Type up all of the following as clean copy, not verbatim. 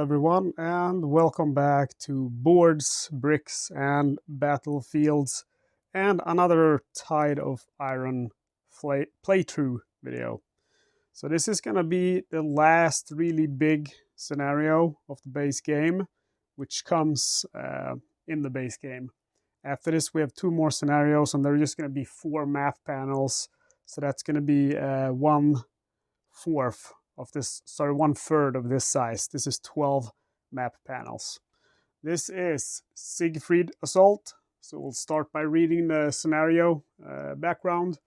everyone, and welcome back to Boards, Bricks, and Battlefields, and another Tide of Iron playthrough video. So this is gonna be the last really big scenario of the base game, which comes in the base game. After this, we have two more scenarios, and they're just gonna be 4 map panels. So that's gonna be 1/4 of this, sorry, 1/3 of this size. This is 12 map panels. This is Siegfried Assault. So we'll start by reading the scenario background.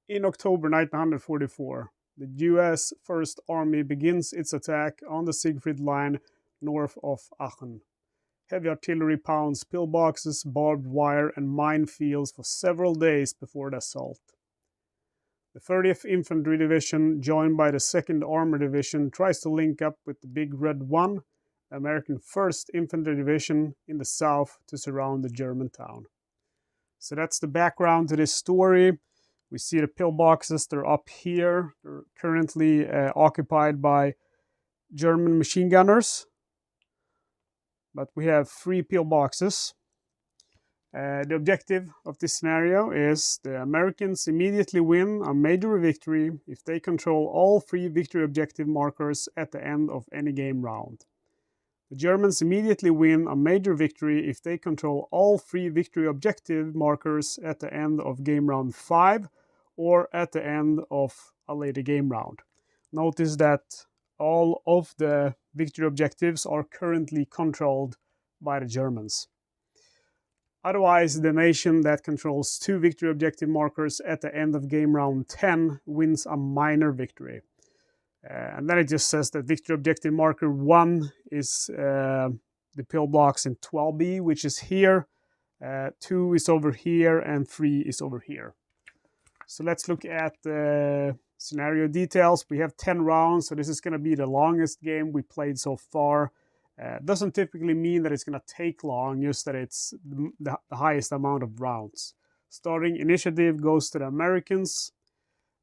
In October 1944, the US First Army begins its attack on the Siegfried Line north of Aachen. Heavy artillery pounds pillboxes, barbed wire, and minefields for several days before the assault. The 30th Infantry Division, joined by the 2nd Armored Division, tries to link up with the Big Red 1, the American 1st Infantry Division, in the south to surround the German town. So that's the background to this story. We see the pillboxes, they're up here. They're currently occupied by German machine gunners. But we have 3 pillboxes. The objective of this scenario is the Americans immediately win a major victory if they control all 3 victory objective markers at the end of any game round. The Germans immediately win a major victory if they control all 3 victory objective markers at the end of game round 5 or at the end of a later game round. Notice that all of the victory objectives are currently controlled by the Germans. Otherwise, the nation that controls 2 victory objective markers at the end of game round 10 wins a minor victory. And then it just says that victory objective marker 1 is the pillbox in 12B, which is here, 2 is over here, and 3 is over here. So let's look at the scenario details. We have 10 rounds, so this is going to be the longest game we played so far. Doesn't typically mean that it's going to take long, just that it's the highest amount of rounds. Starting initiative goes to the Americans.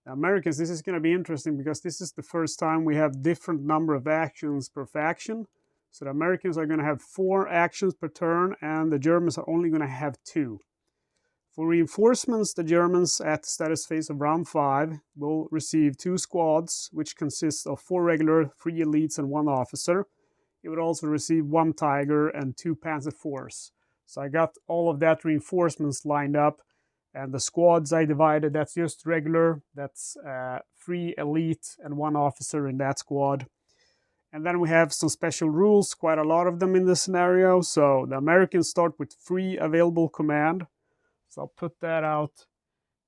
The Americans, this is going to be interesting because this is the first time we have different number of actions per faction. So the Americans are going to have 4 actions per turn, and the Germans are only going to have 2. For reinforcements, the Germans at the status phase of round 5 will receive 2 squads, which consist of 4 regular, 3 elites, and 1 officer. It would also receive 1 Tiger and 2 Panzer IVs. So I got all of that reinforcements lined up, and the squads I divided, that's just regular, that's 3 elite and 1 officer in that squad. And then we have some special rules, quite a lot of them in this scenario. So the Americans start with 3 available command. So I'll put that out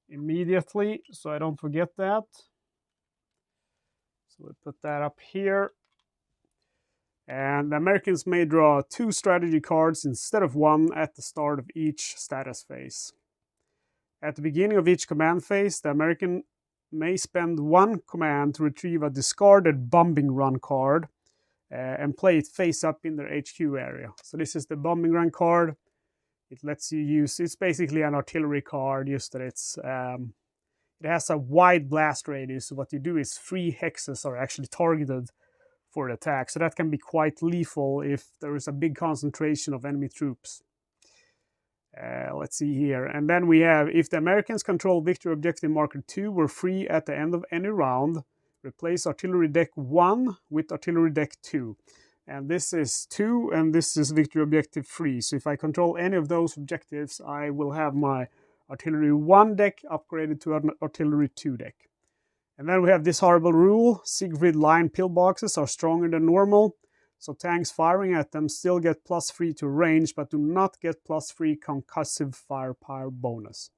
immediately so I don't forget that. So we'll put that up here. And the Americans may draw 2 strategy cards instead of 1 at the start of each status phase. At the beginning of each command phase, the American may spend 1 command to retrieve a discarded bombing run card and play it face up in their HQ area. So this is the bombing run card. It lets you use, it's basically an artillery card, just that it has a wide blast radius. So what you do is 3 hexes are actually targeted for the attack. So that can be quite lethal if there is a big concentration of enemy troops. Let's see here. And then we have, if the Americans control victory objective marker 2 or 3 at the end of any round, replace artillery deck 1 with artillery deck 2. And this is 2, and this is victory objective 3. So if I control any of those objectives, I will have my artillery 1 deck upgraded to an artillery 2 deck. And then we have this horrible rule: Siegfried Line pillboxes are stronger than normal, so tanks firing at them still get +3 to range, but do not get +3 concussive firepower bonus.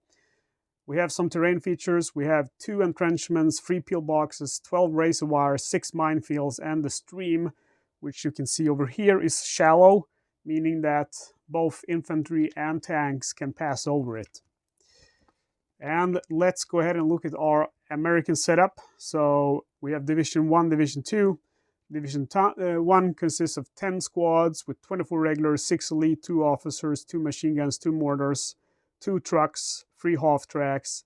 We have some terrain features. We have 2 entrenchments, 3 pillboxes, 12 razor wires, 6 minefields, and the stream, which you can see over here, is shallow, meaning that both infantry and tanks can pass over it. And let's go ahead and look at our American setup. So we have Division 1, Division 2. Division 1 consists of 10 squads with 24 regulars, 6 elite, 2 officers, 2 machine guns, 2 mortars, 2 trucks, 3 half tracks,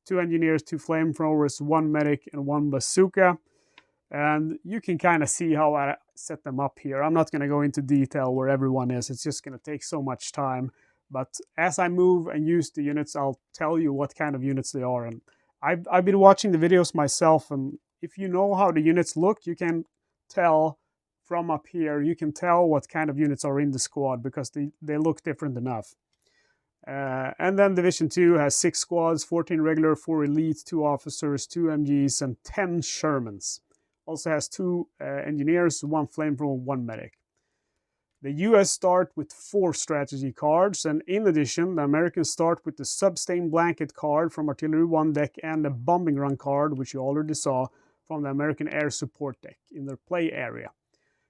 2 engineers, 2 flamethrowers, 1 medic, and 1 bazooka. And you can kind of see how I set them up here. I'm not going to go into detail where everyone is. It's just going to take so much time. But as I move and use the units, I'll tell you what kind of units they are. And I've been watching the videos myself, and if you know how the units look, you can tell from up here, you can tell what kind of units are in the squad because they look different enough. And then Division 2 has 6 squads, 14 regular, 4 elite, 2 officers, 2 MGs, and 10 Shermans. Also has 2 engineers, 1 flamethrower, 1 medic. The US start with 4 strategy cards, and in addition, the Americans start with the Substain Blanket card from Artillery 1 deck and the Bombing Run card, which you already saw from the American Air Support deck in their play area.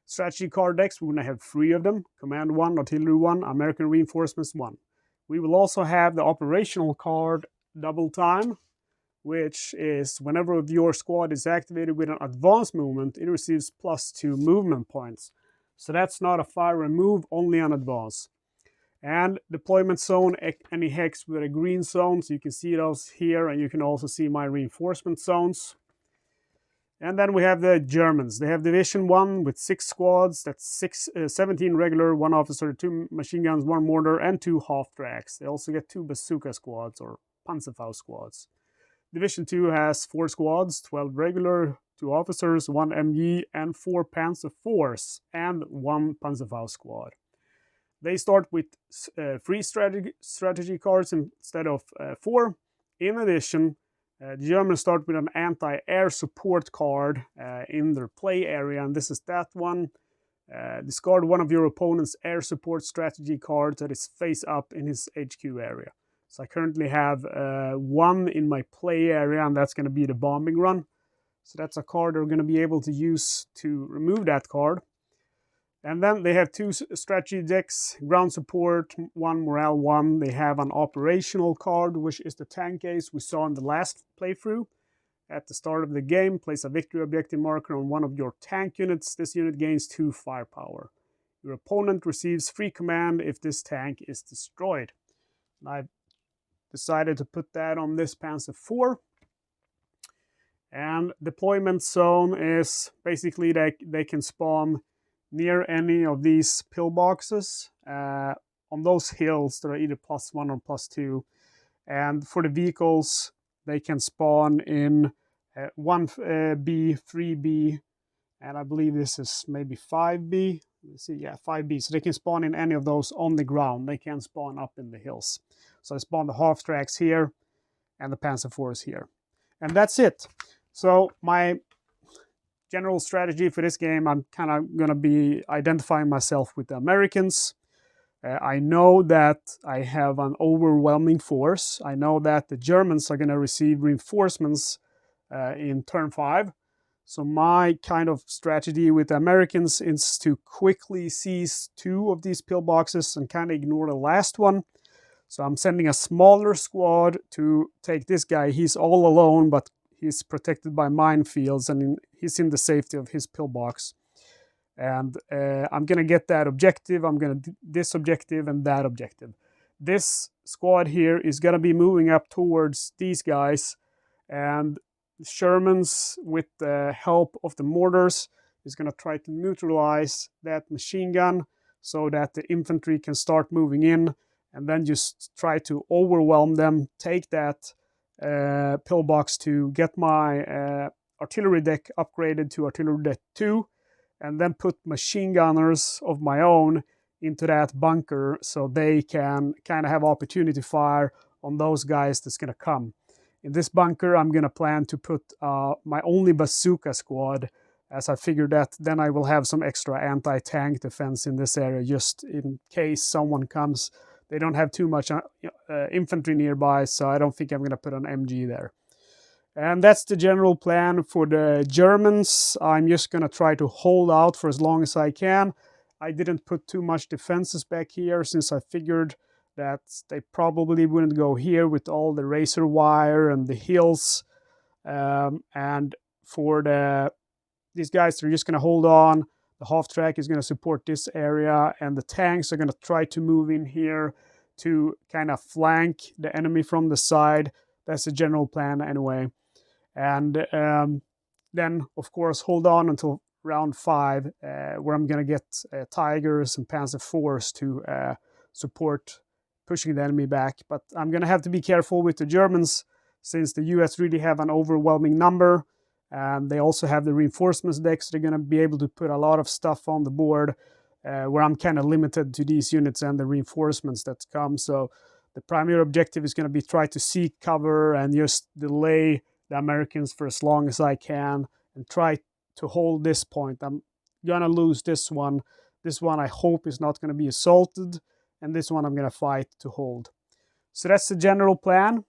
Strategy card decks, we're going to have 3 of them: Command 1, Artillery 1, American Reinforcements 1. We will also have the operational card Double Time, which is whenever your squad is activated with an advanced movement, it receives +2 movement points. So that's not a fire and move, only on advance. And deployment zone, any hex with a green zone, so you can see those here, and you can also see my reinforcement zones. And then we have the Germans. They have Division 1 with 6 squads. That's 17 regular, 1 officer, 2 machine guns, 1 mortar, and 2 half-tracks. They also get 2 bazooka squads or Panzerfaust squads. Division 2 has 4 squads, 12 regular, 2 officers, 1 MG, and 4 Panzer IVs, and 1 Panzerfaust squad. They start with 3 strategy cards instead of 4. In addition, the Germans start with an anti-air support card in their play area, and this is that one. Discard one of your opponent's air support strategy cards that is face up in his HQ area. So I currently have 1 in my play area, and that's going to be the Bombing Run. So that's a card they're going to be able to use to remove that card. And then they have 2 strategy decks, ground support 1, morale 1. They have an operational card, which is the tank case we saw in the last playthrough. At the start of the game, place a victory objective marker on one of your tank units. This unit gains 2 firepower. Your opponent receives free command if this tank is destroyed. And I've decided to put that on this Panzer IV. And deployment zone is basically they can spawn near any of these pillboxes on those hills that are either +1 or +2. And for the vehicles, they can spawn in 1B, 3B, and I believe this is maybe 5B. Let's see, yeah, 5B. So they can spawn in any of those on the ground. They can spawn up in the hills. So I spawn the half-tracks here and the Panzer IVs here. And that's it. So my general strategy for this game, I'm kind of going to be identifying myself with the Americans. I know that I have an overwhelming force. I know that the Germans are going to receive reinforcements in turn 5. So my kind of strategy with the Americans is to quickly seize 2 of these pillboxes and kind of ignore the last one. So I'm sending a smaller squad to take this guy. He's all alone, but he's protected by minefields, and he's in the safety of his pillbox. And I'm going to get that objective. I'm going to do this objective and that objective. This squad here is going to be moving up towards these guys. And Shermans, with the help of the mortars, is going to try to neutralize that machine gun so that the infantry can start moving in. And then just try to overwhelm them, take that pillbox to get my artillery deck upgraded to artillery deck 2, and then put machine gunners of my own into that bunker so they can kind of have opportunity fire on those guys that's going to come. In this bunker, I'm going to plan to put my only bazooka squad, as I figured that then I will have some extra anti-tank defense in this area just in case someone comes. They don't have too much infantry nearby, so I don't think I'm going to put an MG there. And that's the general plan for the Germans. I'm just going to try to hold out for as long as I can. I didn't put too much defenses back here since I figured that they probably wouldn't go here with all the razor wire and the hills. And for these guys, they're just going to hold on. The half-track is going to support this area, and the tanks are going to try to move in here to kind of flank the enemy from the side. That's the general plan anyway. And then, of course, hold on until round 5, where I'm going to get Tigers and Panzer IVs to support pushing the enemy back. But I'm going to have to be careful with the Germans, since the US really have an overwhelming number. And they also have the reinforcements deck, so they're going to be able to put a lot of stuff on the board, where I'm kind of limited to these units and the reinforcements that come. So the primary objective is going to be try to seek cover and just delay the Americans for as long as I can and try to hold this point. I'm going to lose this one. This one I hope is not going to be assaulted, and this one I'm going to fight to hold. So that's the general plan.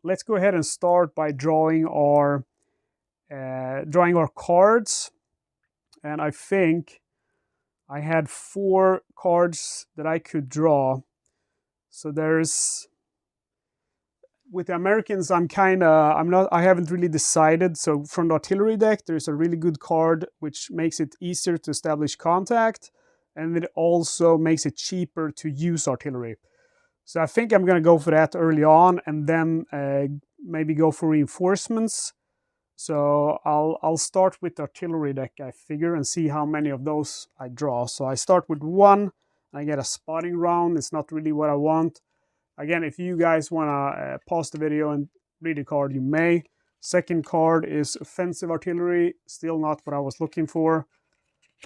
Let's go ahead and start by drawing our cards. And I think I had 4 cards that I could draw. So there's, with the Americans, I haven't really decided. So from the artillery deck, there's a really good card which makes it easier to establish contact, and it also makes it cheaper to use artillery. So I think I'm going to go for that early on, and then maybe go for reinforcements. So I'll start with the artillery deck, I figure, and see how many of those I draw. So I start with 1, I get a spotting round. It's not really what I want. Again, if you guys want to pause the video and read the card, you may. Second card is offensive artillery, still not what I was looking for.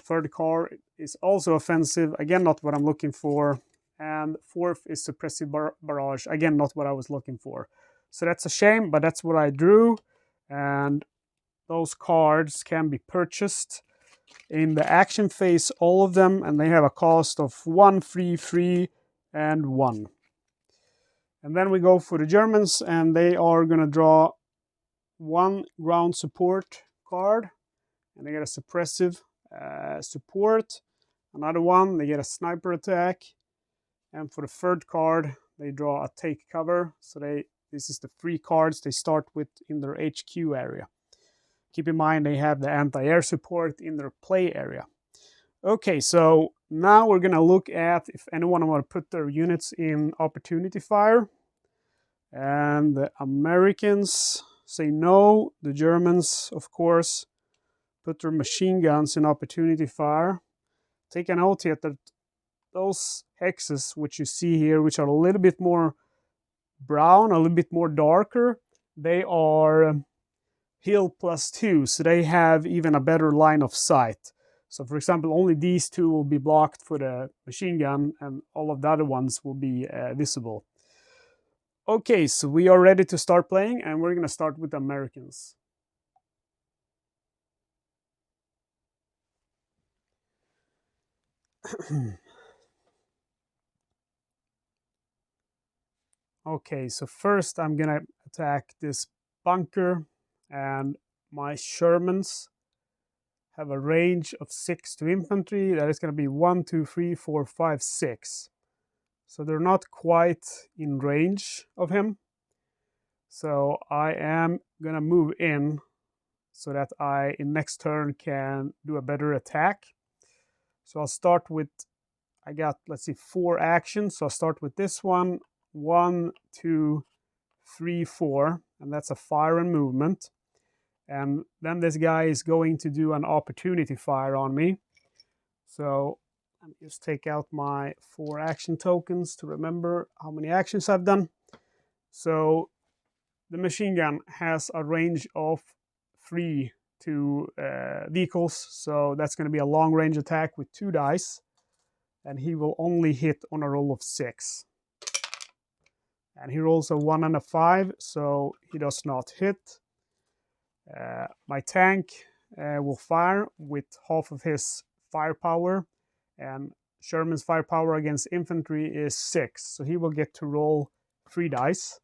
Third card is also offensive, again not what I'm looking for. And fourth is suppressive barrage, again not what I was looking for. So that's a shame, but that's what I drew. And those cards can be purchased in the action phase, all of them, and they have a cost of 1, 3, 3, and 1. And then we go for the Germans, and they are going to draw 1 ground support card, and they get a suppressive support. Another one, they get a sniper attack. And for the third card, they draw a take cover. So this is the 3 cards they start with in their HQ area. Keep in mind they have the anti-air support in their play area. Okay, so now we're going to look at if anyone want to put their units in opportunity fire. And the Americans say no. The Germans, of course, put their machine guns in opportunity fire. Take a note here that those hexes, which you see here, which are a little bit more brown, a little bit more darker, they are hill +2, so they have even a better line of sight. So for example, only these 2 will be blocked for the machine gun, and all of the other ones will be visible. Okay, so we are ready to start playing, and we're going to start with the Americans. Okay, so first I'm going to attack this bunker, and my Shermans have a range of 6 to infantry. That is going to be 1, 2, 3, 4, 5, 6. So they're not quite in range of him. So I am going to move in so that I, in next turn, can do a better attack. So I'll start with, I got, let's see, 4 actions. So I'll start with this one. 1, 2, 3, 4. And that's a fire and movement. And then this guy is going to do an opportunity fire on me. So let me just take out my 4 action tokens to remember how many actions I've done. So the machine gun has a range of 3 to vehicles. So that's going to be a long range attack with 2 dice. And he will only hit on a roll of 6. And he rolls a 1 and a 5, so he does not hit. My tank will fire with half of his firepower, and Sherman's firepower against infantry is 6, so he will get to roll 3 dice.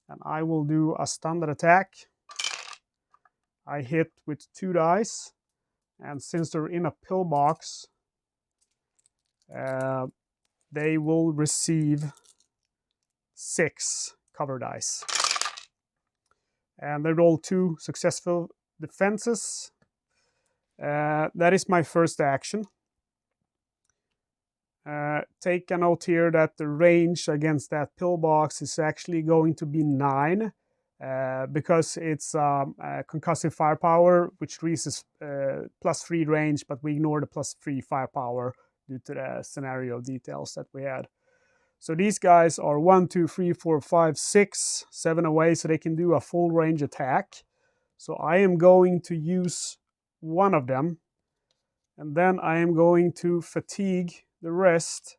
And I will do a standard attack. I hit with 2 dice, and since they're in a pillbox, they will receive 6 cover dice. And they roll 2 successful defenses. That is my first action. Take a note here that the range against that pillbox is actually going to be 9. because it's concussive firepower, which raises +3 range, but we ignore the +3 firepower due to the scenario details that we had. So these guys are 1, 2, 3, 4, 5, 6, 7 away, so they can do a full range attack. So I am going to use one of them, and then I am going to fatigue the rest,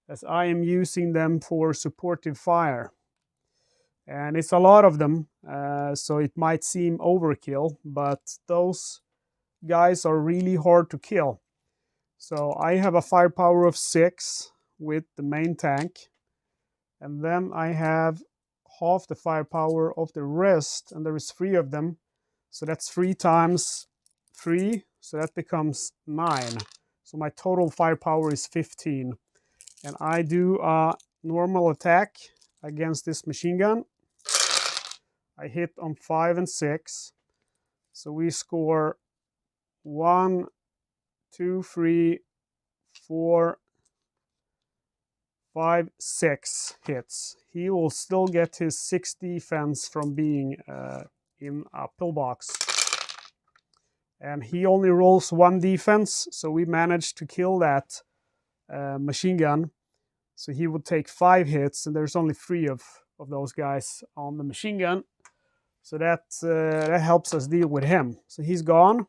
as I am using them for supportive fire. And it's a lot of them, so it might seem overkill, but those guys are really hard to kill. So I have a firepower of 6 with the main tank, and then I have half the firepower of the rest, and there is 3 of them, so that's 3 times 3, so that becomes 9. So my total firepower is 15, and I do a normal attack against this machine gun. I hit on 5 and 6, so we score 1, 2, 3, 4, 5, 6 hits. He will still get his 6 defense from being in a pillbox. And he only rolls 1 defense, so we managed to kill that machine gun. So he would take 5 hits, and there's only 3 of those guys on the machine gun. So that helps us deal with him. So he's gone.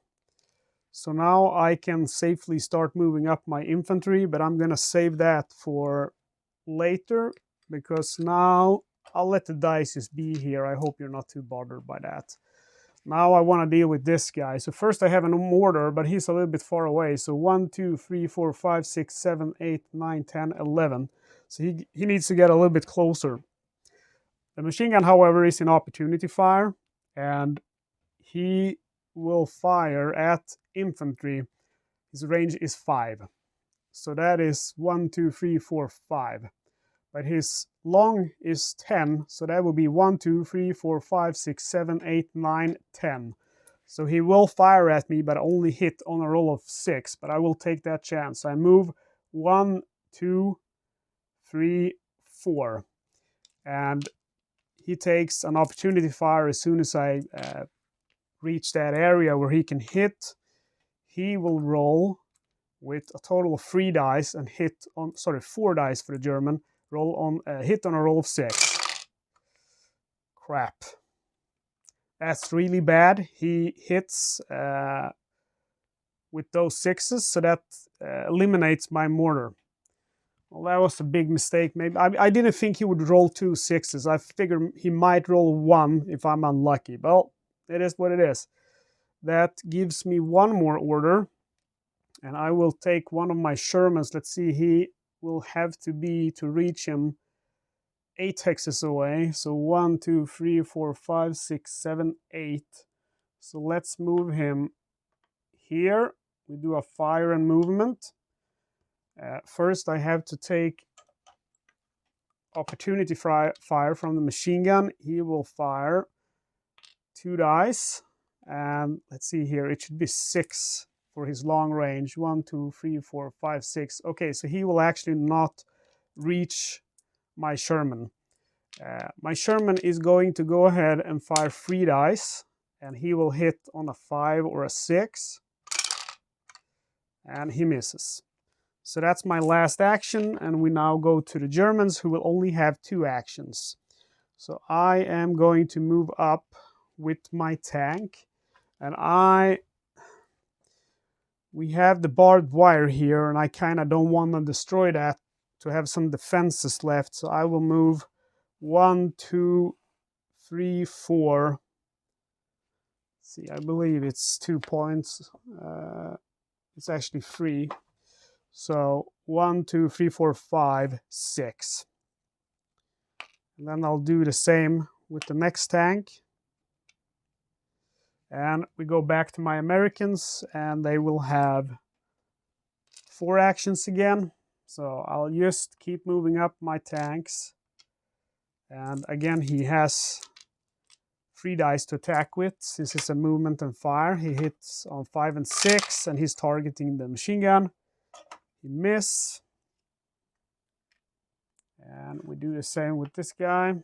So now I can safely start moving up my infantry, but I'm gonna save that for later, because now I'll let the dice just be here. I hope you're not too bothered by that. Now I want to deal with this guy. So first I have a mortar, but he's a little bit far away. So 1, 2, 3, 4, 5, 6, 7, 8, 9, 10, 11. So he needs to get a little bit closer. The machine gun, however, is in opportunity fire, and he will fire at infantry. His range is 5. So that is 1, 2, 3, 4, 5. But his long is 10, so that will be 1, 2, 3, 4, 5, 6, 7, 8, 9, 10. So he will fire at me, but only hit on a roll of 6, but I will take that chance. I move 1, 2, 3, 4. And he takes an opportunity fire as soon as I reach that area where he can hit. He will roll with a total of 3 dice and hit on, 4 dice for the German, roll on, hit on a roll of 6. Crap. That's really bad. He hits with those 6s, so that eliminates my mortar. Well, that was a big mistake. Maybe I didn't think he would roll 2 6s. I figured he might roll 1 if I'm unlucky. Well, it is what it is. That gives me 1 more order, and I will take one of my Shermans. Let's see, he will have to be, to reach him, 8 hexes away. So 1, 2, 3, 4, 5, 6, 7, 8. So let's move him here. We do a fire and movement. First I have to take opportunity fire from the machine gun. He will fire 2 dice, and let's see here, it should be 6 for his long range. 1, 2, 3, 4, 5, 6. Okay, so he will actually not reach my Sherman. My Sherman is going to go ahead and fire 3 dice, and he will hit on a 5 or a 6, and he misses. So that's my last action, and we now go to the Germans, who will only have 2 actions. So I am going to move up with my tank, and we have the barbed wire here, and I kind of don't want to destroy that to have some defenses left. So I will move 1, 2, 3, 4. See, I believe it's 2 points. It's actually 3. So 1, 2, 3, 4, 5, 6. And then I'll do the same with the next tank. And we go back to my Americans, and they will have 4 actions again. So I'll just keep moving up my tanks. And again, he has 3 dice to attack with. This is a movement and fire. He hits on 5 and 6, and he's targeting the machine gun. He misses. And we do the same with this guy.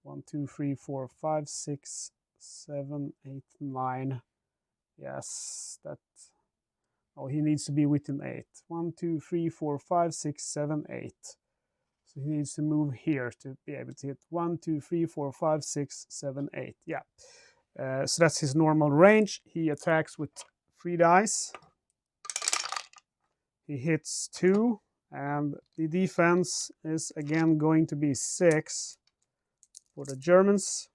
1, 2, 3, 4, 5, 6, 7, 8, 9. Yes, that. Oh, he needs to be within 8. 1, 2, 3, 4, 5, 6, 7, 8. So he needs to move here to be able to hit 1, 2, 3, 4, 5, 6, 7, 8. Yeah. So that's his normal range. He attacks with 3 dice. He hits 2. And the defense is again going to be 6 for the Germans.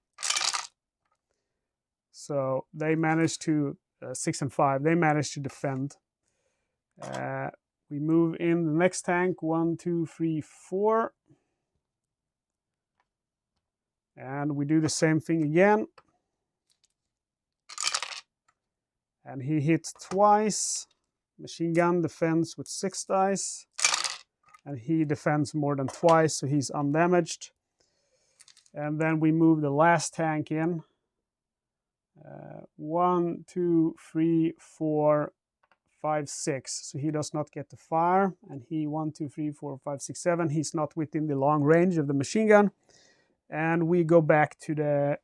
So they managed to, 6 and 5, they managed to defend. We move in the next tank, 1, 2, 3, 4. And we do the same thing again. And he hits twice. Machine gun defends with 6 dice. And he defends more than twice, so he's undamaged. And then we move the last tank in. 1, 2, 3, 4, 5, 6. So he does not get to fire. And he 1, 2, 3, 4, 5, 6, 7. He's not within the long range of the machine gun. And we go back to the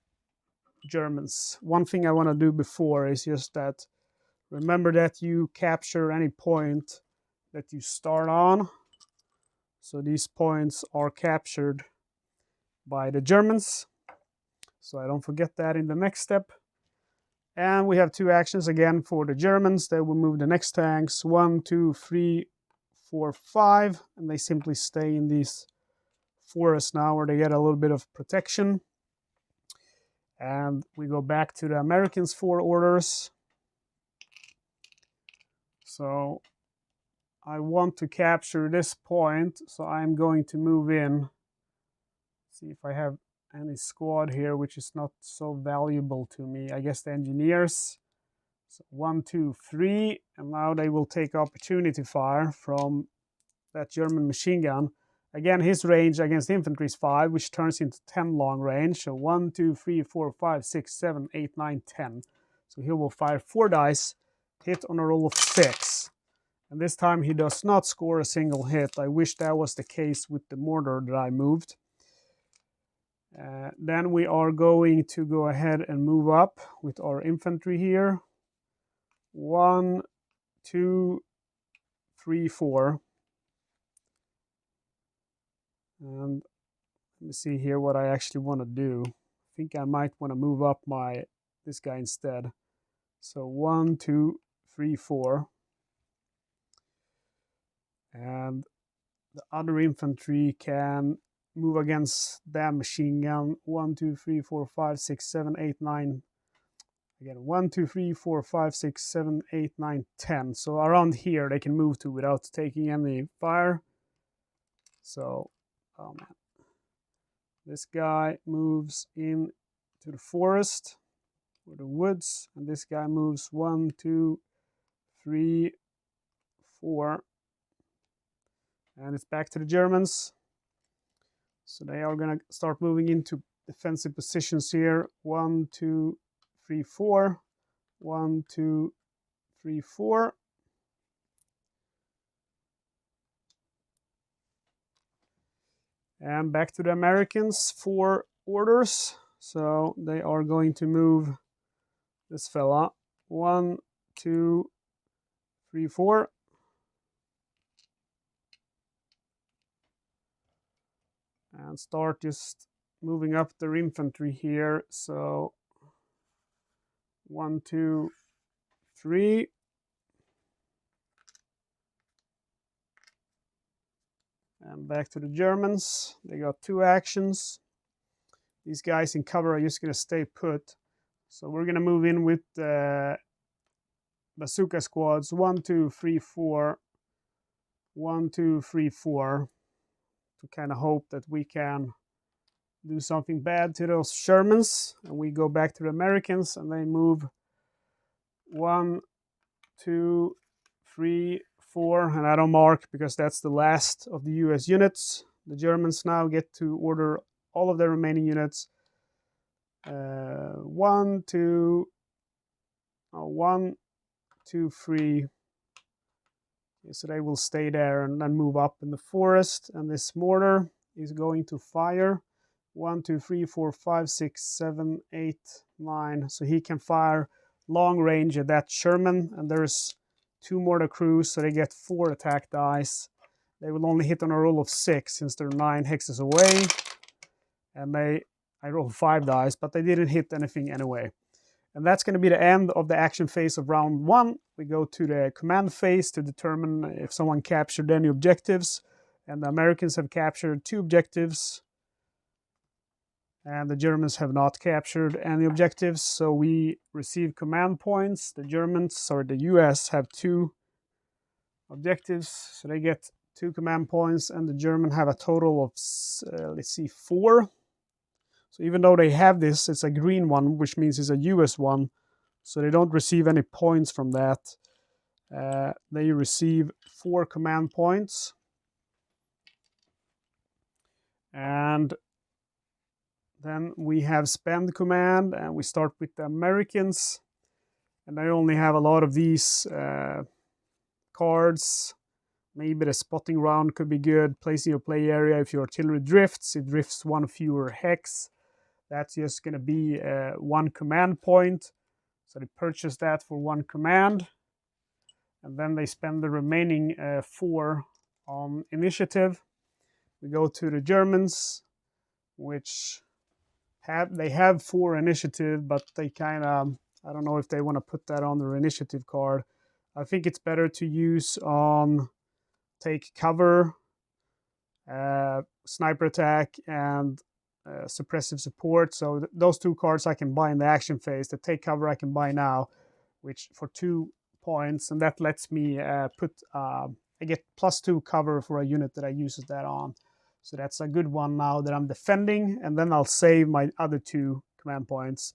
Germans. One thing I want to do before is just that, remember that you capture any point that you start on. So these points are captured by the Germans. So I don't forget that in the next step. And we have 2 actions again for the Germans. They will move the next tanks 1, 2, 3, 4, 5. And they simply stay in these forests now where they get a little bit of protection. And we go back to the Americans' 4 orders. So I want to capture this point, so I'm going to move in. See if I have any squad here, which is not so valuable to me. I guess the engineers. So 1, 2, 3, and now they will take opportunity fire from that German machine gun. Again, his range against infantry is 5, which turns into 10 long range. So 1, 2, 3, 4, 5, 6, 7, 8, 9, 10. So he will fire 4 dice, hit on a roll of 6. And this time he does not score a single hit. I wish that was the case with the mortar that I moved. Then we are going to go ahead and move up with our infantry here. 1, 2, 3, 4. And let me see here what I actually want to do. I think I might want to move up this guy instead. So 1, 2, 3, 4. And the other infantry can move against that machine gun. 1, 2, 3, 4, 5, 6, 7, 8, 9. Again, 1, 2, 3, 4, 5, 6, 7, 8, 9, 10. So around here they can move to without taking any fire. So, oh man. This guy moves in to the forest or the woods. And this guy moves 1, 2, 3, 4. And it's back to the Germans. So they are going to start moving into defensive positions here. 1, 2, 3, 4. 1, 2, 3, 4. And back to the Americans, 4 orders. So they are going to move this fella. 1, 2, 3, 4. And start just moving up their infantry here. So 1, 2, 3. And back to the Germans. They got 2 actions. These guys in cover are just going to stay put. So we're going to move in with the bazooka squads. 1, 2, 3, 4. 1, 2, 3, 4. To kind of hope that we can do something bad to those Shermans. And we go back to the Americans and they move 1, 2, 3, 4. And I don't mark because that's the last of the US units. The Germans now get to order all of their remaining units. 1, 2, 3. So they will stay there and then move up in the forest. And this mortar is going to fire. 1, 2, 3, 4, 5, 6, 7, 8, 9. So he can fire long range at that Sherman, and there's 2 mortar crews, so they get 4 attack dice. They will only hit on a roll of 6 since they're 9 hexes away. And I rolled 5 dice, but they didn't hit anything anyway. And that's going to be the end of the action phase of round 1. We go to the command phase to determine if someone captured any objectives. And the Americans have captured 2 objectives. And the Germans have not captured any objectives. So we receive command points. The US have 2 objectives. So they get 2 command points. And the German have a total of, 4. So even though they have this, it's a green one, which means it's a US one. So they don't receive any points from that. They receive 4 command points. And then we have spend command, and we start with the Americans. And I only have a lot of these cards. Maybe the spotting round could be good. Placing your play area. If your artillery drifts, it drifts 1 fewer hex. That's just going to be 1 command point. So they purchase that for 1 command. And then they spend the remaining 4 on initiative. We go to the Germans, which they have 4 initiative, but they kind of, I don't know if they want to put that on their initiative card. I think it's better to use on take cover, sniper attack, and suppressive support. So those 2 cards I can buy in the action phase. The take cover I can buy now, which for 2 points, and that lets me I get +2 cover for a unit that I uses that on. So that's a good one now that I'm defending, and then I'll save my other 2 command points.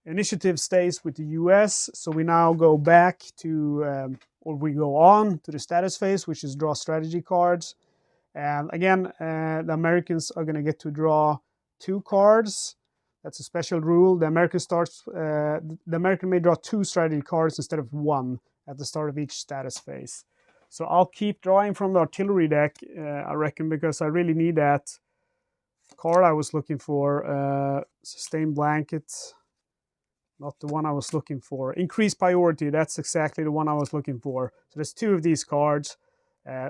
Initiative stays with the US, so we now go back to, or we go on to the status phase, which is draw strategy cards. And again, the Americans are going to get to draw 2 cards. That's a special rule. The American may draw 2 strategy cards instead of 1 at the start of each status phase. So I'll keep drawing from the artillery deck, I reckon, because I really need that card I was looking for. Sustained blanket, not the one I was looking for. Increased priority, that's exactly the one I was looking for. So there's 2 of these cards.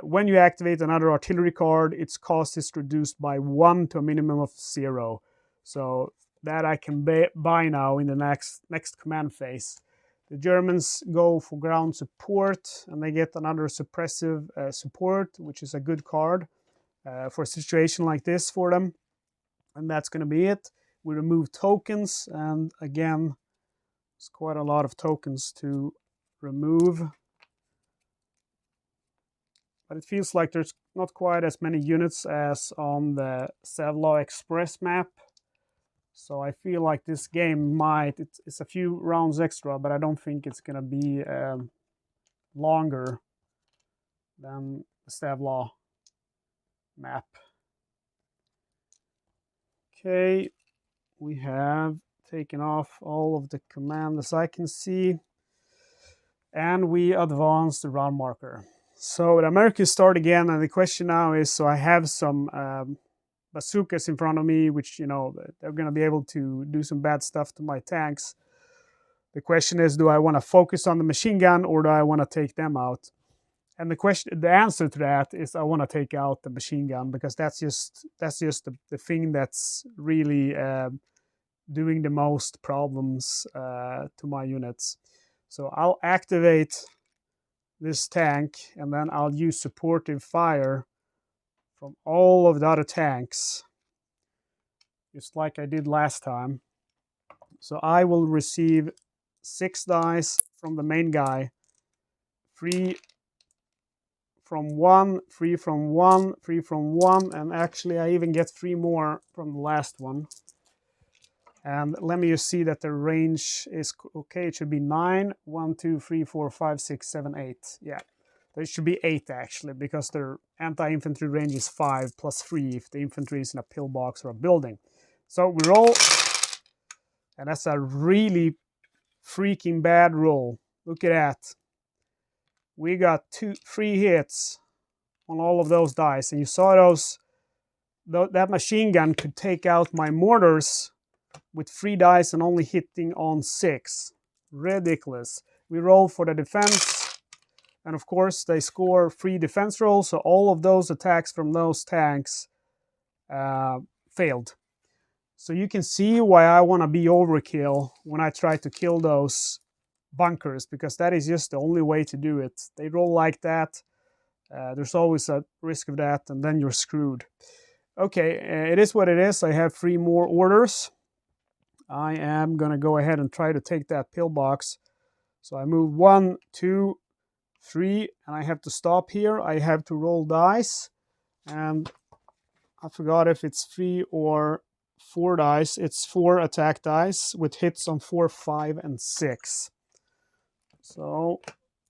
When you activate another artillery card, its cost is reduced by 1 to a minimum of 0. So that I can buy now in the next command phase. The Germans go for ground support, and they get another suppressive support, which is a good card for a situation like this for them. And that's going to be it. We remove tokens, and again, there's quite a lot of tokens to remove. But it feels like there's not quite as many units as on the Savlaw Express map. So I feel like this game it's a few rounds extra, but I don't think it's going to be longer than the Savlaw map. Okay, we have taken off all of the commanders I can see, and we advance the round marker. So the Americans start again, and the question now is, so I have some bazookas in front of me, which, they're going to be able to do some bad stuff to my tanks. The question is, do I want to focus on the machine gun, or do I want to take them out? And the answer to that is I want to take out the machine gun, because that's just the thing that's really doing the most problems to my units. So I'll activate this tank, and then I'll use supportive fire from all of the other tanks, just like I did last time. So I will receive 6 dice from the main guy, 3 from 1, 3 from 1, 3 from 1, and actually I even get 3 more from the last one. And let me just see that the range is okay. It should be 9, 1, 2, 3, 4, 5, 6, 7, 8. Yeah, there should be 8 actually, because their anti-infantry range is 5 plus 3 if the infantry is in a pillbox or a building. So we roll, and that's a really freaking bad roll. Look at that. We got 3 hits on all of those dice, and you saw those that machine gun could take out my mortars with 3 dice and only hitting on 6. Ridiculous. We roll for the defense, and of course they score 3 defense rolls, so all of those attacks from those tanks failed. So you can see why I want to be overkill when I try to kill those bunkers, because that is just the only way to do it. They roll like that. There's always a risk of that, and then you're screwed. Okay, it is what it is. I have 3 more orders. I am going to go ahead and try to take that pillbox. So I move 1, 2, 3, and I have to stop here. I have to roll dice, and I forgot if it's 3 or 4 dice. It's 4 attack dice with hits on 4, 5, and 6. So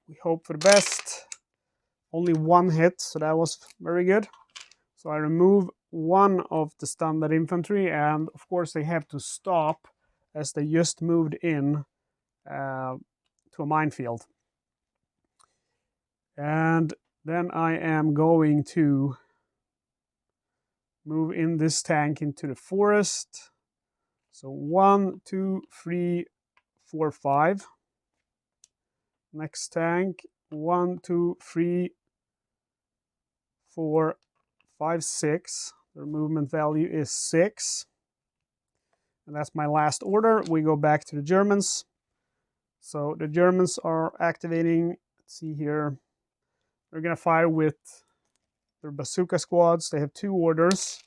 we hope for the best. Only 1 hit, so that was very good. So I remove 1 of the standard infantry, and of course they have to stop as they just moved in to a minefield. And then I am going to move in this tank into the forest. So 1, 2, 3, 4, 5. Next tank, 1, 2, 3, 4, 5, 6. Their movement value is 6. And that's my last order. We go back to the Germans. So the Germans are activating, let's see here, they're going to fire with their bazooka squads. They have 2 orders.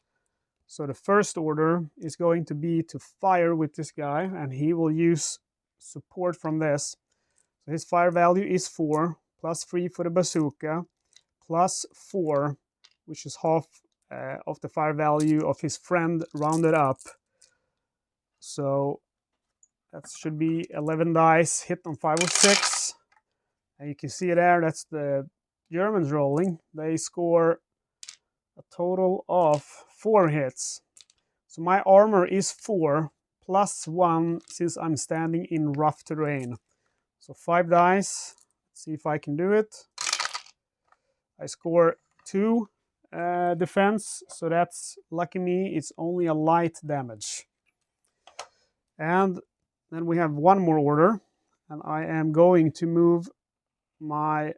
So the first order is going to be to fire with this guy, and he will use support from this. So his fire value is 4, plus 3 for the bazooka, plus 4, which is half of the fire value of his friend rounded up. So that should be 11 dice, hit on 5 or 6. And you can see there, that's the Germans rolling. They score a total of 4 hits. So my armor is 4, plus 1, since I'm standing in rough terrain. So 5 dice. Let's see if I can do it. I score 2 defense, so that's, lucky me, it's only a light damage. And then we have 1 more order, and I am going to move my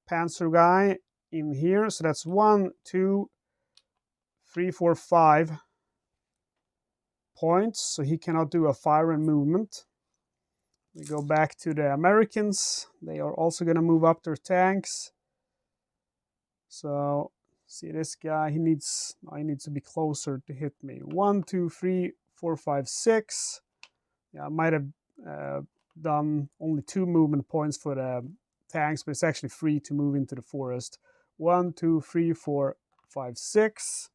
Panzer guy in here. So that's 1, 2, 3, 4, 5 points, so he cannot do a fire and movement. We go back to the Americans. They are also going to move up their tanks. So see this guy, he needs to be closer to hit me. 1, 2, 3, 4, 5, 6. Yeah, I might have done only 2 movement points for the tanks, but it's actually 3 to move into the forest. 1, 2, 3, 4, 5, 6.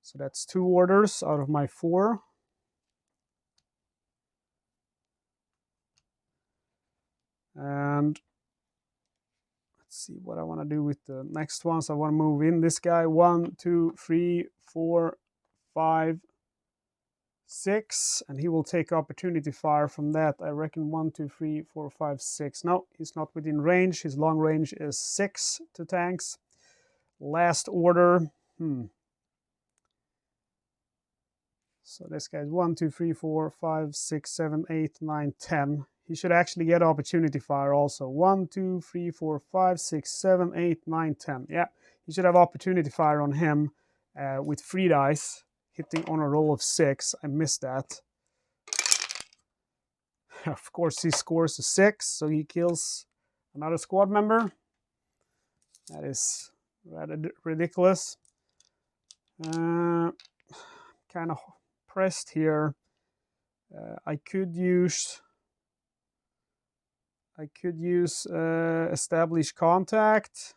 So that's 2 orders out of my 4. And let's see what I want to do with the next ones. I want to move in this guy. 1, 2, 3, 4, 5, 6. And he will take opportunity fire from that. I reckon 1, 2, 3, 4, 5, 6. No, he's not within range. His long range is 6 to tanks. Last order. So this guy's 1, 2, 3, 4, 5, 6, 7, 8, 9, 10. He should actually get opportunity fire also. 1, 2, 3, 4, 5, 6, 7, 8, 9, 10. Yeah, he should have opportunity fire on him with 3 dice, hitting on a roll of 6. I missed that. Of course, he scores a 6, so he kills another squad member. That is rather ridiculous. Kind of pressed here. I could use establish contact.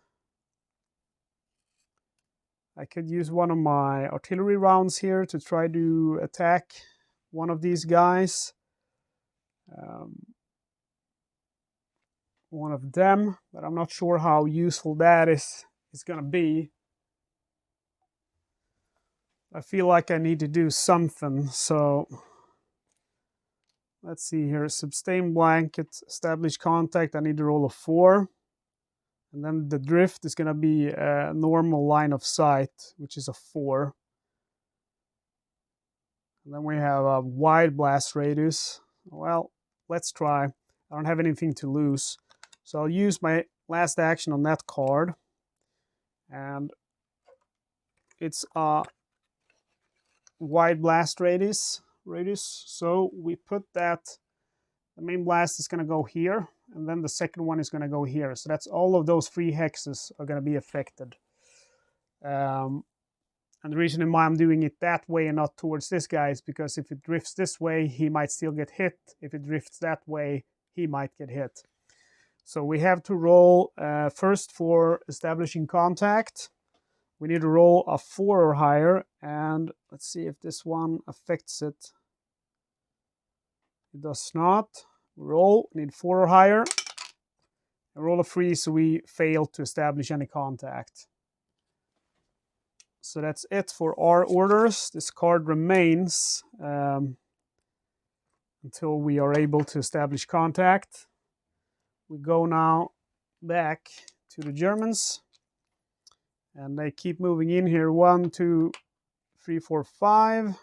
I could use one of my artillery rounds here to try to attack one of these guys. One of them, but I'm not sure how useful that is going to be. I feel like I need to do something, so let's see here. Sustain blanket, establish contact. I need to roll a 4. And then the drift is going to be a normal line of sight, which is a 4. And then we have a wide blast radius. Well, let's try. I don't have anything to lose. So I'll use my last action on that card. And it's a wide blast radius. So we put that, the main blast is going to go here, and then the second one is going to go here. So that's all of those 3 hexes are going to be affected. And the reason why I'm doing it that way and not towards this guy is because if it drifts this way, he might still get hit. If it drifts that way, he might get hit. So we have to roll first for establishing contact. We need to roll a 4 or higher, and let's see if this one affects it. It does not. Roll, need 4 or higher. And roll a 3, so we fail to establish any contact. So that's it for our orders. This card remains until we are able to establish contact. We go now back to the Germans. And they keep moving in here. 1, 2, 3, 4, 5.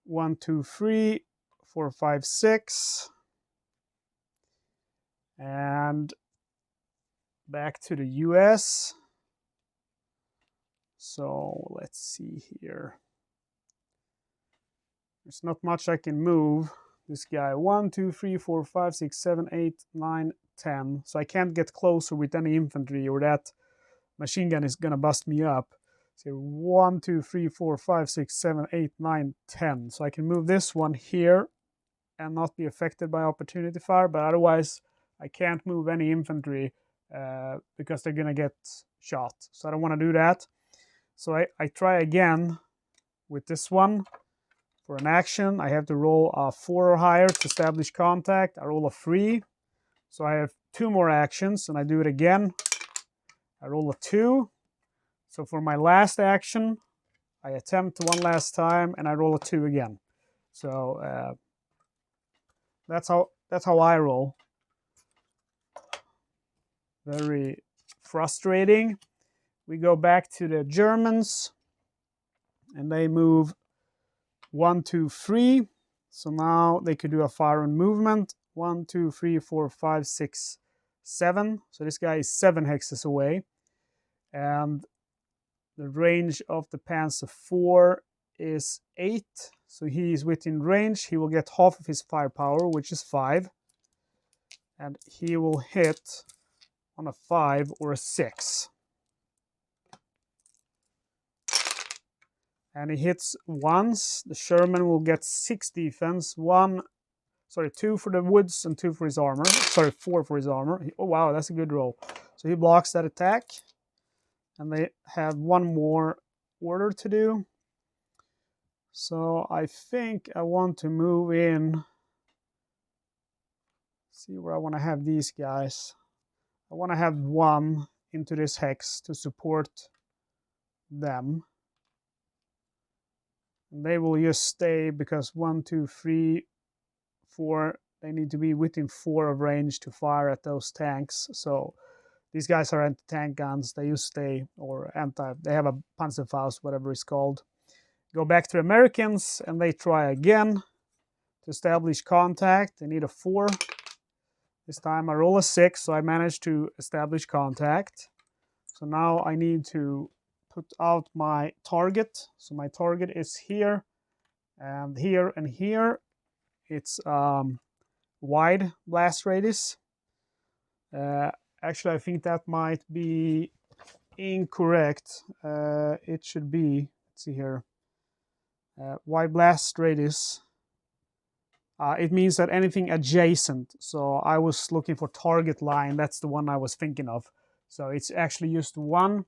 1, 2, 3, 4, 5, 6. And back to the US. So let's see here. There's not much I can move. This guy, 1, 2, 3, 4, 5, 6, 7, 8, 9, 10. So I can't get closer with any infantry, or that machine gun is gonna bust me up. So 1, 2, 3, 4, 5, 6, 7, 8, 9, 10. So I can move this one here and not be affected by opportunity fire, but otherwise I can't move any infantry because they're gonna get shot. So I don't want to do that. So I try again with this one. For an action, I have to roll a 4 or higher to establish contact. I roll a 3. So I have 2 more actions, and I do it again. I roll a 2. So for my last action, I attempt one last time, and I roll a 2 again. So that's how I roll. Very frustrating. We go back to the Germans, and they move 1, 2, 3. So now they could do a fire and movement. 1, 2, 3, 4, 5, 6, 7. So this guy is 7 hexes away. And the range of the Panzer IV is 8. So he is within range. He will get half of his firepower, which is 5. And he will hit on a 5 or a 6. And he hits once. The Sherman will get 6 defense. 2 for the woods and 2 for his armor. 4 for his armor. Oh wow, that's a good roll. So he blocks that attack. And they have 1 more order to do. So I think I want to move in. See where I want to have these guys. I want to have 1 into this hex to support them. And they will just stay because 1, 2, 3, 4, they need to be within 4 of range to fire at those tanks. So these guys are anti-tank guns. They just stay, or they have a Panzerfaust, whatever it's called. Go back to the Americans, and they try again to establish contact. They need a 4. This time I roll a 6, so I managed to establish contact. So now I need to put out my target. So my target is here, and here, and here. It's wide blast radius. Actually, I think that might be incorrect. It should be, let's see here, wide blast radius. It means that anything adjacent. So I was looking for target line. That's the one I was thinking of. So it's actually just 1.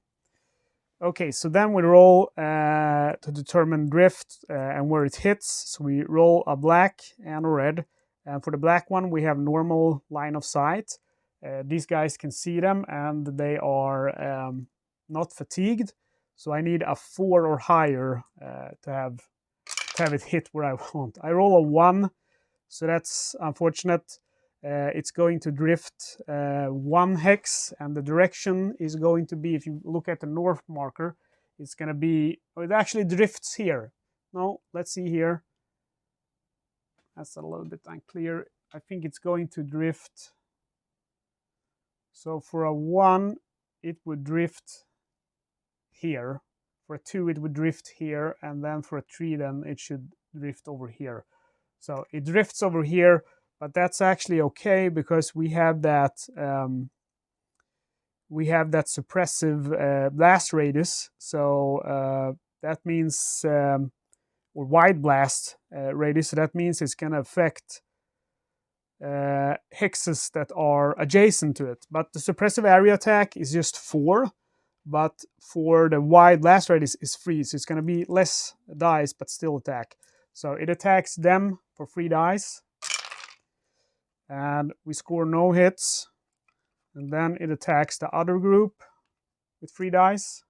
Okay, so then we roll to determine drift and where it hits. So we roll a black and a red. And for the black one, we have normal line of sight. These guys can see them, and they are not fatigued. So I need a 4 or higher to have it hit where I want. I roll a 1, so that's unfortunate. it's going to drift 1 hex, and the direction is going to be, if you look at the north marker, it's going to be, oh, it actually drifts here. No, let's see here. That's a little bit unclear. I think it's going to drift. So for a 1, it would drift here. For a 2, it would drift here, and then for a 3, then it should drift over here. So it drifts over here, but that's actually okay because we have that suppressive blast radius. So that means, or wide blast radius. So that means it's going to affect hexes that are adjacent to it. But the suppressive area attack is just 4. But for the wide blast radius is 3, so it's going to be less dice, but still attack. So it attacks them for 3 dice, and we score no hits. And then it attacks the other group with 3 dice,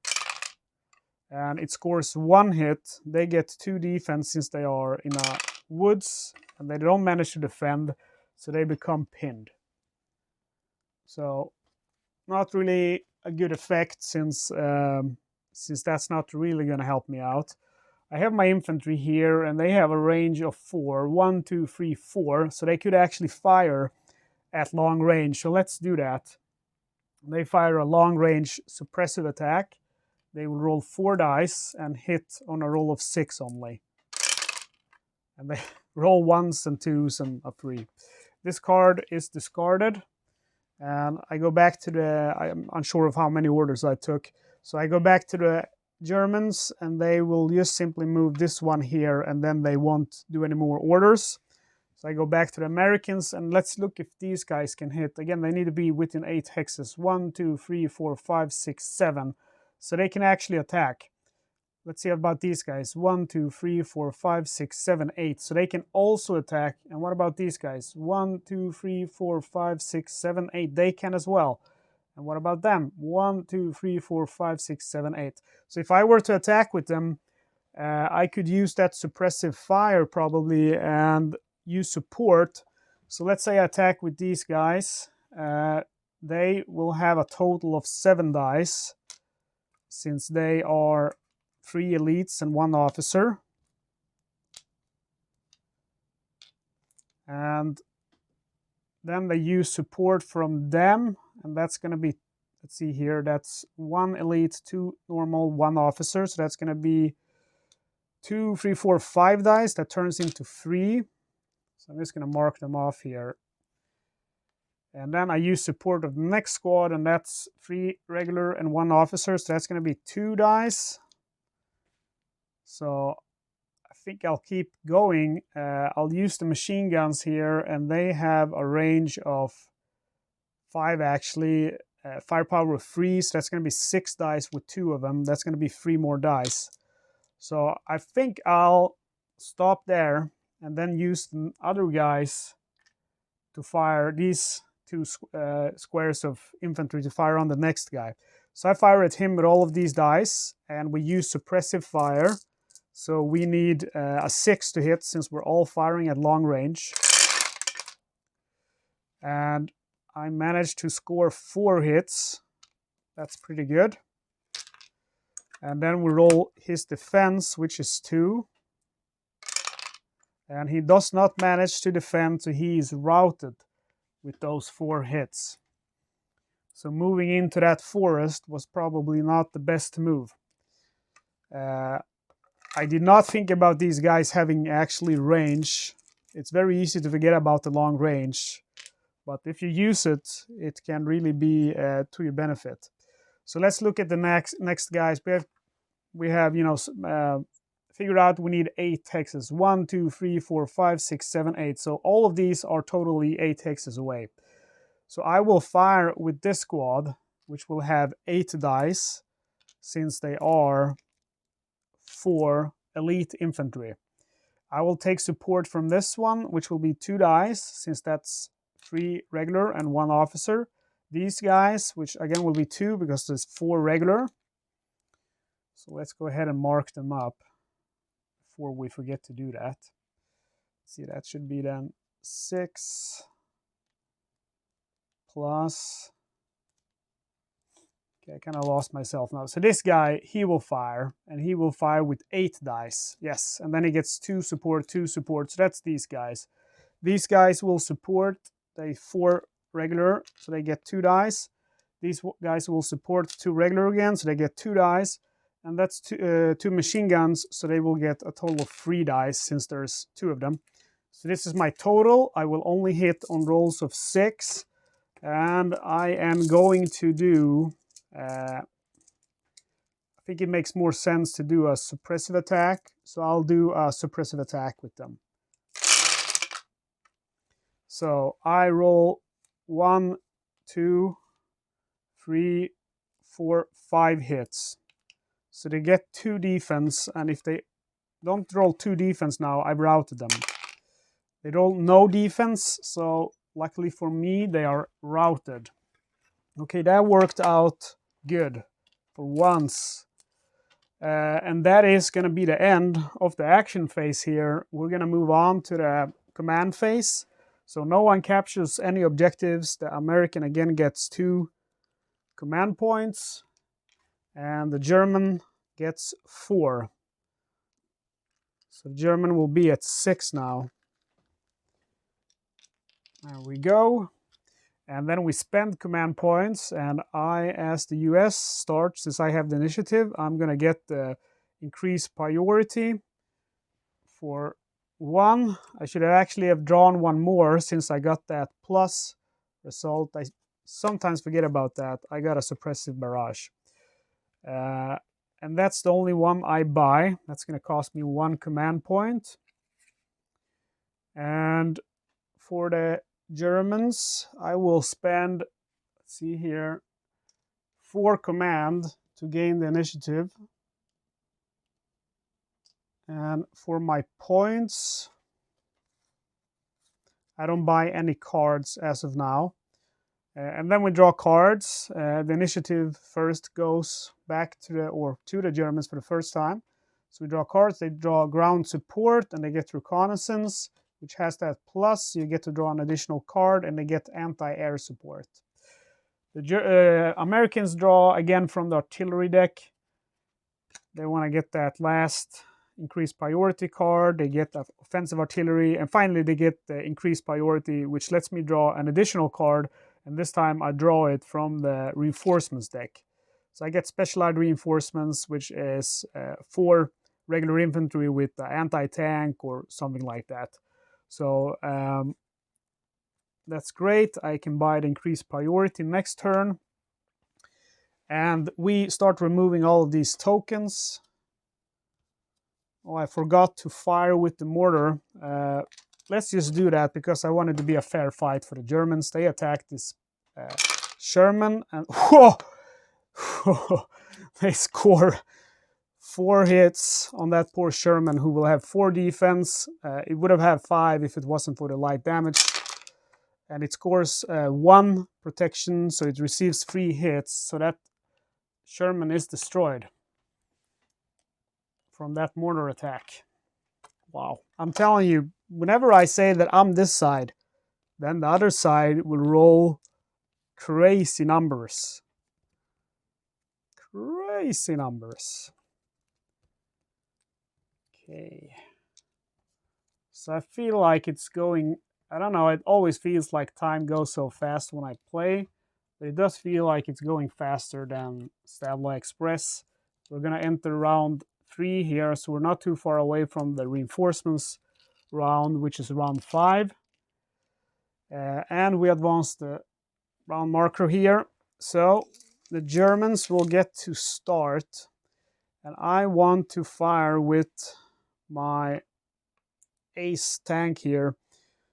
and it scores 1 hit. They get 2 defense since they are in a woods, and they don't manage to defend, so they become pinned. So not really a good effect since that's not really going to help me out. I have my infantry here, and they have a range of 4. 1, 2, 3, 4. So they could actually fire at long range. So let's do that. They fire a long range suppressive attack. They will roll 4 dice and hit on a roll of 6 only. And they roll 1s and 2s and a 3. This card is discarded. And I go back to I'm unsure of how many orders I took. So I go back to the Germans, and they will just simply move this one here, and then they won't do any more orders. So I go back to the Americans, and let's look if these guys can hit. Again, they need to be within 8 hexes. 1, 2, 3, 4, 5, 6, 7. So they can actually attack. Let's see about these guys. 1, 2, 3, 4, 5, 6, 7, 8. So they can also attack. And what about these guys? 1, 2, 3, 4, 5, 6, 7, 8. They can as well. And what about them? 1, 2, 3, 4, 5, 6, 7, 8. So if I were to attack with them, I could use that suppressive fire probably and use support. So let's say I attack with these guys. They will have a total of 7 dice, since they are 3 elites and 1 officer. And then they use support from them, and that's going to be, let's see here, that's 1 elite, 2 normal, 1 officer. So that's going to be 2, 3, 4, 5 dice. That turns into 3. So I'm just going to mark them off here. And then I use support of the next squad, and that's 3 regular and 1 officer. So that's going to be 2 dice. So I think I'll keep going. I'll use the machine guns here, and they have a range of 5 actually. Firepower of 3, so that's going to be 6 dice with 2 of them. That's going to be 3 more dice. So I think I'll stop there and then use the other guys to fire these 2 squares of infantry to fire on the next guy. So I fire at him with all of these dice, and we use suppressive fire. So we need a 6 to hit, since we're all firing at long range. And I managed to score 4 hits. That's pretty good. And then we roll his defense, which is 2. And he does not manage to defend, so he is routed with those 4 hits. So moving into that forest was probably not the best move. I did not think about these guys having actually range. It's very easy to forget about the long range, but if you use it, it can really be to your benefit. So let's look at the next guys. We have figured out we need 8 hexes. 1, 2, 3, 4, 5, 6, 7, 8. So all of these are totally 8 hexes away. So I will fire with this squad, which will have 8 dice, since they are 4 elite infantry. I will take support from this one, which will be 2 dice, since that's 3 regular and 1 officer. These guys, which again will be 2 because there's 4 regular. So let's go ahead and mark them up before we forget to do that. See, that should be then 6, plus... Okay, I kind of lost myself now. So this guy, he will fire, and he will fire with 8 dice. Yes, and then he gets 2 support, 2 support. So that's these guys. These guys will support. They 4 regular, so they get 2 dice. These guys will support 2 regular again, so they get 2 dice. And that's 2 machine guns, so they will get a total of 3 dice since there's 2 of them. So this is my total. I will only hit on rolls of 6. And I am going to do... I think it makes more sense to do a suppressive attack, so I'll do a suppressive attack with them. So I roll 1, 2, 3, 4, 5 hits. So they get 2 defense, and if they don't roll 2 defense now, I've routed them. They roll no defense, so luckily for me, they are routed. Okay, that worked out good for once. And that is going to be the end of the action phase here. We're going to move on to the command phase. So no one captures any objectives. The American again gets 2 command points. And the German gets 4. So the German will be at 6 now. There we go. And then we spend command points, and I, as the US, start, since I have the initiative, I'm going to get the increased priority for 1. I should have actually have drawn 1 more since I got that plus result. I sometimes forget about that. I got a suppressive barrage. And that's the only one I buy. That's going to cost me 1 command point. And for the Germans, I will spend, let's see here, 4 command to gain the initiative. And for my points, I don't buy any cards as of now. And then we draw cards. The initiative first goes back to the Germans for the first time. So we draw cards. They draw ground support, and they get reconnaissance, which has that plus. You get to draw an additional card, and they get anti-air support. The Americans draw again from the artillery deck. They want to get that last increased priority card. They get offensive artillery, and finally they get the increased priority, which lets me draw an additional card, and this time I draw it from the reinforcements deck. So I get specialized reinforcements, which is 4 regular infantry with anti-tank or something like that. So that's great. I can buy the increased priority next turn. And we start removing all of these tokens. Oh, I forgot to fire with the mortar. Let's just do that because I want it to be a fair fight for the Germans. They attack this Sherman, and whoa! They score 4 hits on that poor Sherman, who will have 4 defense. It would have had 5 if it wasn't for the light damage. And it scores 1 protection, so it receives 3 hits. So that Sherman is destroyed from that mortar attack. Wow. I'm telling you, whenever I say that I'm this side, then the other side will roll crazy numbers. Crazy numbers. Okay. So I feel like it's going, I don't know, it always feels like time goes so fast when I play, but it does feel like it's going faster than Stavla Express. We're going to enter round 3 here, so we're not too far away from the reinforcements round, which is round 5. And we advance the round marker here. So the Germans will get to start, and I want to fire with my ace tank here.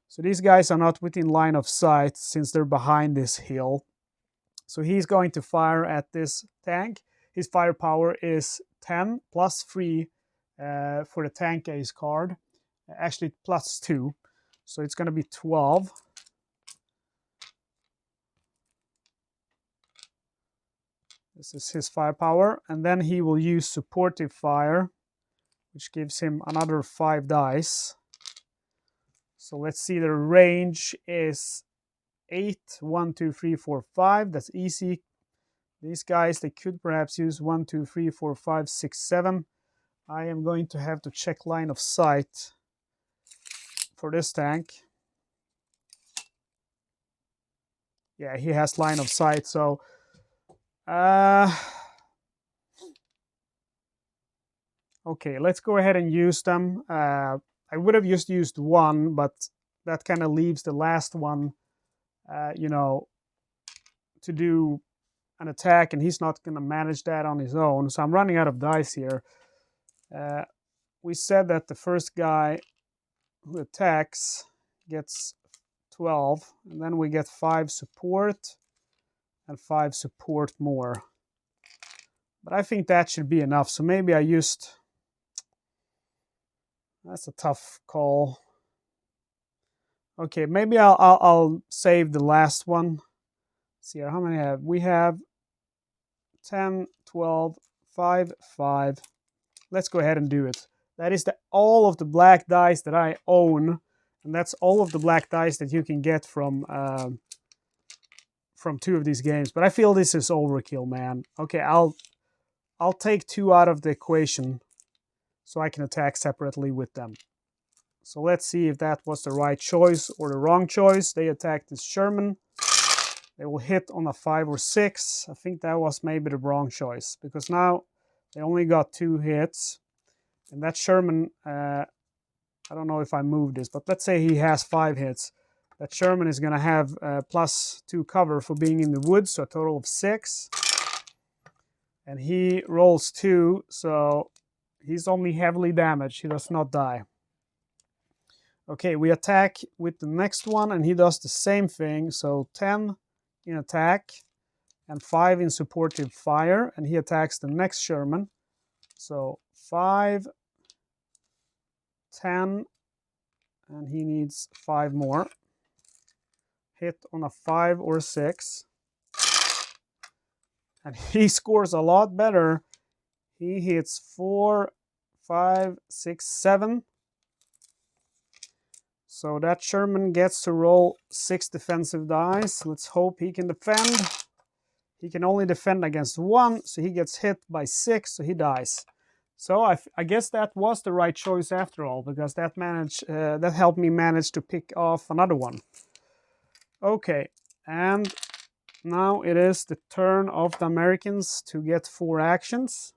So these guys are not within line of sight since they're behind this hill. So he's going to fire at this tank. His firepower is 10 plus 3 for the tank ace card. Actually plus 2. So it's going to be 12. This is his firepower. And then he will use supportive fire, which gives him another 5 dice. So let's see, the range is 8. 1, 2, 3, 4, 5. That's easy. These guys, they could perhaps use 1, 2, 3, 4, 5, 6, 7. I am going to have to check line of sight for this tank. Yeah, he has line of sight, so okay, let's go ahead and use them. I would have just used one, but that kind of leaves the last one, you know, to do an attack, and he's not going to manage that on his own. So I'm running out of dice here. We said that the first guy who attacks gets 12, and then we get 5 support and 5 support more. But I think that should be enough. So maybe I used... That's a tough call. Okay, maybe I'll save the last one. Let's see here, how many have we? Have 10, 12, 5, 5. Let's go ahead and do it. That is all of the black dice that I own, and that's all of the black dice that you can get from 2 of these games. But I feel this is overkill, man. Okay, I'll take 2 out of the equation so I can attack separately with them. So let's see if that was the right choice or the wrong choice. They attacked this Sherman. They will hit on a 5 or 6. I think that was maybe the wrong choice, because now they only got 2 hits. And that Sherman, I don't know if I moved this, but let's say he has 5 hits. That Sherman is going to have +2 cover for being in the woods, so a total of 6. And he rolls 2, so he's only heavily damaged. He does not die. Okay, we attack with the next one, and he does the same thing. So 10 in attack and 5 in supportive fire, and he attacks the next Sherman. So 5, 10, and he needs 5 more. Hit on a 5 or 6. And he scores a lot better. He hits 4, 5, 6, 7. So that Sherman gets to roll 6 defensive dice. Let's hope he can defend. He can only defend against 1, so he gets hit by 6, so he dies. So I guess that was the right choice after all, because that helped me manage to pick off another one. Okay, and now it is the turn of the Americans to get 4 actions.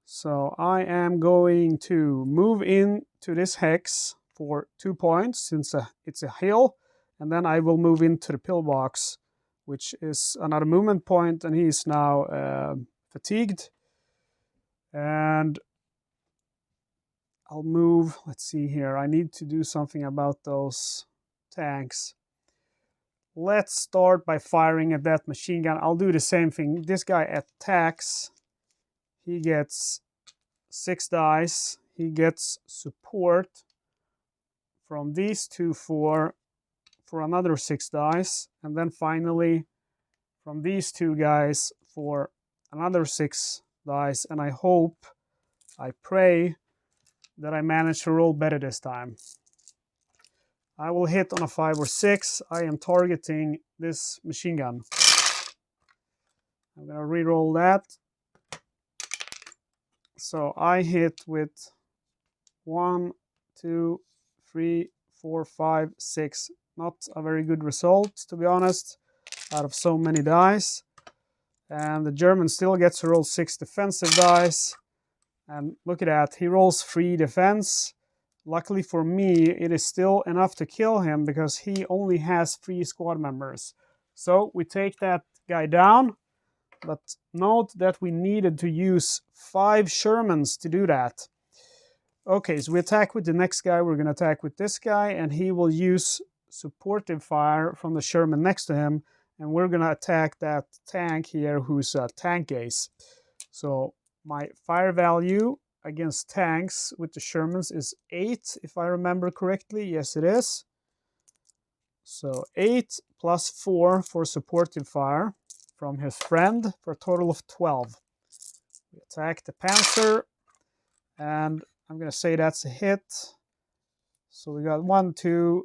So I am going to move in to this hex for 2 points, since it's a hill, and then I will move into the pillbox, which is another movement point, and he is now fatigued. And I'll move, let's see here, I need to do something about those tanks. Let's start by firing at that machine gun. I'll do the same thing. This guy attacks. He gets 6 dice. He gets support from these 2 for another 6 dice. And then finally from these 2 guys for another 6 dice. And I hope, I pray that I manage to roll better this time. I will hit on a 5 or 6. I am targeting this machine gun. I'm going to re-roll that. So I hit with 1, 2, 3, 4, 5, 6. Not a very good result, to be honest, out of so many dice. And the German still gets to roll 6 defensive dice. And look at that, he rolls 3 defense. Luckily for me, it is still enough to kill him, because he only has 3 squad members. So we take that guy down. But note that we needed to use 5 Shermans to do that. Okay, so we attack with the next guy. We're going to attack with this guy, and he will use supportive fire from the Sherman next to him. And we're going to attack that tank here, who's a tank ace. So my fire value against tanks with the Shermans is 8, if I remember correctly. Yes, it is. So 8 plus 4 for supportive fire from his friend for a total of 12. We attack the Panzer, and I'm going to say that's a hit. So we got 1, 2,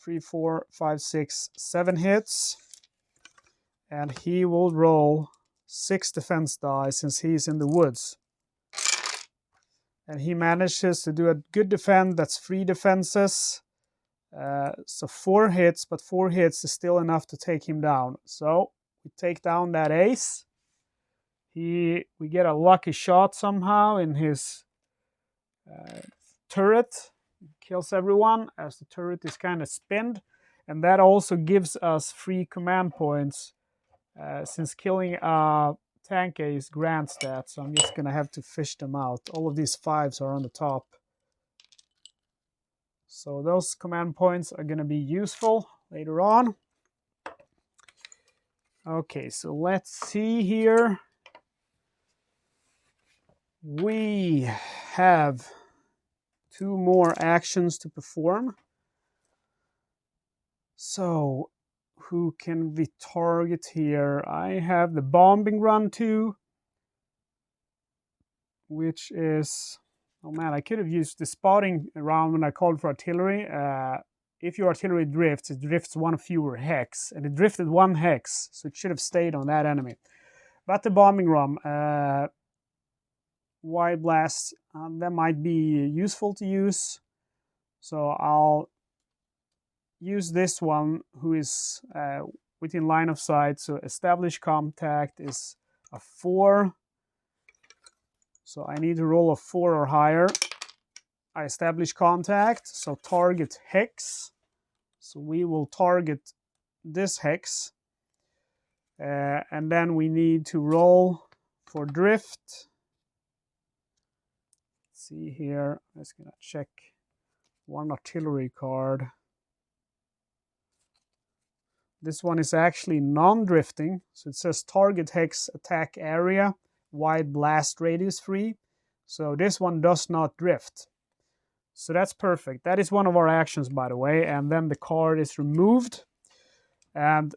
3, 4, 5, 6, 7 hits. And he will roll 6 defense die since he's in the woods. And he manages to do a good defend. That's 3 defenses. So 4 hits, but 4 hits is still enough to take him down. So we take down that ace. We get a lucky shot somehow in his turret. Kills everyone as the turret is kind of spinned. And that also gives us 3 command points since killing a tank ace grants that. So I'm just going to have to fish them out. All of these 5s are on the top. So those command points are going to be useful later on. Okay, so let's see here. We have 2 more actions to perform. So who can we target here? I have the bombing run too, which is, oh man, I could have used the spotting round when I called for artillery. If your artillery drifts, it drifts 1 fewer hex, and it drifted 1 hex, so it should have stayed on that enemy. But the bombing run, wide blast, that might be useful to use. So I'll use this one who is within line of sight. So establish contact is a 4. So I need to roll a 4 or higher. I establish contact, so target hex. So we will target this hex. And then we need to roll for drift. Let's see here. I'm just going to check 1 artillery card. This one is actually non-drifting. So it says target hex attack area, wide blast radius free. So this one does not drift. So that's perfect. That is one of our actions, by the way. And then the card is removed. And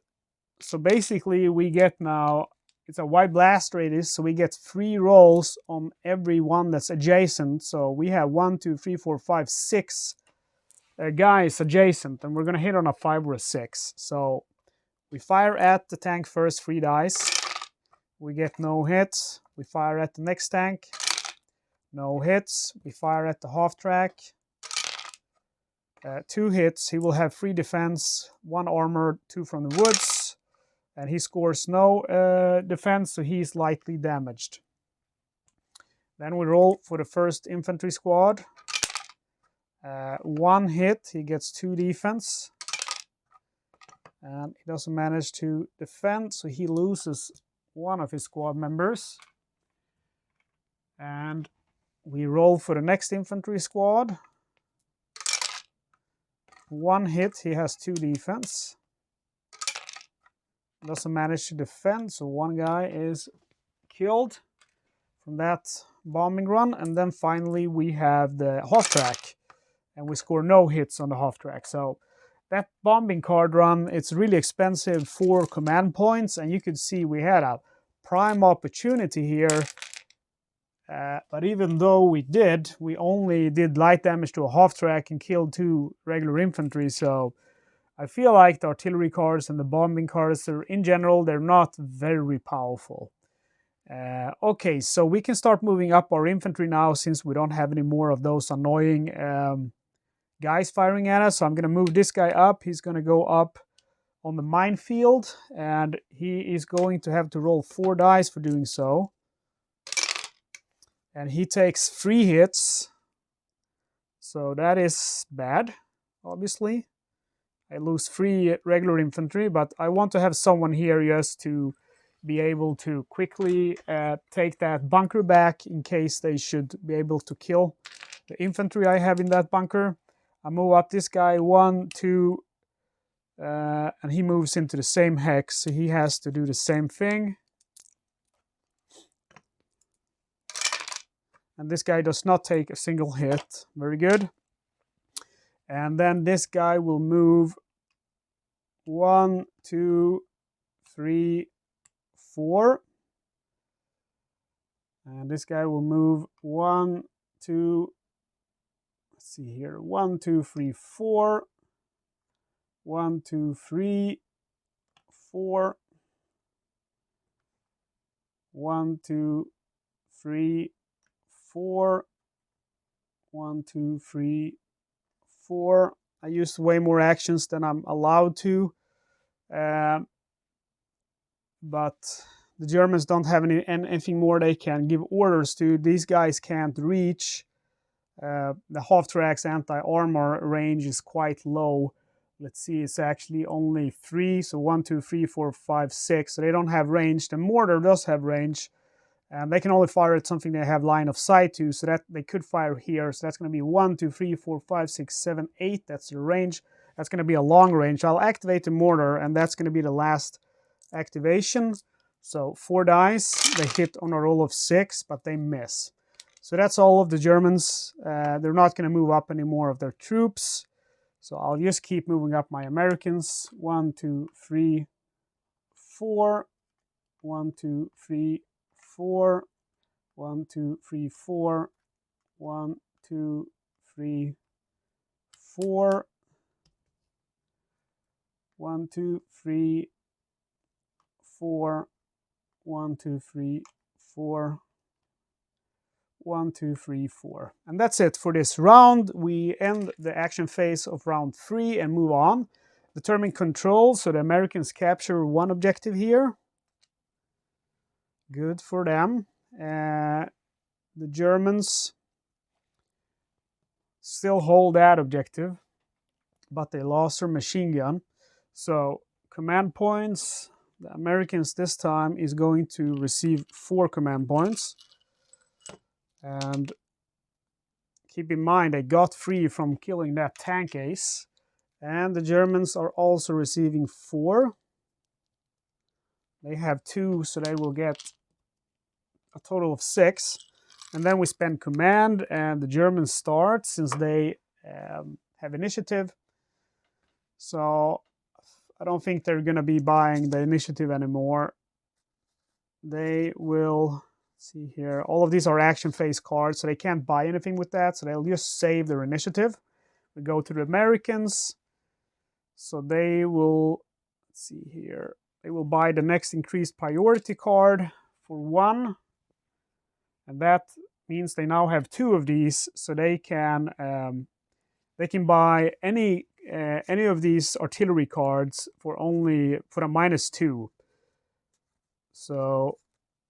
so basically we get now, it's a wide blast radius, so we get 3 rolls on every one that's adjacent. So we have 1, 2, 3, 4, 5, 6 guys adjacent, and we're going to hit on a 5 or a 6. So we fire at the tank first, 3 dice. We get no hits. We fire at the next tank. No hits. We fire at the half track. 2 hits. He will have 3 defense, 1 armor, 2 from the woods. And he scores no defense, so he's lightly damaged. Then we roll for the first infantry squad. 1 hit. He gets 2 defense. And he doesn't manage to defend, so he loses 1 of his squad members. And we roll for the next infantry squad. 1 hit, he has 2 defense. Doesn't manage to defend, so 1 guy is killed from that bombing run. And then finally we have the half track, and we score no hits on the half track. So that bombing card run, it's really expensive for command points, and you could see we had a prime opportunity here. But even though we only did light damage to a half track and killed 2 regular infantry. So I feel like the artillery cards and the bombing cards, in general, they're not very powerful. Okay, so we can start moving up our infantry now since we don't have any more of those annoying guys firing at us. So I'm going to move this guy up. He's going to go up on the minefield, and he is going to have to roll 4 dice for doing so. And he takes 3 hits. So that is bad, obviously. I lose 3 regular infantry, but I want to have someone here just to be able to quickly take that bunker back in case they should be able to kill the infantry I have in that bunker. I move up this guy 1, 2, and he moves into the same hex, so he has to do the same thing. And this guy does not take a single hit. Very good. And then this guy will move 1, 2, 3, 4. And this guy will move 1, 2, let's see here, 1, 2, 3, 4. 1, 2, 3, 4. 1, 2, 3, 4. 1, 2, 3, 4. I used way more actions than I'm allowed to. But the Germans don't have anything more they can give orders to. These guys can't reach. The half-track's anti-armor range is quite low. Let's see, it's actually only 3. So 1, 2, 3, 4, 5, 6. So they don't have range. The mortar does have range. And they can only fire at something they have line of sight to, so that they could fire here. So that's going to be 1, 2, 3, 4, 5, 6, 7, 8. That's the range. That's going to be a long range. I'll activate the mortar, and that's going to be the last activation. So 4 dice. They hit on a roll of 6, but they miss. So that's all of the Germans. They're not going to move up any more of their troops. So I'll just keep moving up my Americans. 1, 2, 3, 4. 1, 2, 3, 4. 1, 2, 3, 4. 1, 2, 3, 4. 1, 2, 3, 4. 1, 2, 3, 4. 1, 2, 3, 4. And that's it for this round. We end the action phase of round 3 and move on. Determine control, so the Americans capture 1 objective here. Good for them. The Germans still hold that objective, but they lost their machine gun. So command points, the Americans this time is going to receive 4 command points. And keep in mind, they got free from killing that tank ace. And the Germans are also receiving 4. They have 2, so they will get a total of 6. And then we spend command, and the Germans start since they have initiative. So I don't think they're going to be buying the initiative anymore. They will, see here, all of these are action phase cards, so they can't buy anything with that. So they'll just save their initiative. We go to the Americans. So they will, let's see here, they will buy the next increased priority card for 1. And that means they now have 2 of these, so they can buy any of these artillery cards for a -2. So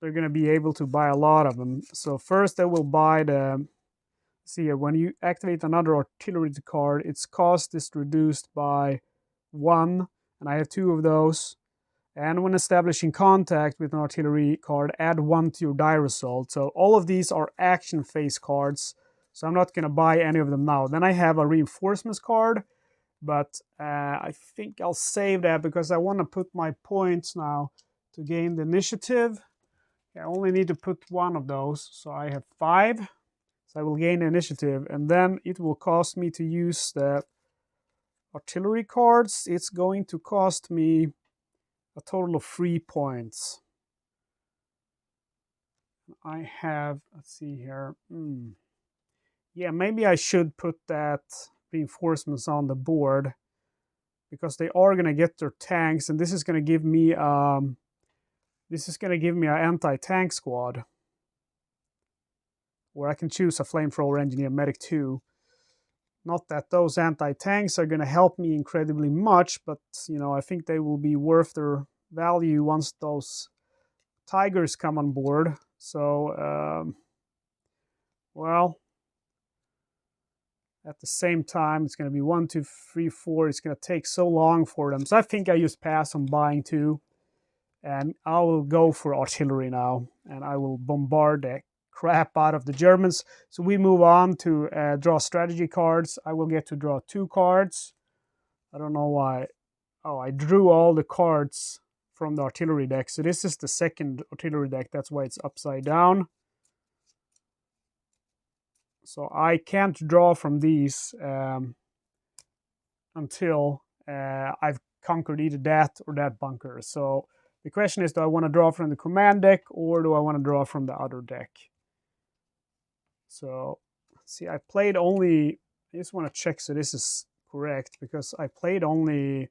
they're going to be able to buy a lot of them. So first they will buy the, see here, when you activate another artillery card, its cost is reduced by 1, and I have 2 of those. And when establishing contact with an artillery card, add 1 to your die result. So all of these are action phase cards, so I'm not going to buy any of them now. Then I have a reinforcements card, but I think I'll save that because I want to put my points now to gain the initiative. I only need to put 1 of those, so I have 5. So I will gain the initiative, and then it will cost me to use the artillery cards. It's going to cost me a total of 3 points. I have, let's see here. Yeah, maybe I should put that reinforcements on the board because they are going to get their tanks, and this is going to give me an anti-tank squad where I can choose a flamethrower engineer medic 2. Not that those anti-tanks are going to help me incredibly much, but I think they will be worth their value once those tigers come on board. So, well, at the same time, it's going to be 1, 2, 3, 4. It's going to take so long for them. So I think I just pass on buying 2, and I will go for artillery now, and I will bombard the crap out of the Germans. So we move on to draw strategy cards. I will get to draw 2 cards. I don't know why. Oh, I drew all the cards from the artillery deck. So this is the second artillery deck. That's why it's upside down. So I can't draw from these until I've conquered either that or that bunker. So the question is, do I want to draw from the command deck or do I want to draw from the other deck? So, see, I played only, I just want to check, so this is correct, because I played only,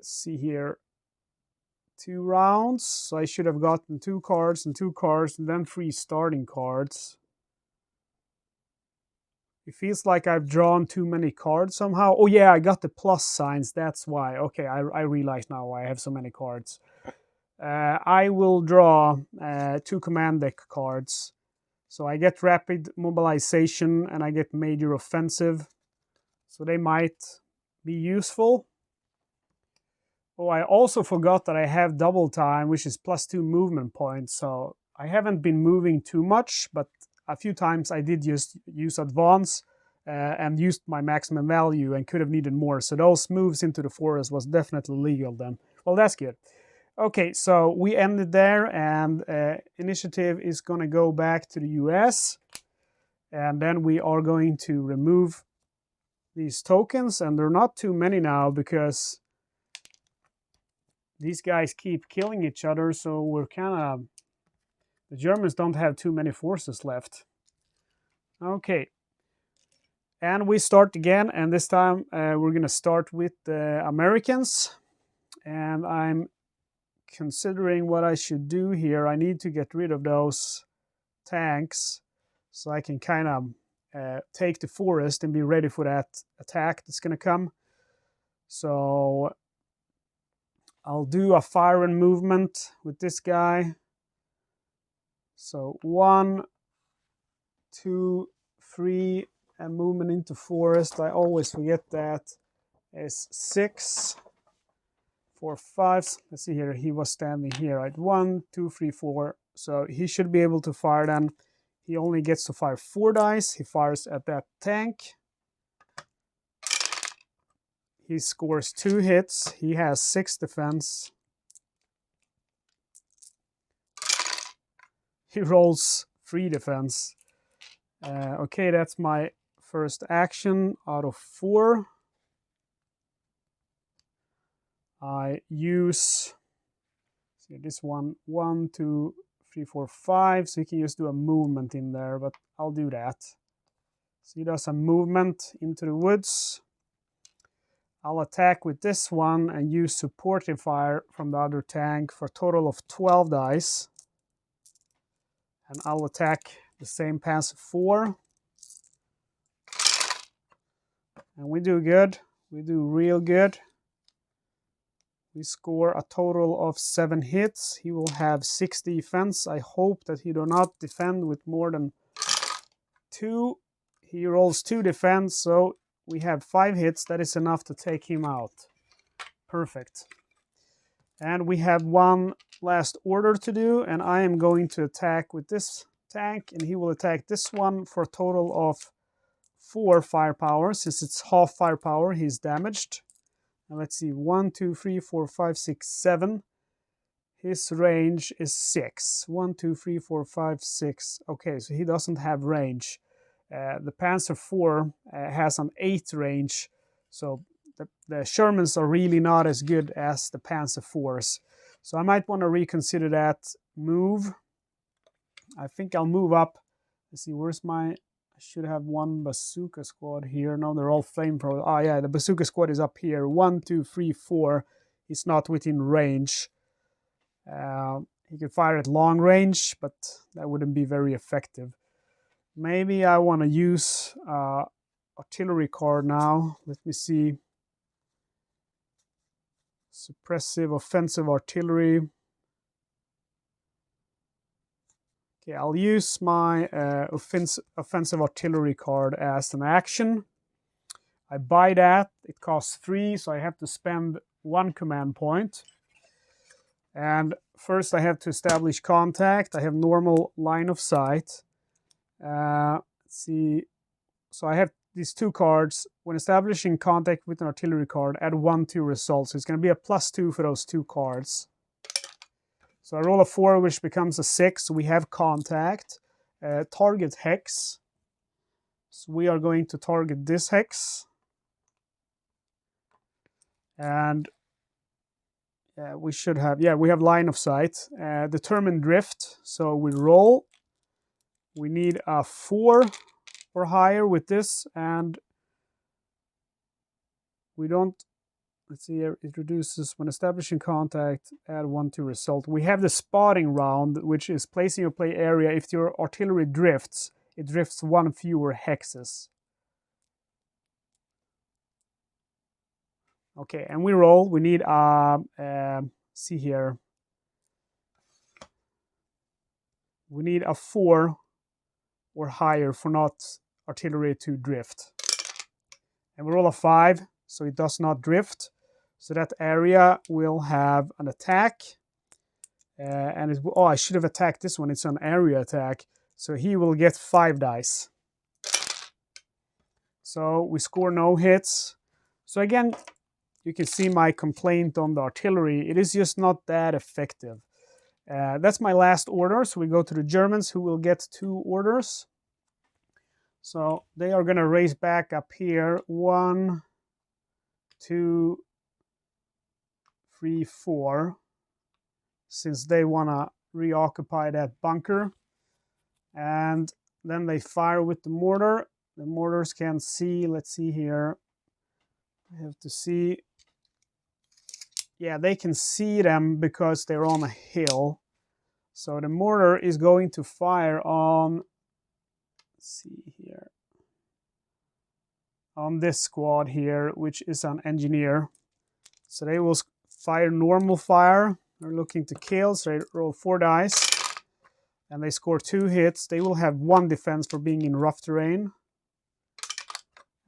see here, 2 rounds, so I should have gotten 2 cards and 2 cards and then 3 starting cards. It feels like I've drawn too many cards somehow. Oh yeah, I got the plus signs, that's why. Okay, I realize now why I have so many cards. I will draw 2 command deck cards. So I get rapid mobilization and I get major offensive. So they might be useful. Oh, I also forgot that I have double time, which is +2 movement points. So I haven't been moving too much, but a few times I did just use advance and used my maximum value and could have needed more. So those moves into the forest was definitely legal then. Well, that's good. Okay, so we ended there, and initiative is going to go back to the US. And then we are going to remove these tokens, and there are not too many now because these guys keep killing each other, so we're kind of... The Germans don't have too many forces left. Okay. And we start again, and this time we're going to start with the Americans. And I'm considering what I should do here. I need to get rid of those tanks so I can kind of take the forest and be ready for that attack that's going to come. So I'll do a fire and movement with this guy. So 1, 2, 3, and movement into forest. I always forget that. Is 6, 4, 5. Let's see here. He was standing here, right? 1, 2, 3, 4. So he should be able to fire then. He only gets to fire 4 dice. He fires at that tank. He scores 2 hits. He has 6 defense. He rolls 3 defense. Okay, that's my first action out of 4. I use, see this one, 1, 2, 3, 4, 5. So you can just do a movement in there, but I'll do that. So he does a movement into the woods. I'll attack with this one and use supportive fire from the other tank for a total of 12 dice. And I'll attack the same pass of 4. And we do good. We do real good. We score a total of 7 hits. He will have 6 defense. I hope that he do not defend with more than 2. He rolls 2 defense, so we have 5 hits. That is enough to take him out. Perfect. And we have one last order to do, and I am going to attack with this tank, and he will attack this one for a total of 4 firepower. Since it's half firepower, he's damaged. And let's see, 1, 2, 3, 4, 5, 6, 7. His range is 6. 1, 2, 3, 4, 5, 6. Okay, so he doesn't have range. The Panzer IV has an 8 range, so the Shermans are really not as good as the Panzer IVs. So I might want to reconsider that move. I think I'll move up. Let's see, where's my... I should have one bazooka squad here. No, they're all flamethrower. Oh yeah, the bazooka squad is up here. 1, 2, 3, 4. He's not within range. He could fire at long range, but that wouldn't be very effective. Maybe I want to use artillery card now. Let me see. Suppressive offensive artillery. Okay, I'll use my offensive artillery card as an action. I buy that. It costs 3, so I have to spend 1 command point. And first I have to establish contact. I have normal line of sight. Let's see. So I have these 2 cards. When establishing contact with an artillery card, add 1 to results. So it's going to be a +2 for those 2 cards. So I roll a 4, which becomes a 6. So we have contact. Target hex. So we are going to target this hex. And we should have, we have line of sight. Determine drift. So we roll. We need a 4 or higher with this. And we don't, let's see here, it reduces when establishing contact, add 1 to result. We have the spotting round, which is placing your play area. If your artillery drifts, it drifts 1 fewer hexes. Okay, and we roll. We need, see here, we need a 4 or higher for not artillery to drift. And we roll a 5, so it does not drift. So that area will have an attack. And it, oh, I should have attacked this one. It's an area attack. So he will get 5 dice. So we score no hits. So again, you can see my complaint on the artillery. It is just not that effective. That's my last order. So we go to the Germans, who will get 2 orders. So they are going to race back up here. 1, 2, 3, 4. Since they want to reoccupy that bunker. And then they fire with the mortar. The mortars can see, let's see here. I have to see. Yeah, they can see them because they're on a hill. So the mortar is going to fire on, let's see here, on this squad here, which is an engineer. So they will fire normal fire. They're looking to kill, so they roll 4 dice. And they score 2 hits. They will have 1 defense for being in rough terrain.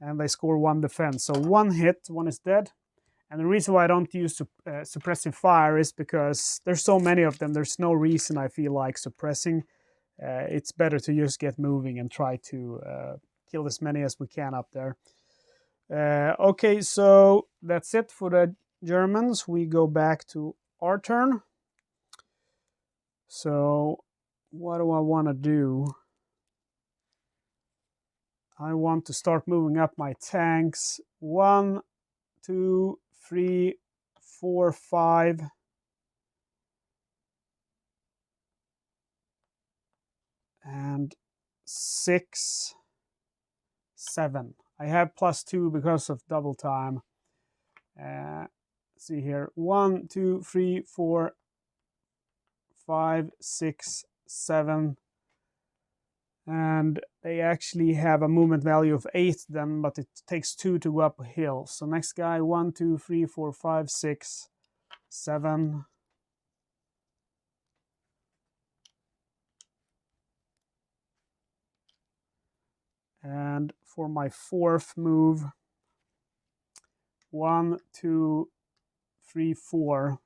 And they score 1 defense. So 1 hit, 1 is dead. And the reason why I don't use suppressive fire is because there's so many of them. There's no reason I feel like suppressing. It's better to just get moving and try to kill as many as we can up there. Okay, so that's it for the Germans. We go back to our turn. So what do I want to do? I want to start moving up my tanks. 1, 2, 3, 4, 5. And 6, 7. I have +2 because of double time. See here. 1, 2, 3, 4, 5, 6, 7. And they actually have a movement value of 8 then, but it takes 2 to go up a hill. So next guy, 1, 2, 3, 4, 5, 6, 7. And for my 4th move, 1, 2, 3, 4,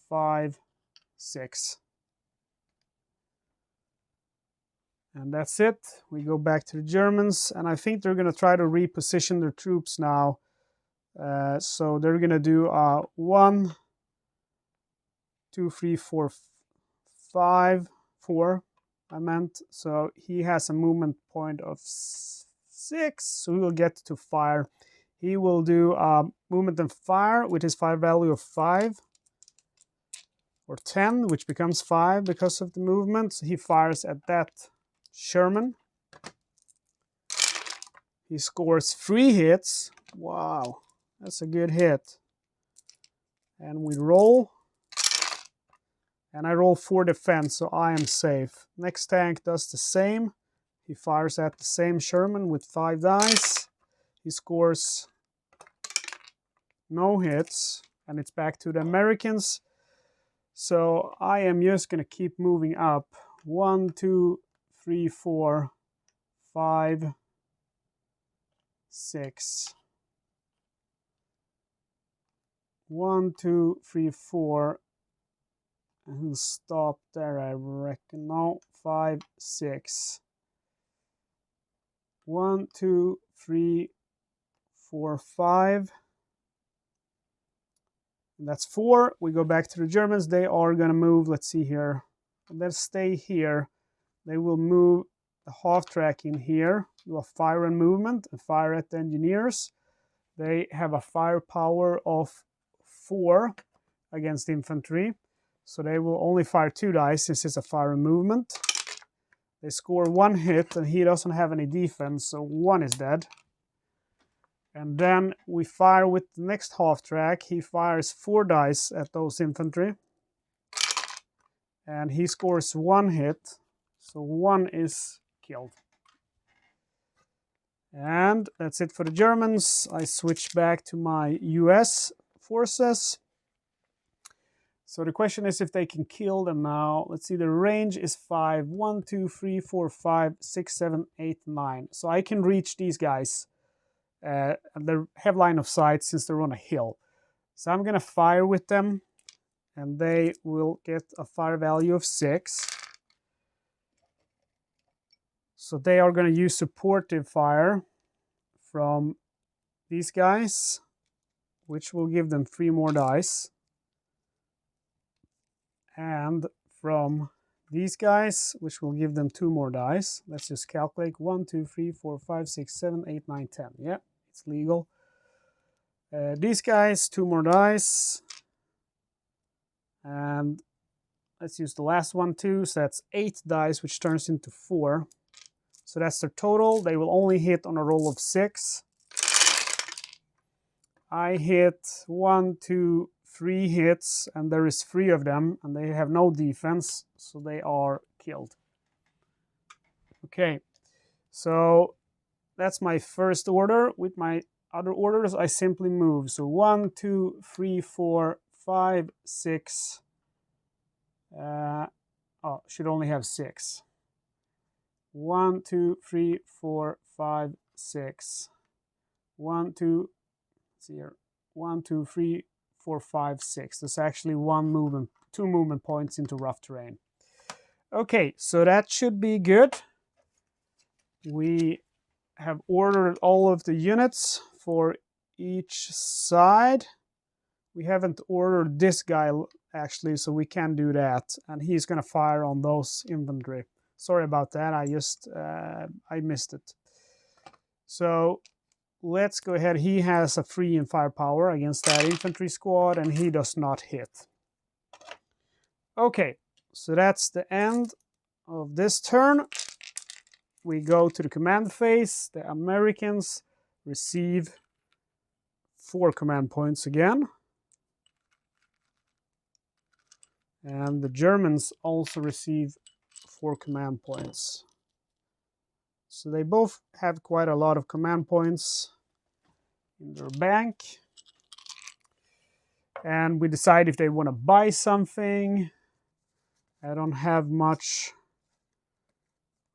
5, 6. And that's it. We go back to the Germans, and I think they're going to try to reposition their troops now. So they're going to do 1, 2, 3, 4, 5, 4. I meant. So he has a movement point of 6, so he will get to fire. He will do movement and fire with his fire value of 5. Or 10, which becomes 5 because of the movement. So he fires at that Sherman. He scores 3 hits. Wow, that's a good hit. And we roll. And I roll 4 defense, so I am safe. Next tank does the same. He fires at the same Sherman with 5 dice. He scores no hits. And it's back to the Americans. So I am just going to keep moving up. 1, 2, 3, 4, 5, 6. 1, 2, 3, 4. And he'll stop there, I reckon. No, 5, 6. 1, 2, 3, 4, 5. And that's 4. We go back to the Germans. They are going to move. Let's see here. Let's stay here. They will move the half track in here. Do a fire and movement and fire at the engineers. They have a firepower of 4 against infantry. So they will only fire 2 dice since it's a fire and movement. They score 1 hit, and he doesn't have any defense, so 1 is dead. And then we fire with the next half track. He fires 4 dice at those infantry. And he scores 1 hit, so 1 is killed. And that's it for the Germans. I switch back to my US forces. So the question is if they can kill them now. Let's see, the range is 5. 1, 2, 3, 4, 5, 6, 7, 8, 9. So I can reach these guys. They have line of sight since they're on a hill. So I'm going to fire with them. And they will get a fire value of 6. So they are going to use supportive fire from these guys, which will give them 3 more dice. And from these guys, which will give them 2 more dice. Let's just calculate. 1, 2, 3, 4, 5, 6, 7, 8, 9, 10. Yeah, it's legal. These guys, 2 more dice. And let's use the last one too. So that's 8 dice, which turns into 4. So that's their total. They will only hit on a roll of 6. I hit 1, 2, 3 hits, and there is 3 of them, and they have no defense, so they are killed. Okay, so that's my first order. With my other orders, I simply move. So 1, 2, 3, 4, 5, 6. Should only have 6. 1, 2, 3, 4, 5, 6. 1, 2, let's see here. 1, 2, 3, 4, 5, 6. There's actually 2 movement points into rough terrain. Okay, so that should be good. We have ordered all of the units for each side. We haven't ordered this guy actually, so we can do that. And he's going to fire on those infantry. Sorry about that. I missed it. So let's go ahead. He has a 3 in firepower against that infantry squad, and he does not hit. Okay, so that's the end of this turn. We go to the command phase. The Americans receive 4 command points again. And the Germans also receive 4 command points. So they both have quite a lot of command points in their bank. And we decide if they want to buy something. I don't have much.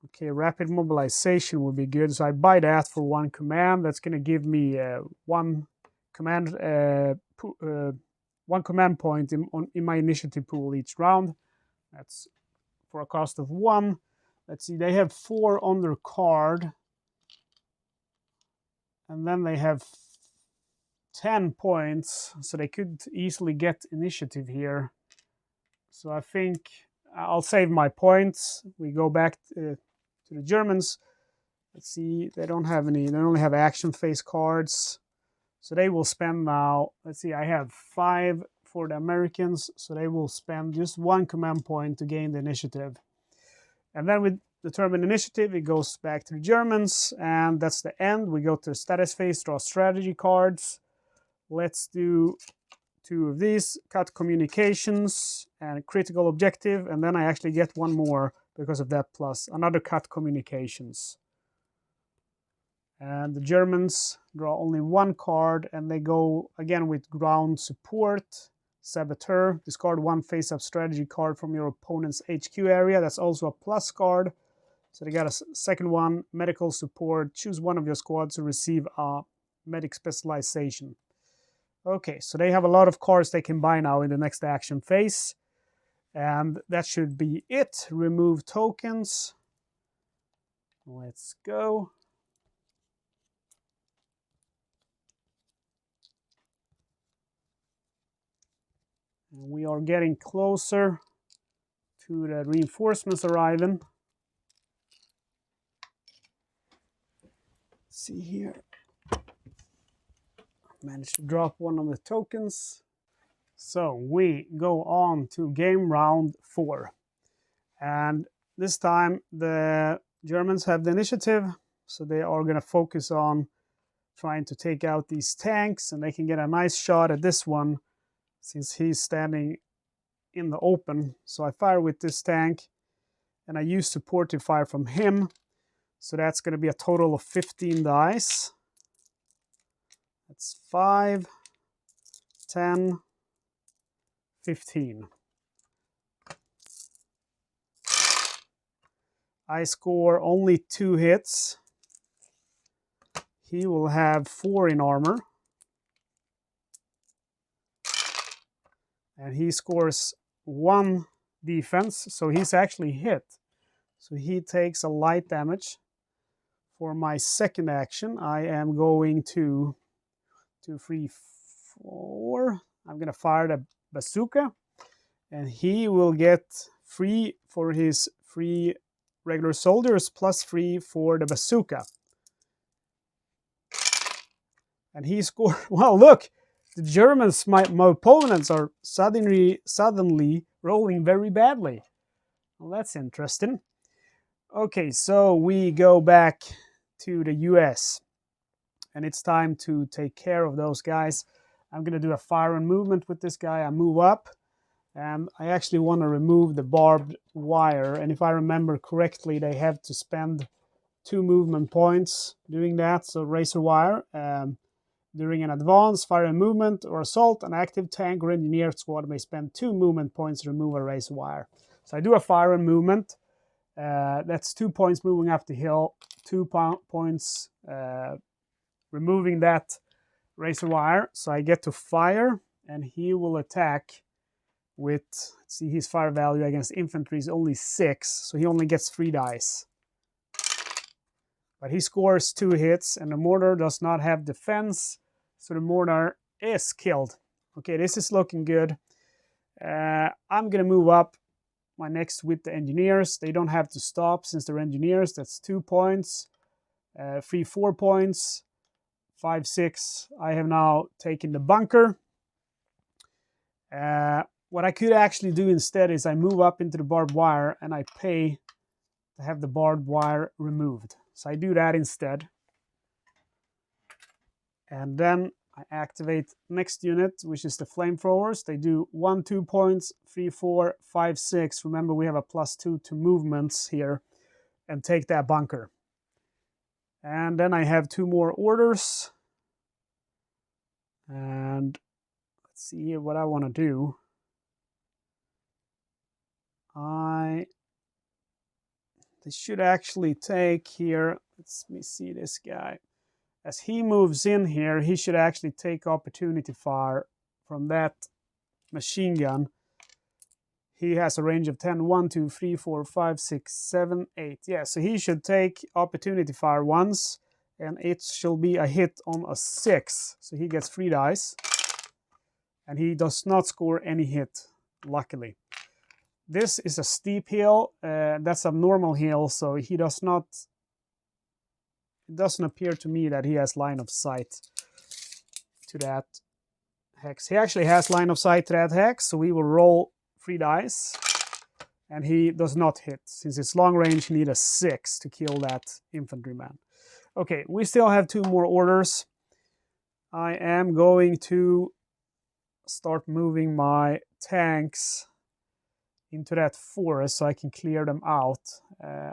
Okay, rapid mobilization would be good. So I buy that for 1 command. That's going to give me 1 command 1 command point in my initiative pool each round. That's for a cost of 1. Let's see, they have 4 on their card. And then they have 10 points, so they could easily get initiative here. So I think I'll save my points. We go back to the Germans. Let's see, they don't have any, they only have action phase cards. So they will spend now, let's see, I have 5 for the Americans, so they will spend just 1 command point to gain the initiative. And then with determine initiative, it goes back to the Germans, and that's the end. We go to the status phase, draw strategy cards. Let's do 2 of these, cut communications and critical objective, and then I actually get 1 more because of that plus, another cut communications. And the Germans draw only 1 card, and they go again with ground support, saboteur, discard 1 face-up strategy card from your opponent's HQ area. That's also a plus card. So they got a second one, medical support. Choose one of your squads to receive a medic specialization. Okay, so they have a lot of cards they can buy now in the next action phase. And that should be it. Remove tokens. Let's go. And we are getting closer to the reinforcements arriving. Let's see here. Managed to drop 1 of the tokens. So we go on to game round 4. And this time the Germans have the initiative, so they are going to focus on trying to take out these tanks, and they can get a nice shot at this one since he's standing in the open. So I fire with this tank, and I use supportive fire from him. So that's going to be a total of 15 dice. That's 5, 10, 15. I score only 2 hits. He will have 4 in armor. And he scores 1 defense, so he's actually hit. So he takes a light damage. For my second action, I am going to 2, 3, 4. I'm going to fire the bazooka, and he will get 3 for his 3 regular soldiers plus 3 for the bazooka. And he scored. Well, look, the Germans, my opponents, are suddenly rolling very badly. Well, that's interesting. Okay, so we go back to the US, and it's time to take care of those guys. I'm going to do a fire and movement with this guy. I move up, and I actually want to remove the barbed wire. And if I remember correctly, they have to spend 2 movement points doing that. So razor wire. During an advance, fire and movement, or assault, an active tank or engineer squad may spend 2 movement points to remove a razor wire. So I do a fire and movement. That's 2 points moving up the hill, 2 points removing that razor wire. So I get to fire, and he will attack with, let's see, his fire value against infantry is only 6, so he only gets 3 dice. But he scores 2 hits, and the mortar does not have defense, so the mortar is killed. Okay, this is looking good. I'm going to move up my next with the engineers. They don't have to stop since they're engineers. That's 2 points, 3, 4 points, 5, 6. I have now taken the bunker. What I could actually do instead is I move up into the barbed wire, and I pay to have the barbed wire removed. So I do that instead. And then I activate next unit, which is the flamethrowers. They do 1, 2 points, 3, 4, 5, 6. Remember, we have a +2 to movements here, and take that bunker. And then I have 2 more orders. And let's see here what I want to do. They should actually take here, let me see this guy. As he moves in here, he should actually take opportunity fire from that machine gun. He has a range of 10, 1, 2, 3, 4, 5, 6, 7, 8. Yeah, so he should take opportunity fire once, and it shall be a hit on a 6. So he gets 3 dice, and he does not score any hit, luckily. This is a steep hill. That's a normal hill, so he does not. It doesn't appear to me that he has line of sight to that hex. He actually has line of sight to that hex, so we will roll 3 dice, and he does not hit. Since it's long range, you need a 6 to kill that infantryman. Okay, we still have 2 more orders. I am going to start moving my tanks into that forest so I can clear them out.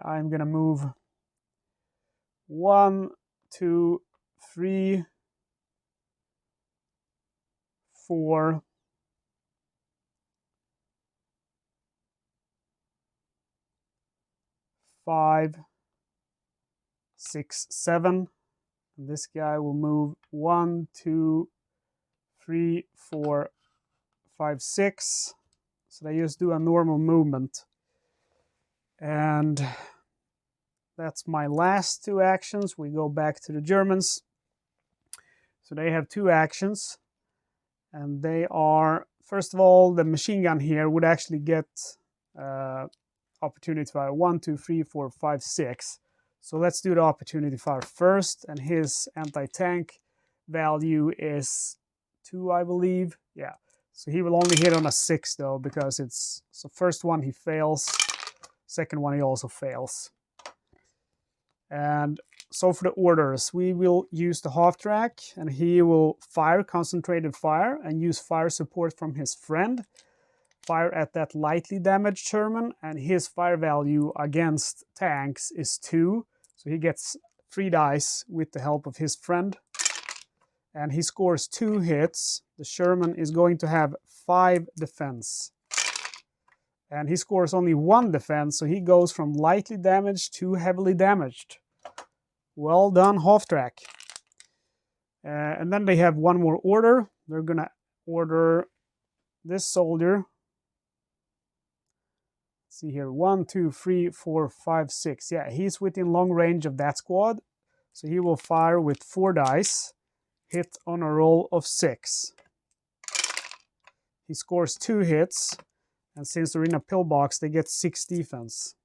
I'm going to move 1, 2, 3, 4, 5, 6, 7. And this guy will move 1, 2, 3, 4, 5, 6. So they just do a normal movement. And that's my last 2 actions. We go back to the Germans. So they have 2 actions. And they are, first of all, the machine gun here would actually get opportunity fire 1, 2, 3, 4, 5, 6. So let's do the opportunity fire first. And his anti-tank value is 2, I believe. Yeah. So he will only hit on a 6 though, because it's, so first one he fails. Second one he also fails. And so for the orders, we will use the half track, and he will fire concentrated fire and use fire support from his friend. Fire at that lightly damaged Sherman, and his fire value against tanks is 2. So he gets 3 dice with the help of his friend. And he scores 2 hits. The Sherman is going to have 5 defense. And he scores only 1 defense, so he goes from lightly damaged to heavily damaged. Well done, half track. And then they have one more order. They're going to order this soldier. Let's see here, 1, 2, 3, 4, 5, 6. Yeah, he's within long range of that squad. So he will fire with 4 dice, hit on a roll of 6. He scores 2 hits. And since they're in a pillbox, they get 6 defense.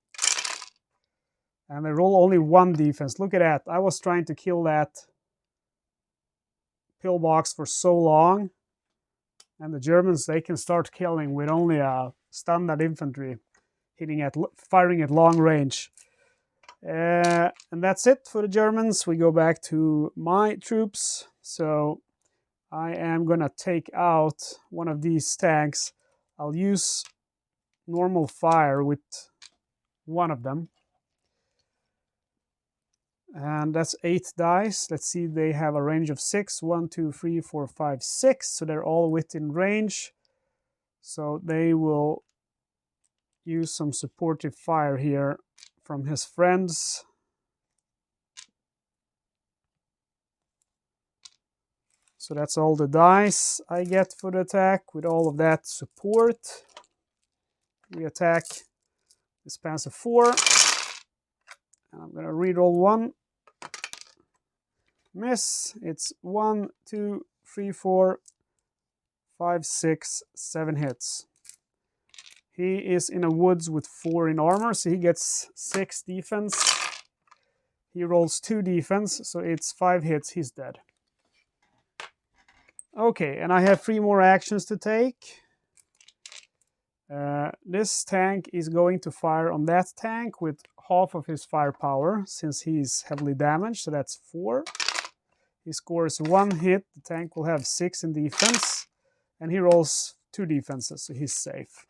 And they roll only 1 defense. Look at that. I was trying to kill that pillbox for so long. And the Germans, they can start killing with only a standard infantry, firing at long range. And that's it for the Germans. We go back to my troops. So I am going to take out one of these tanks. I'll use normal fire with one of them. And that's 8 dice. Let's see, they have a range of 6. 1, 2, 3, 4, 5, 6. So they're all within range. So they will use some supportive fire here from his friends. So that's all the dice I get for the attack with all of that support. We attack this Panzer IV. And I'm going to reroll 1. Miss. It's 1, 2, 3, 4, 5, 6, 7 hits. He is in a woods with 4 in armor, so he gets 6 defense. He rolls 2 defense, so it's 5 hits. He's dead. Okay, and I have 3 more actions to take. This tank is going to fire on that tank with half of his firepower, since he's heavily damaged, so that's 4. He scores 1 hit, the tank will have 6 in defense, and he rolls 2 defenses, so he's safe.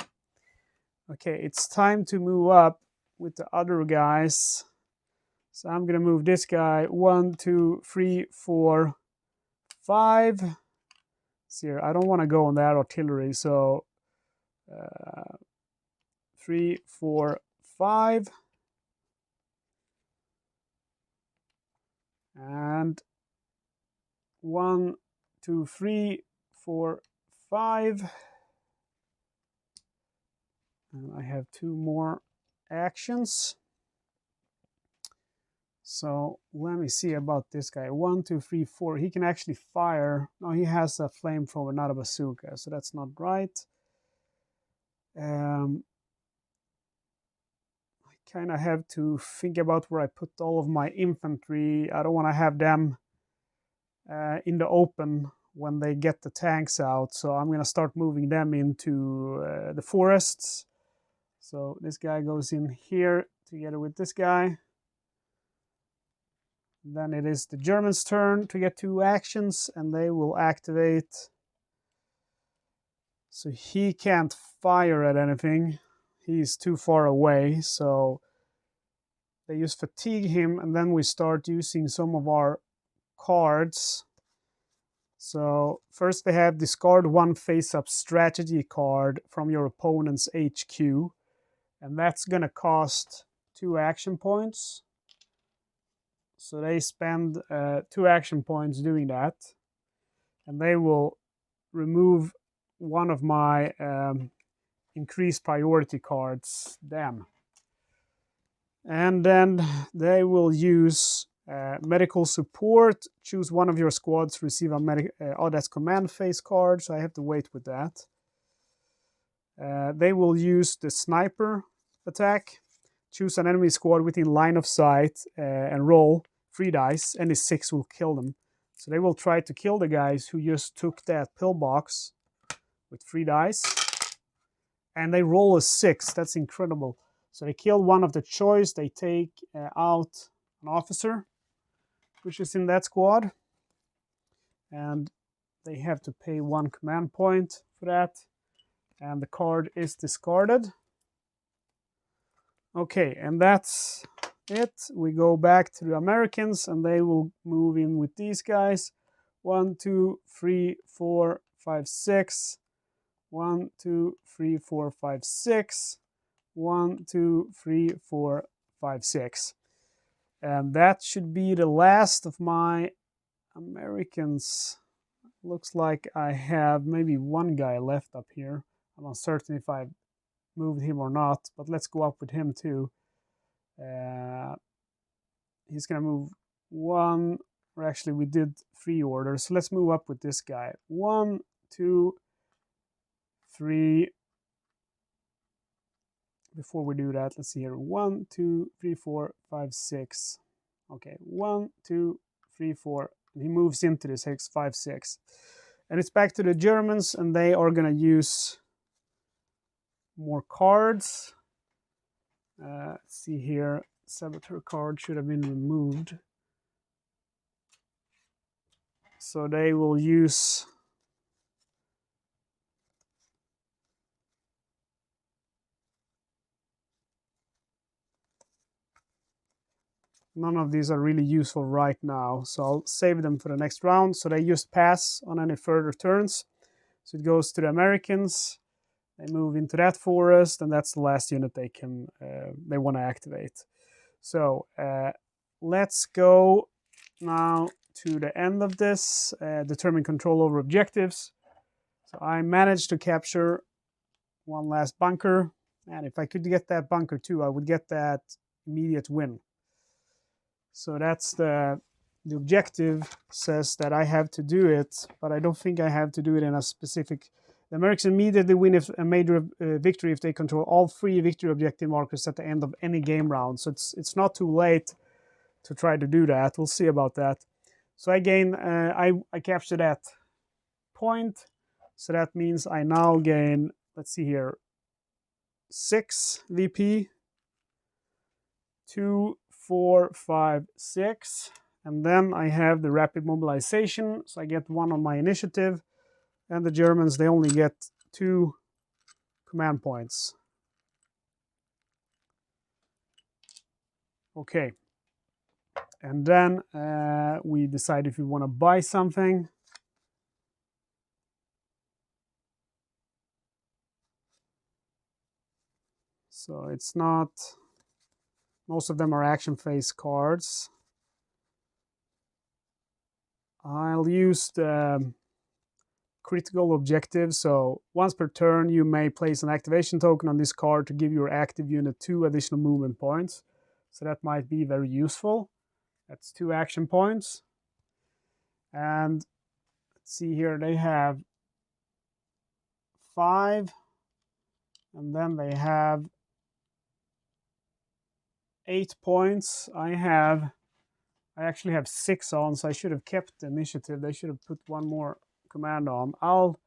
Okay, it's time to move up with the other guys. So I'm going to move this guy 1, 2, 3, 4, 5. See here, I don't want to go on that artillery, so 3, 4, 5. And 1, 2, 3, 4, 5. And I have 2 more actions. So let me see about this guy. 1, 2, 3, 4. He can actually fire. No, he has a flamethrower, not a bazooka. So that's not right. I kind of have to think about where I put all of my infantry. I don't want to have them in the open when they get the tanks out. So I'm going to start moving them into the forests. So this guy goes in here together with this guy. Then it is the Germans' turn to get 2 actions, and they will activate. So he can't fire at anything. He's too far away, so they use fatigue him, and then we start using some of our cards. So first they have discard 1 face-up strategy card from your opponent's HQ, and that's going to cost 2 action points. So they spend 2 action points doing that, and they will remove one of my increased priority cards, them. And then they will use medical support. Choose one of your squads to receive a oh, that's command phase card, so I have to wait with that. They will use the sniper attack. Choose an enemy squad within line of sight and roll 3 dice. Any 6 will kill them. So they will try to kill the guys who just took that pillbox with 3 dice. And they roll a 6. That's incredible. So they kill one of the choice, they take out an officer, which is in that squad. And they have to pay 1 command point for that. And the card is discarded. Okay, and that's it. We go back to the Americans, and they will move in with these guys. 1, 2, 3, 4, 5, 6. 1, 2, 3, 4, 5, 6. 1, 2, 3, 4, 5, 6. And that should be the last of my Americans. Looks like I have maybe 1 guy left up here. I'm uncertain if I moved him or not, but let's go up with him too. He's gonna move 1, or actually we did 3 orders, so let's move up with this guy. 1, 2, 3. Before we do that, let's see here. 1, 2, 3, 4, 5, 6. Okay, 1, 2, 3, 4. And he moves into this 6, 5, 6. And it's back to the Germans, and they are gonna use more cards. Let's see here. Saboteur card should have been removed. So they will use none of these are really useful right now, so I'll save them for the next round. So they just pass on any further turns. So it goes to the Americans. They move into that forest, and that's the last unit they can they want to activate. So let's go now to the end of this. Determine control over objectives. So I managed to capture 1 last bunker, and if I could get that bunker too, I would get that immediate win. So that's the objective says that I have to do it, but I don't think I have to do it in a specific. The Americans immediately win a major victory if they control all 3 victory objective markers at the end of any game round. So it's not too late to try to do that. We'll see about that. So I gain, I capture that point. So that means I now gain, let's see here, 6 VP, 2, 4, 5, 6. And then I have the rapid mobilization. So I get 1 on my initiative. And the Germans, they only get 2 command points. Okay. And then we decide if we want to buy something. So it's not, most of them are action phase cards. I'll use the critical objective. So once per turn, you may place an activation token on this card to give your active unit 2 additional movement points. So that might be very useful. That's 2 action points. And let's see here, they have 5. And then they have 8 points. I actually have 6 on, so I should have kept the initiative. They should have put 1 more command on. I'll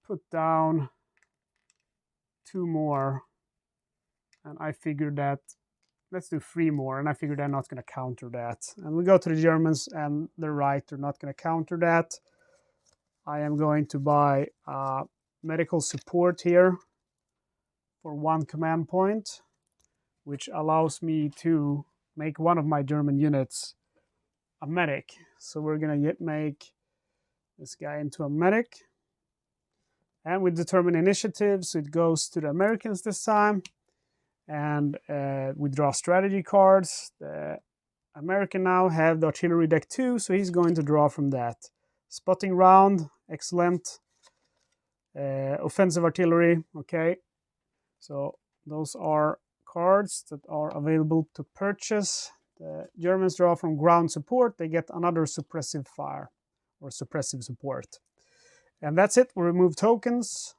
put down 2 more, and I figured that, let's do 3 more, and I figured they're not going to counter that. And we go to the Germans, and they're right, they're not going to counter that. I am going to buy medical support here for 1 command point, which allows me to make one of my German units a medic. So we're going to make this guy into a medic. And we determine initiative, so it goes to the Americans this time. And we draw strategy cards. The American now have the artillery deck 2, so he's going to draw from that. Spotting round, excellent. Offensive artillery, okay. So those are cards that are available to purchase. The Germans draw from ground support. They get another suppressive fire or suppressive support. And that's it. We remove tokens.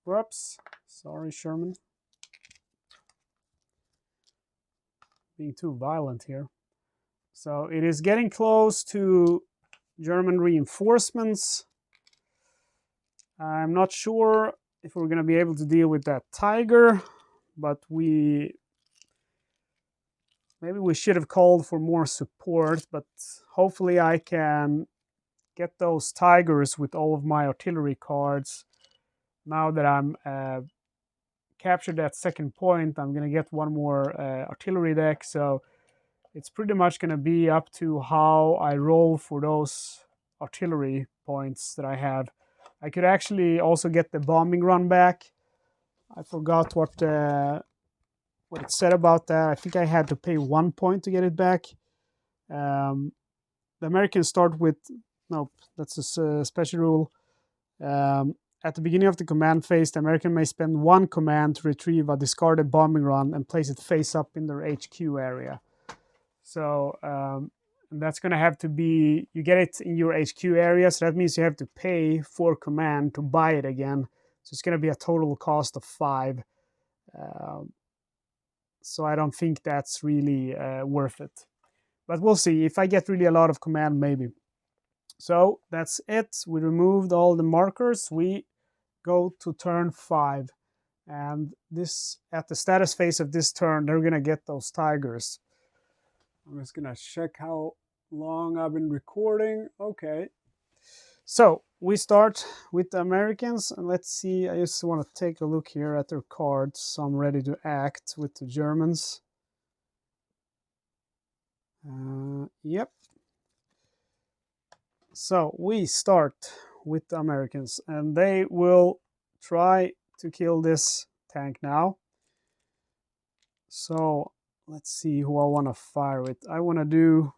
Whoops. Sorry, Sherman. Being too violent here. So it is getting close to German reinforcements. I'm not sure if we're going to be able to deal with that tiger, but maybe we should have called for more support, but hopefully I can get those tigers with all of my artillery cards. Now that I'm captured that second point, I'm going to get one more artillery deck, so it's pretty much going to be up to how I roll for those artillery points that I have. I could actually also get the bombing run back. I forgot what it said about that. I think I had to pay 1 point to get it back. The Americans start with, nope, that's a special rule. At the beginning of the command phase, the American may spend 1 command to retrieve a discarded bombing run and place it face up in their HQ area. So that's going to have to be, you get it in your HQ area, so that means you have to pay for command to buy it again. So it's going to be a total cost of 5. So I don't think that's really worth it. But we'll see. If I get really a lot of command, maybe. So that's it. We removed all the markers. We go to turn 5. And this, at the status phase of this turn, they're going to get those tigers. I'm just going to check how long I've been recording. Okay. So we start with the Americans, and let's see. I just want to take a look here at their cards, so I'm ready to act with the Germans. Yep. So we start with the Americans, and they will try to kill this tank now. So let's see who I want to fire with. I want to do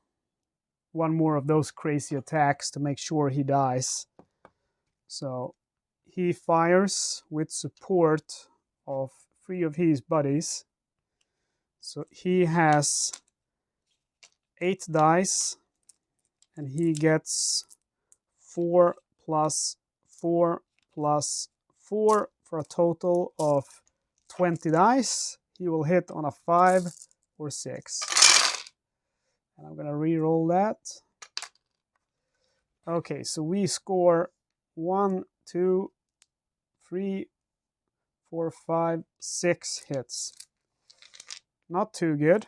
one more of those crazy attacks to make sure he dies. So he fires with support of 3 of his buddies. So he has 8 dice, and he gets 4 plus 4 plus 4 for a total of 20 dice. He will hit on a 5 or 6. And I'm going to re-roll that. Okay, so we score 1, 2, 3, 4, 5, 6 hits. Not too good.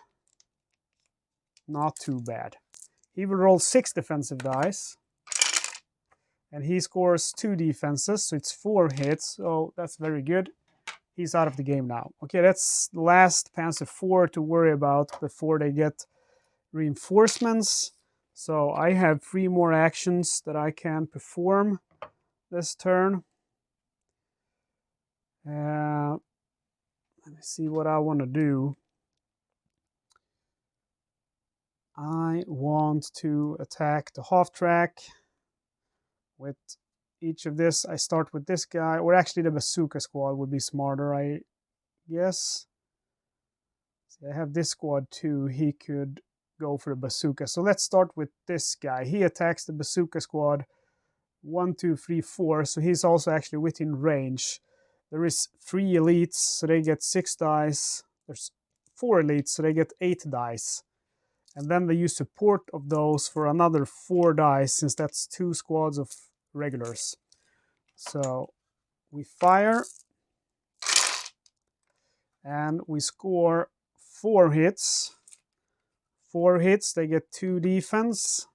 Not too bad. He will roll 6 defensive dice. And he scores 2 defenses, so it's 4 hits. So that's very good. He's out of the game now. Okay, that's the last Panzer IV to worry about before they get reinforcements. So I have 3 more actions that I can perform this turn. Let me see what I want to do. I want to attack the half track with each of this. I start with this guy, or actually the bazooka squad would be smarter, I guess. See, I have this squad too. He could go for the bazooka. So let's start with this guy. He attacks the bazooka squad. 1, 2, 3, 4. So he's also actually within range. There is 3 elites, so they get 6 dice. There's 4 elites, so they get 8 dice. And then they use support of those for another 4 dice, since that's 2 squads of regulars. So we fire. And we score 4 hits. 4 hits, they get 2 defense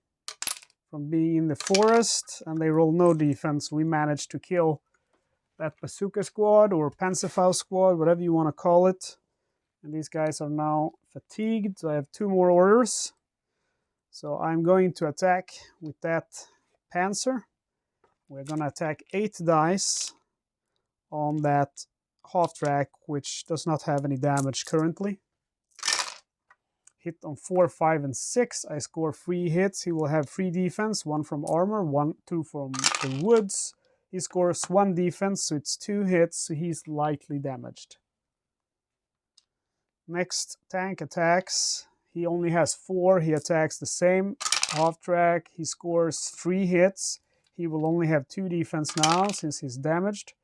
from being in the forest, and they roll no defense. We managed to kill that bazooka squad or Panzerfaust squad, whatever you want to call it. And these guys are now fatigued, so I have 2 more orders. So I'm going to attack with that Panzer. We're going to attack 8 dice on that half track, which does not have any damage currently. Hit on 4, 5, and 6. I score 3 hits. He will have 3 defense, 1 from armor, 2 from the woods. He scores 1 defense, so it's 2 hits, so he's lightly damaged. Next tank attacks. He only has 4. He attacks the same half track. He scores 3 hits. He will only have 2 defense now since he's damaged.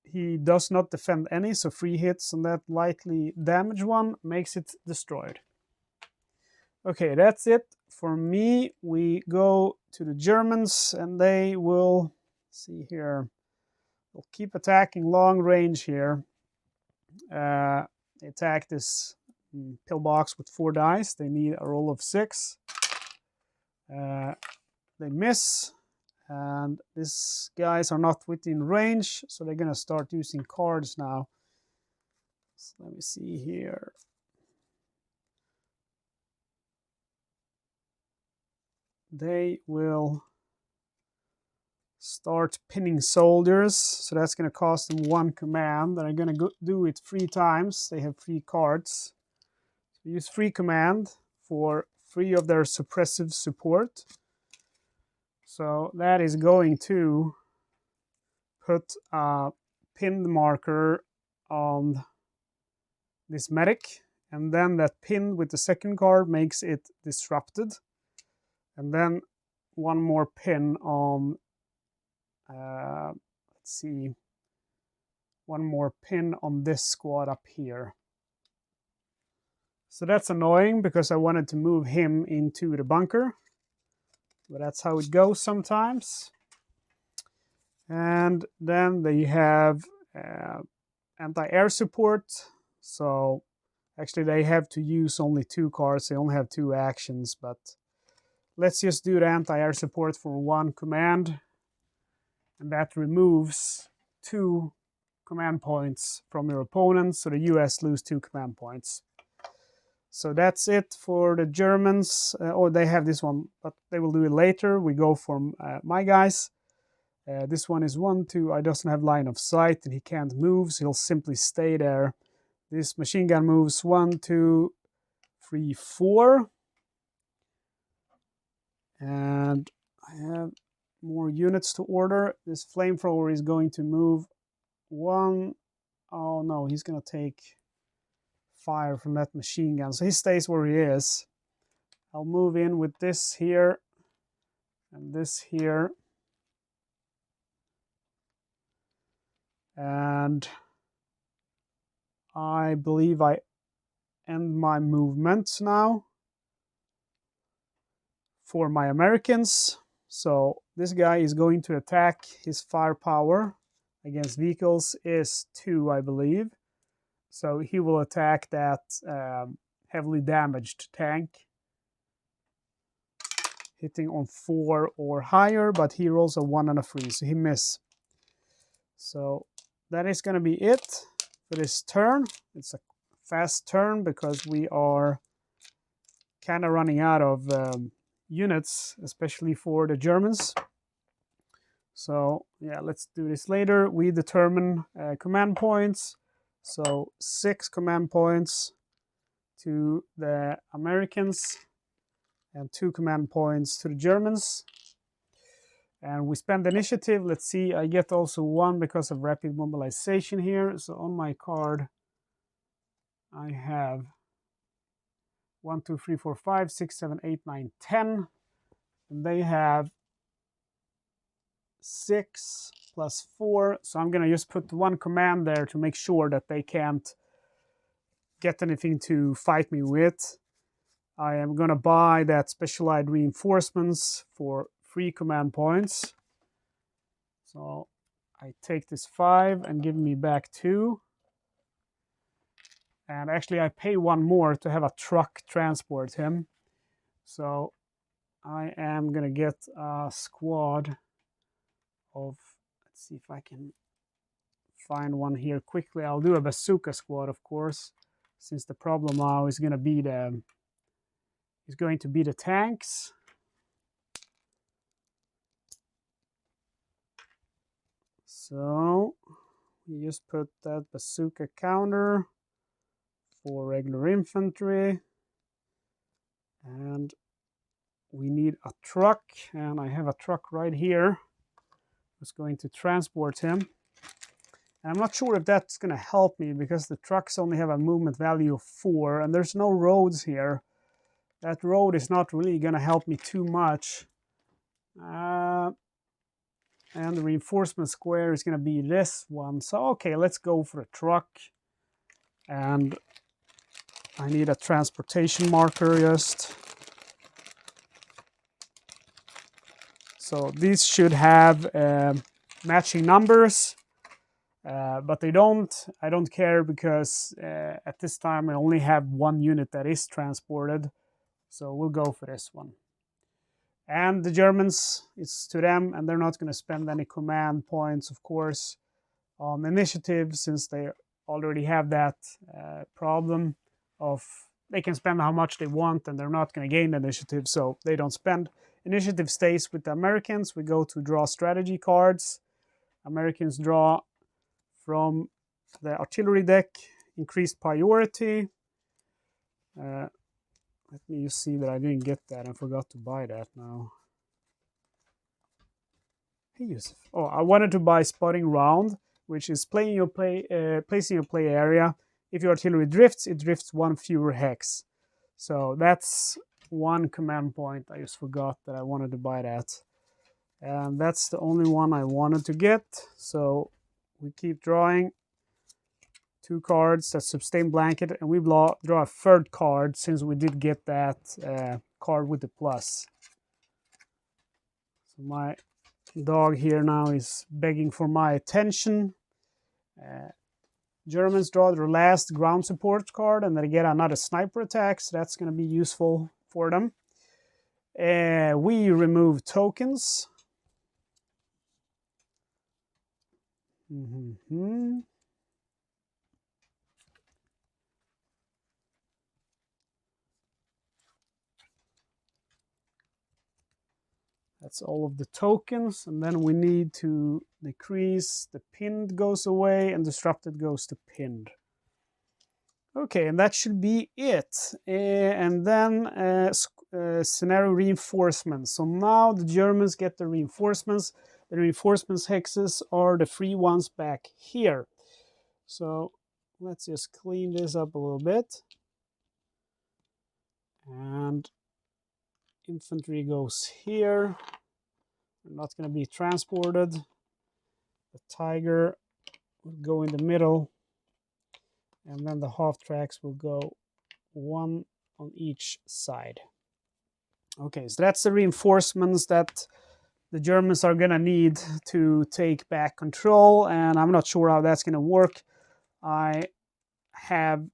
He does not defend any, so 3 hits on that lightly damaged one makes it destroyed. Okay, that's it for me. We go to the Germans, and they will see here. We'll keep attacking long range here. They attack this pillbox with 4 dice. They need a roll of 6. They miss. And these guys are not within range, so they're going to start using cards now. So let me see here. They will start pinning soldiers, so that's going to cost them 1 command. And I'm going to do it 3 times. They have 3 cards. So use free command for 3 of their suppressive support. So that is going to put a pinned marker on this medic, and then that pin with the second card makes it disrupted. And then 1 more pin on, let's see, 1 more pin on this squad up here. So that's annoying because I wanted to move him into the bunker. But that's how it goes sometimes. And then they have anti-air support. So actually they have to use only 2 cards. They only have 2 actions. But let's just do the anti-air support for 1 command. And that removes 2 command points from your opponent. So the US lose 2 command points. So that's it for the Germans. Oh, they have this one, but they will do it later. We go for my guys. This one is 1, 2. I doesn't have line of sight and he can't move, so he'll simply stay there. This machine gun moves 1, 2, 3, 4. And I have more units to order. This flamethrower is going to move 1. Oh no, he's going to take fire from that machine gun, so he stays where he is. I'll move in with this here and this here, and I believe I end my movements now for my Americans. So this guy is going to attack. His firepower against vehicles is 2, I believe. So he will attack that heavily damaged tank, hitting on 4 or higher, but he rolls a 1 and a 3, so he misses. So that is going to be it for this turn. It's a fast turn because we are kind of running out of units, especially for the Germans. So yeah, let's do this later. We determine command points. So 6 command points to the Americans and 2 command points to the Germans. And we spend initiative. Let's see, I get also 1 because of rapid mobilization here. So on my card, I have 1, 2, 3, 4, 5, 6, 7, 8, 9, 10. And they have 6 plus 4. So I'm going to just put 1 command there to make sure that they can't get anything to fight me with. I am going to buy that specialized reinforcements for 3 command points. So I take this 5 and give me back 2. And actually I pay 1 more to have a truck transport him. So I am going to get a squad of, let's see if I can find one here quickly. I'll do a bazooka squad, of course, since the problem now is going to be the tanks. So we just put that bazooka counter for regular infantry, and we need a truck, and I have a truck right here that's going to transport him. And I'm not sure if that's going to help me because the trucks only have a movement value of 4 and there's no roads here. That road is not really going to help me too much. And the reinforcement square is going to be this one. So okay, let's go for a truck. And I need a transportation marker just. So these should have matching numbers. But I don't care because at this time I only have one unit that is transported. So we'll go for this one. And the Germans, it's to them, and they're not going to spend any command points, of course, on initiative, since they already have that problem of they can spend how much they want and they're not going to gain initiative, so they don't spend. Initiative stays with the Americans. We go to draw strategy cards. Americans draw from the artillery deck, increased priority. Let me just see that I didn't get that. I forgot to buy that now. Hey, Yusuf. Oh, I wanted to buy spotting round, which is placing your play area. If your artillery drifts, it drifts one fewer hex. So that's one command point. I just forgot that I wanted to buy that. And that's the only one I wanted to get. So we keep drawing 2 cards. That's Sustain Blanket, and we draw a third card since we did get that card with the plus. So my dog here now is begging for my attention. Germans draw their last ground support card, and they get another sniper attack, so that's going to be useful for them. We remove tokens. That's all of the tokens, and then we need to decrease the pinned goes away and disrupted goes to pinned. Okay, and that should be it. And then scenario reinforcements. So now the Germans get the reinforcements. The reinforcements hexes are the free ones back here. So let's just clean this up a little bit. And infantry goes here. They're not going to be transported. The tiger will go in the middle. And then the half tracks will go one on each side. Okay, so that's the reinforcements that the Germans are going to need to take back control. And I'm not sure how that's going to work. I have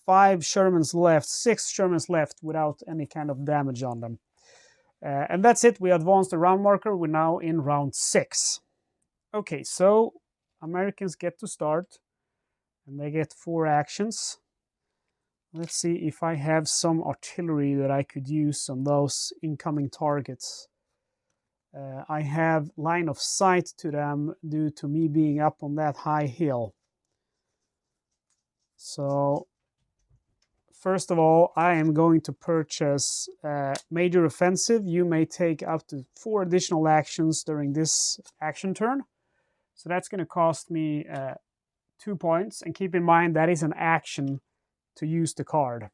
5 Shermans left, 6 Shermans left without any kind of damage on them. And that's it. We advanced the round marker. We're now in round 6. Okay, so Americans get to start, and they get 4 actions. Let's see if I have some artillery that I could use on those incoming targets. I have line of sight to them due to me being up on that high hill. So first of all, I am going to purchase Major Offensive. You may take up to 4 additional actions during this action turn. So that's going to cost me 2 points. And keep in mind, that is an action to use the card.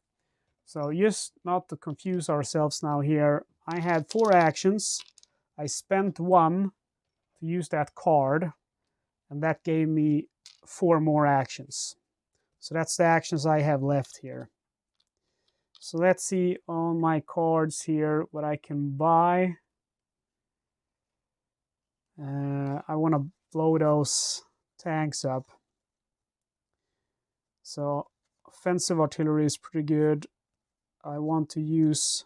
So just not to confuse ourselves now here, I had 4 actions. I spent 1 to use that card, and that gave me 4 more actions. So that's the actions I have left here. So let's see on my cards here what I can buy. I want to blow those tanks up. So offensive artillery is pretty good. I want to use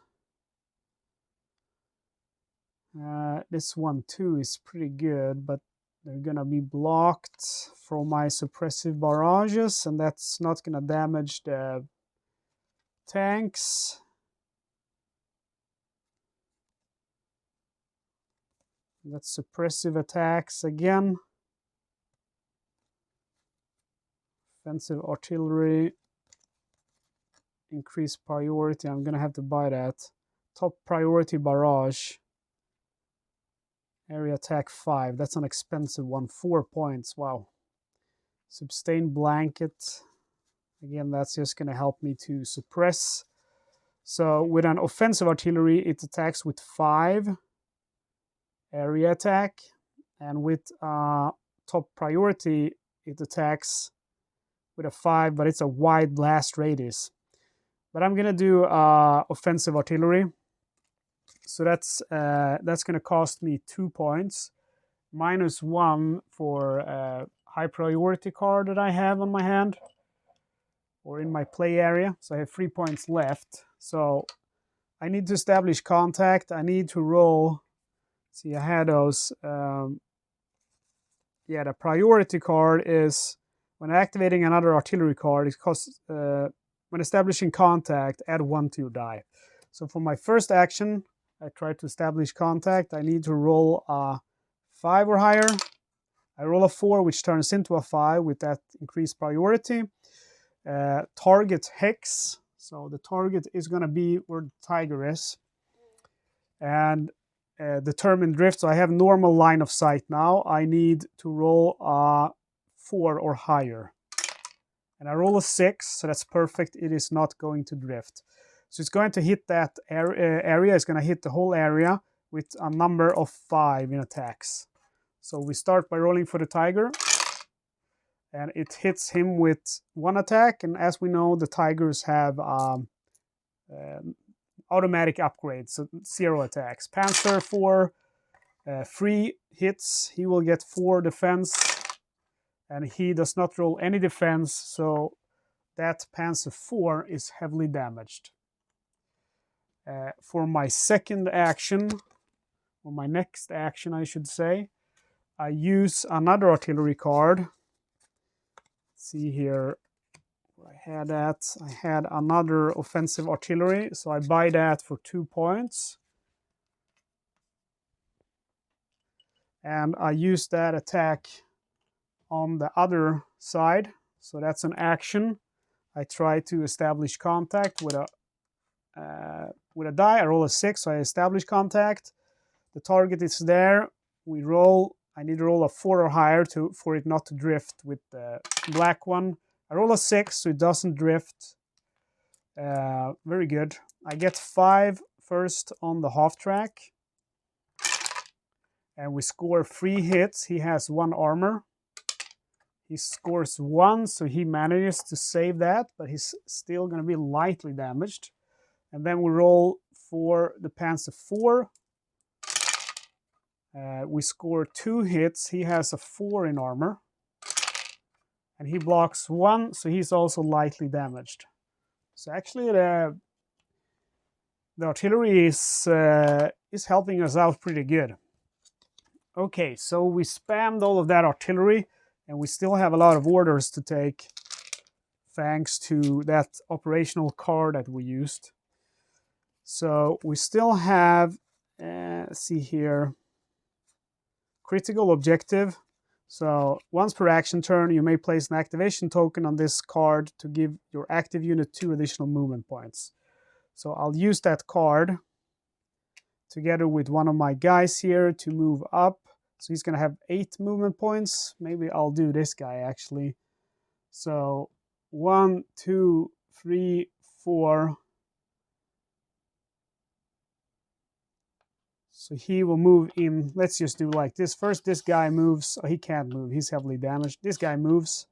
this one too is pretty good, but they're gonna be blocked from my suppressive barrages, and that's not gonna damage the tanks. That's suppressive attacks again. Offensive artillery, increase priority. I'm gonna have to buy that. Top priority barrage. Area attack 5. That's an expensive one. 4 points. Wow. Sustain blanket. Again, that's just gonna help me to suppress. So with an offensive artillery, it attacks with 5 area attack, and with top priority, it attacks with a 5, but it's a wide blast radius. But I'm gonna do offensive artillery. So that's gonna cost me 2 points. -1 for a high priority card that I have on my hand or in my play area. So I have 3 points left. So I need to establish contact. I need to roll. See, I had those. Yeah, the priority card is when activating another artillery card, it costs, when establishing contact, add 1 to your die. So for my first action, I try to establish contact. I need to roll a 5 or higher. I roll a 4, which turns into a 5 with that increased priority. Target hex. So the target is going to be where the tiger is. And determine drift. So I have normal line of sight now. I need to roll a 4 or higher. And I roll a 6, so that's perfect. It is not going to drift. So it's going to hit that area. It's going to hit the whole area with a number of 5 in attacks. So we start by rolling for the tiger. And it hits him with 1 attack. And as we know, the tigers have automatic upgrades, so 0 attacks. Panzer 4, 3 hits. He will get 4 defense. And he does not roll any defense, so that Panzer 4 is heavily damaged. For my second action, or my next action I should say, I use another artillery card. Let's see here, I had another offensive artillery, so I buy that for 2 points. And I use that attack on the other side, so that's an action. I try to establish contact with a die. I roll a 6, so I establish contact. The target is there. We roll. I need to roll a 4 or higher for it not to drift with the black one. I roll a 6, so it doesn't drift. Very good. I get 5 first on the half track. And we score 3 hits. He has 1 armor. He scores 1, so he manages to save that, but he's still going to be lightly damaged. And then we roll for the Panzer 4. We score 2 hits. He has a 4 in armor. And he blocks 1, so he's also lightly damaged. So actually the artillery is helping us out pretty good. Okay, so we spammed all of that artillery, and we still have a lot of orders to take thanks to that operational card that we used. So we still have, let's see here, critical objective. So once per action turn, you may place an activation token on this card to give your active unit 2 additional movement points. So I'll use that card together with one of my guys here to move up. So he's going to have 8 movement points. Maybe I'll do this guy actually. So 1, 2, 3, 4. So he will move in. Let's just do like this. First, this guy moves. Oh, he can't move. He's heavily damaged. This guy moves.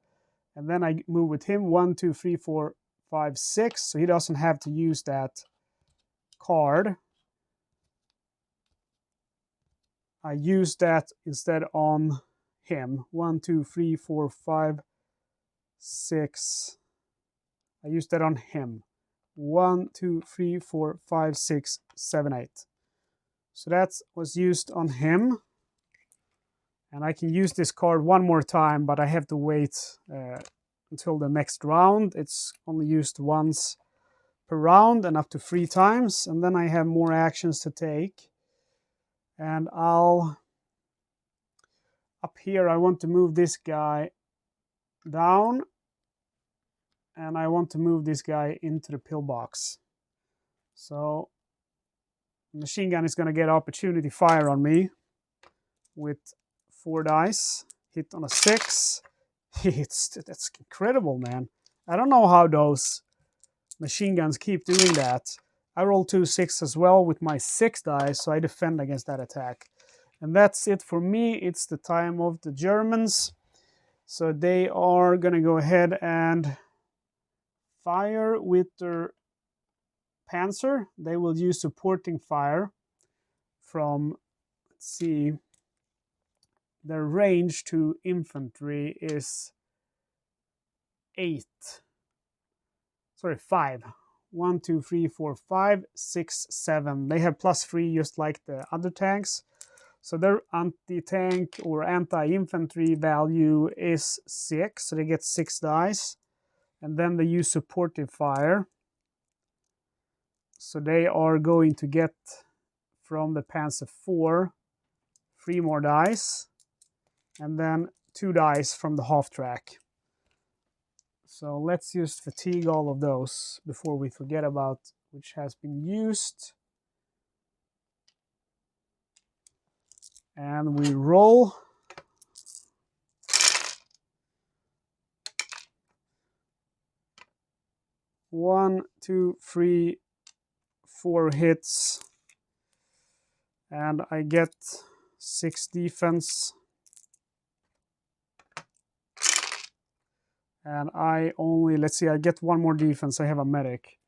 And then I move with him. 1, 2, 3, 4, 5, 6. So he doesn't have to use that card. I use that instead on him. 1, 2, 3, 4, 5, 6. I use that on him. 1, 2, 3, 4, 5, 6, 7, 8. So that was used on him. And I can use this card one more time, but I have to wait until the next round. It's only used once per round and up to 3 times. And then I have more actions to take. And up here, I want to move this guy down. And I want to move this guy into the pillbox. So the machine gun is going to get opportunity fire on me with 4 dice. Hit on a 6. That's incredible, man. I don't know how those machine guns keep doing that. I roll 2 6 as well with my 6 dice, so I defend against that attack. And that's it for me. It's the time of the Germans. So they are going to go ahead and fire with their Panzer. They will use supporting fire from, let's see, their range to infantry is 5. 1, 2, 3, 4, 5, 6, 7. They have +3 just like the other tanks. So their anti-tank or anti-infantry value is 6. So they get 6 dice. And then they use supportive fire. So they are going to get from the Panzer IV 3 more dice. And then 2 dice from the half track. So let's just fatigue all of those before we forget about which has been used. And we roll. One, 2, 3, 4 hits. And I get 6 defense. And I only, let's see, I get 1 more defense. I have a medic.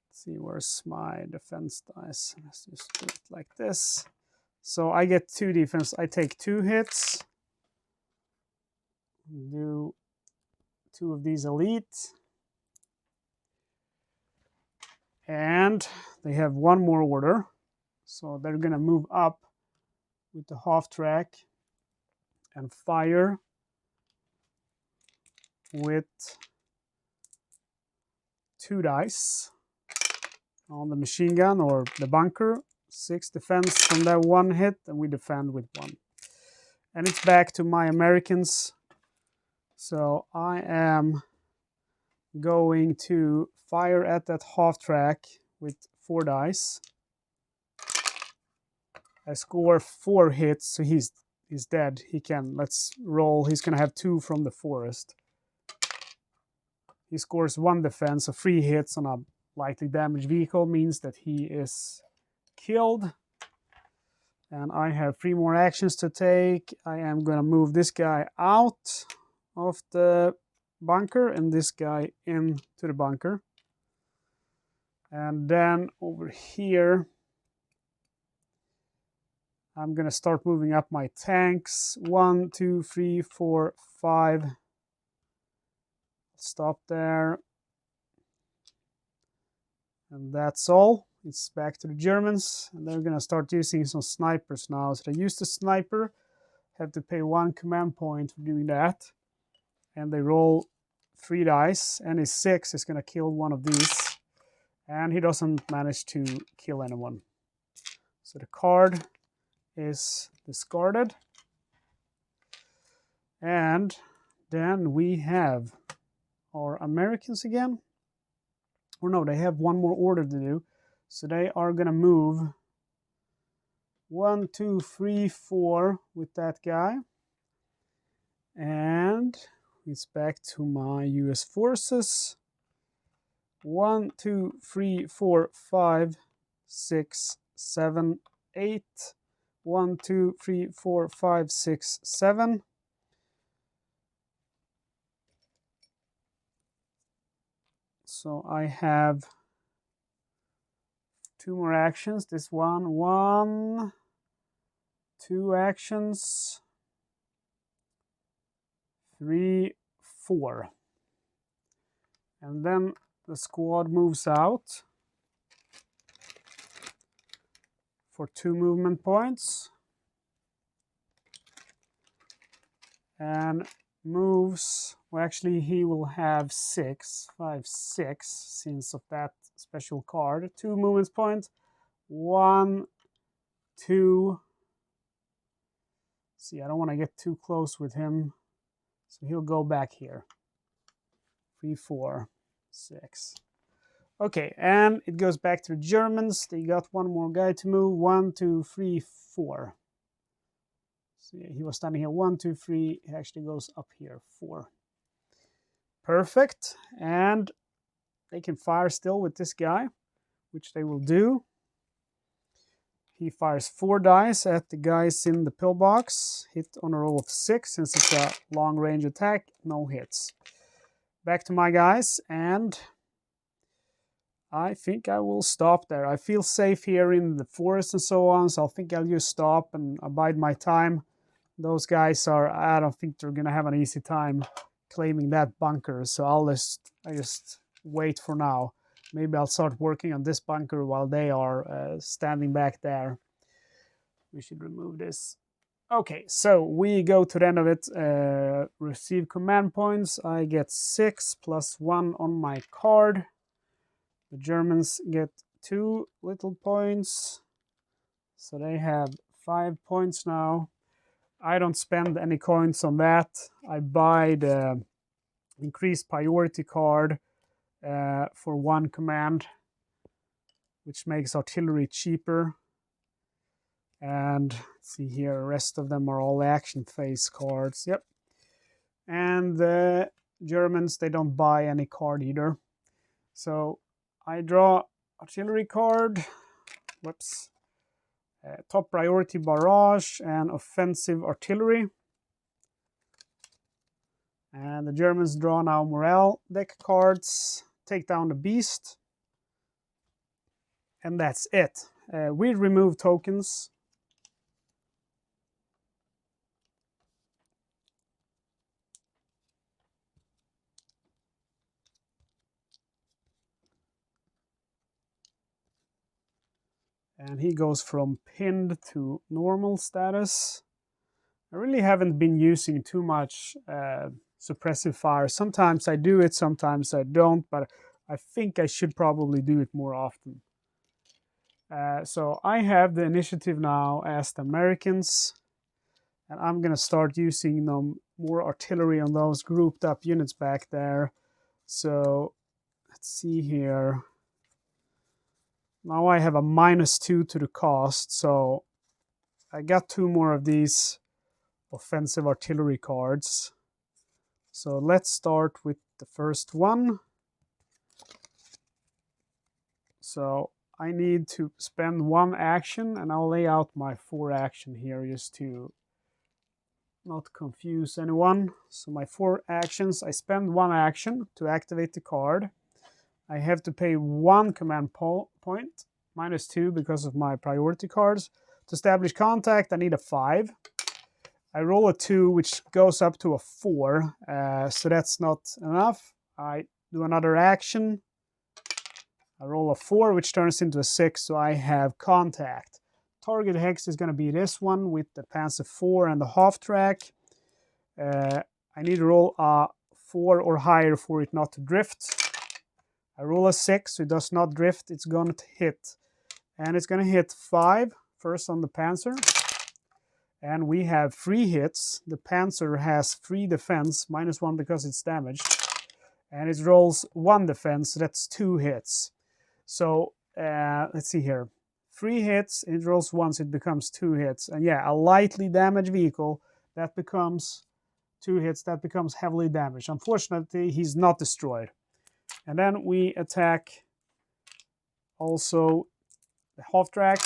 Let's see, where's my defense dice? Let's just do it like this. So I get 2 defense. I take 2 hits. Do 2 of these elite. And they have 1 more order. So they're going to move up with the half track and fire with 2 dice on the machine gun or the bunker. 6 defense from that 1 hit, and we defend with 1. And it's back to my Americans. So I am going to fire at that half track with 4 dice. I score 4 hits, so he's dead. He can, let's roll. He's going to have 2 from the forest. He scores 1 defense, so 3 hits on a lightly damaged vehicle means that he is killed. And I have 3 more actions to take. I am going to move this guy out of the bunker and this guy into the bunker. And then over here, I'm going to start moving up my tanks. 1, 2, 3, 4, 5. Stop there. And that's all. It's back to the Germans. And they're going to start using some snipers now. So they use the sniper. Have to pay 1 command point for doing that. And they roll 3 dice. And his 6 is going to kill one of these. And he doesn't manage to kill anyone. So the card is discarded. And then we have our Americans again. Or no, they have 1 more order to do. So they are going to move 1, 2, 3, 4 with that guy. And it's back to my US forces. 1, 2, 3, 4, 5, 6, 7, 8. 1, 2, 3, 4, 5, 6, 7. So I have 2 more actions. This 1, 2 actions, 3, 4. And then the squad moves out for 2 movement points. And moves, well actually he will have 6, 5, 6, since of that special card. 2 movement points, 1, 2. See, I don't want to get too close with him, so he'll go back here. 3, 4, 6. Okay, and it goes back to the Germans. They got 1 more guy to move. 1, 2, 3, 4. So yeah, he was standing here. 1, 2, 3. He actually goes up here. 4. Perfect. And they can fire still with this guy, which they will do. He fires 4 dice at the guys in the pillbox. Hit on a roll of 6 since it's a long range attack. No hits. Back to my guys, and I think I will stop there. I feel safe here in the forest and so on, so I think I'll just stop and abide my time. those guys are, I don't think they're gonna have an easy time claiming that bunker, so I just wait for now. Maybe I'll start working on this bunker while they are standing back there. We should remove this. Okay, so we go to the end of it. Receive command points. I get 6 plus 1 on my card. The Germans get 2 little points. So they have 5 points now. I don't spend any coins on that. I buy the increased priority card for 1 command, which makes artillery cheaper. And let's see here, the rest of them are all action phase cards. Yep. And the Germans, they don't buy any card either. So I draw artillery card. Whoops. Top priority barrage and offensive artillery. And the Germans draw now morale deck cards. Take down the beast. And that's it. We remove tokens. And he goes from pinned to normal status. I really haven't been using too much suppressive fire. Sometimes I do it, sometimes I don't, but I think I should probably do it more often. So I have the initiative now as the Americans, and I'm going to start using more artillery on those grouped up units back there. So let's see here. Now I have a -2 to the cost, so I got 2 more of these offensive artillery cards. So let's start with the first one. So I need to spend 1 action, and I'll lay out my 4 action here just to not confuse anyone. So my 4 actions, I spend 1 action to activate the card. I have to pay 1 command point, -2 because of my priority cards. To establish contact, I need a 5. I roll a 2, which goes up to a 4, so that's not enough. I do another action. I roll a 4, which turns into a 6, so I have contact. Target hex is going to be this one with the Panzer IV and the half track. I need to roll a 4 or higher for it not to drift. I roll a 6, so it does not drift. It's going to hit. And it's going to hit 5 first on the Panzer. And we have 3 hits. The Panzer has 3 defense, -1 because it's damaged. And it rolls 1 defense, so that's 2 hits. So let's see here. 3 hits, it rolls 1, so it becomes 2 hits. And yeah, a lightly damaged vehicle, that becomes 2 hits, that becomes heavily damaged. Unfortunately, he's not destroyed. And then we attack also the half track.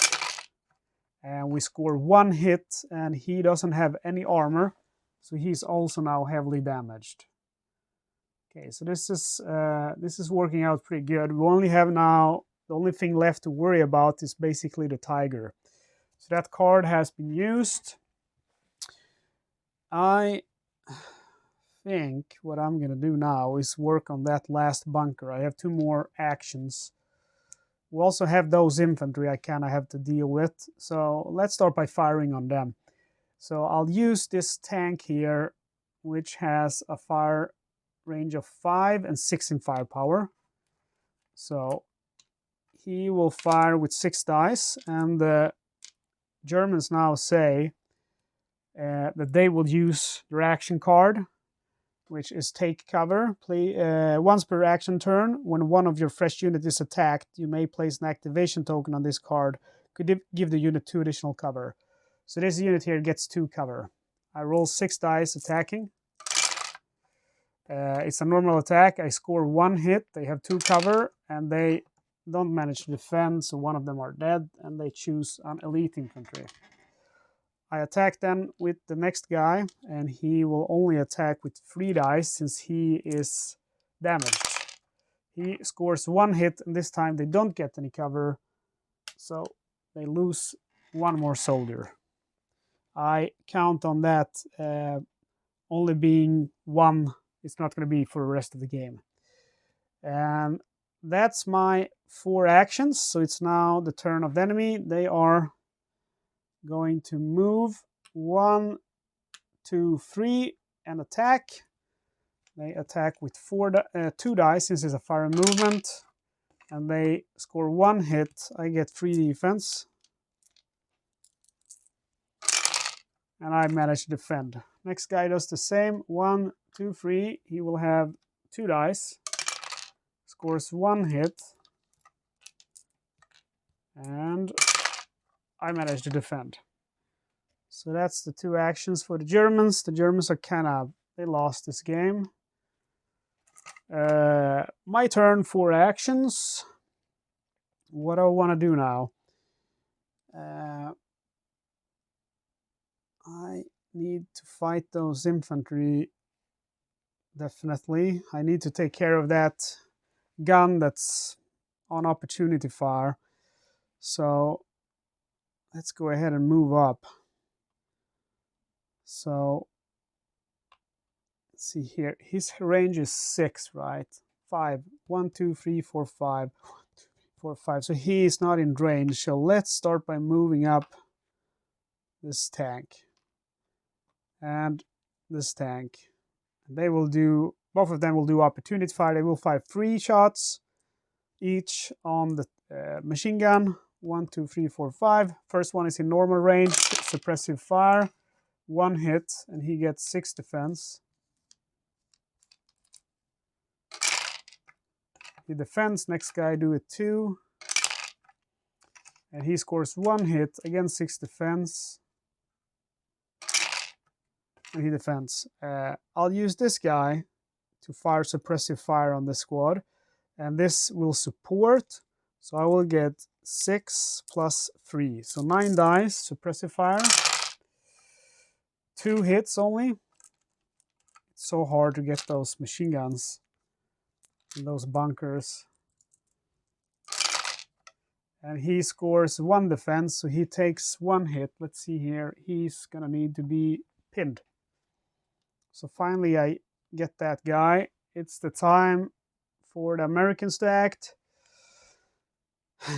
And we score 1 hit, and he doesn't have any armor, so he's also now heavily damaged. Okay, so this is working out pretty good. We only have now, the only thing left to worry about is basically the Tiger. So that card has been used. I think what I'm going to do now is work on that last bunker. I have 2 more actions. We also have those infantry I kind of have to deal with. So let's start by firing on them. So I'll use this tank here, which has a fire range of 5 and 6 in firepower. So he will fire with 6 dice, and the Germans now say that they will use their action card, which is take cover. Play once per action turn. When one of your fresh units is attacked, you may place an activation token on this card. Could give the unit 2 additional cover. So this unit here gets 2 cover. I roll 6 dice attacking. It's a normal attack. I score 1 hit. They have 2 cover, and they don't manage to defend, so 1 of them are dead, and they choose an elite infantry. I attack then with the next guy, and he will only attack with 3 dice since he is damaged. He scores 1 hit, and this time they don't get any cover, so they lose 1 more soldier. I count on that only being one. It's not going to be for the rest of the game. And that's my 4 actions. So it's now the turn of the enemy. They are going to move 1, 2, 3 and attack. They attack with 2 dice since it's a fire movement. And they score 1 hit. I get 3 defense. And I manage to defend. Next guy does the same. 1, 2, 3. He will have 2 dice. Scores 1 hit. And I manage to defend. So that's the 2 actions for the Germans. The Germans are they lost this game. My turn, 4 actions. What do I want to do now? I need to fight those infantry. Definitely. I need to take care of that gun that's on opportunity fire. So let's go ahead and move up. So let's see here. His range is 6, right? 5. 1, 2, 3, 4, 5. 4, 5. So he is not in range. So let's start by moving up this tank and this tank. They will do, both of them will do opportunity fire. They will fire 3 shots each on the machine gun. 1, 2, 3, 4, 5. First one is in normal range, suppressive fire. 1 hit, and he gets 6 defense. He defends. Next guy do it 2. And he scores 1 hit, again 6 defense. And he defends. I'll use this guy to fire suppressive fire on the squad. And this will support. So I will get 6 plus 3. So 9 dice, suppressive fire. 2 hits only. It's so hard to get those machine guns in those bunkers. And he scores 1 defense, so he takes 1 hit. Let's see here. He's gonna need to be pinned. So finally I get that guy. It's the time for the Americans to act.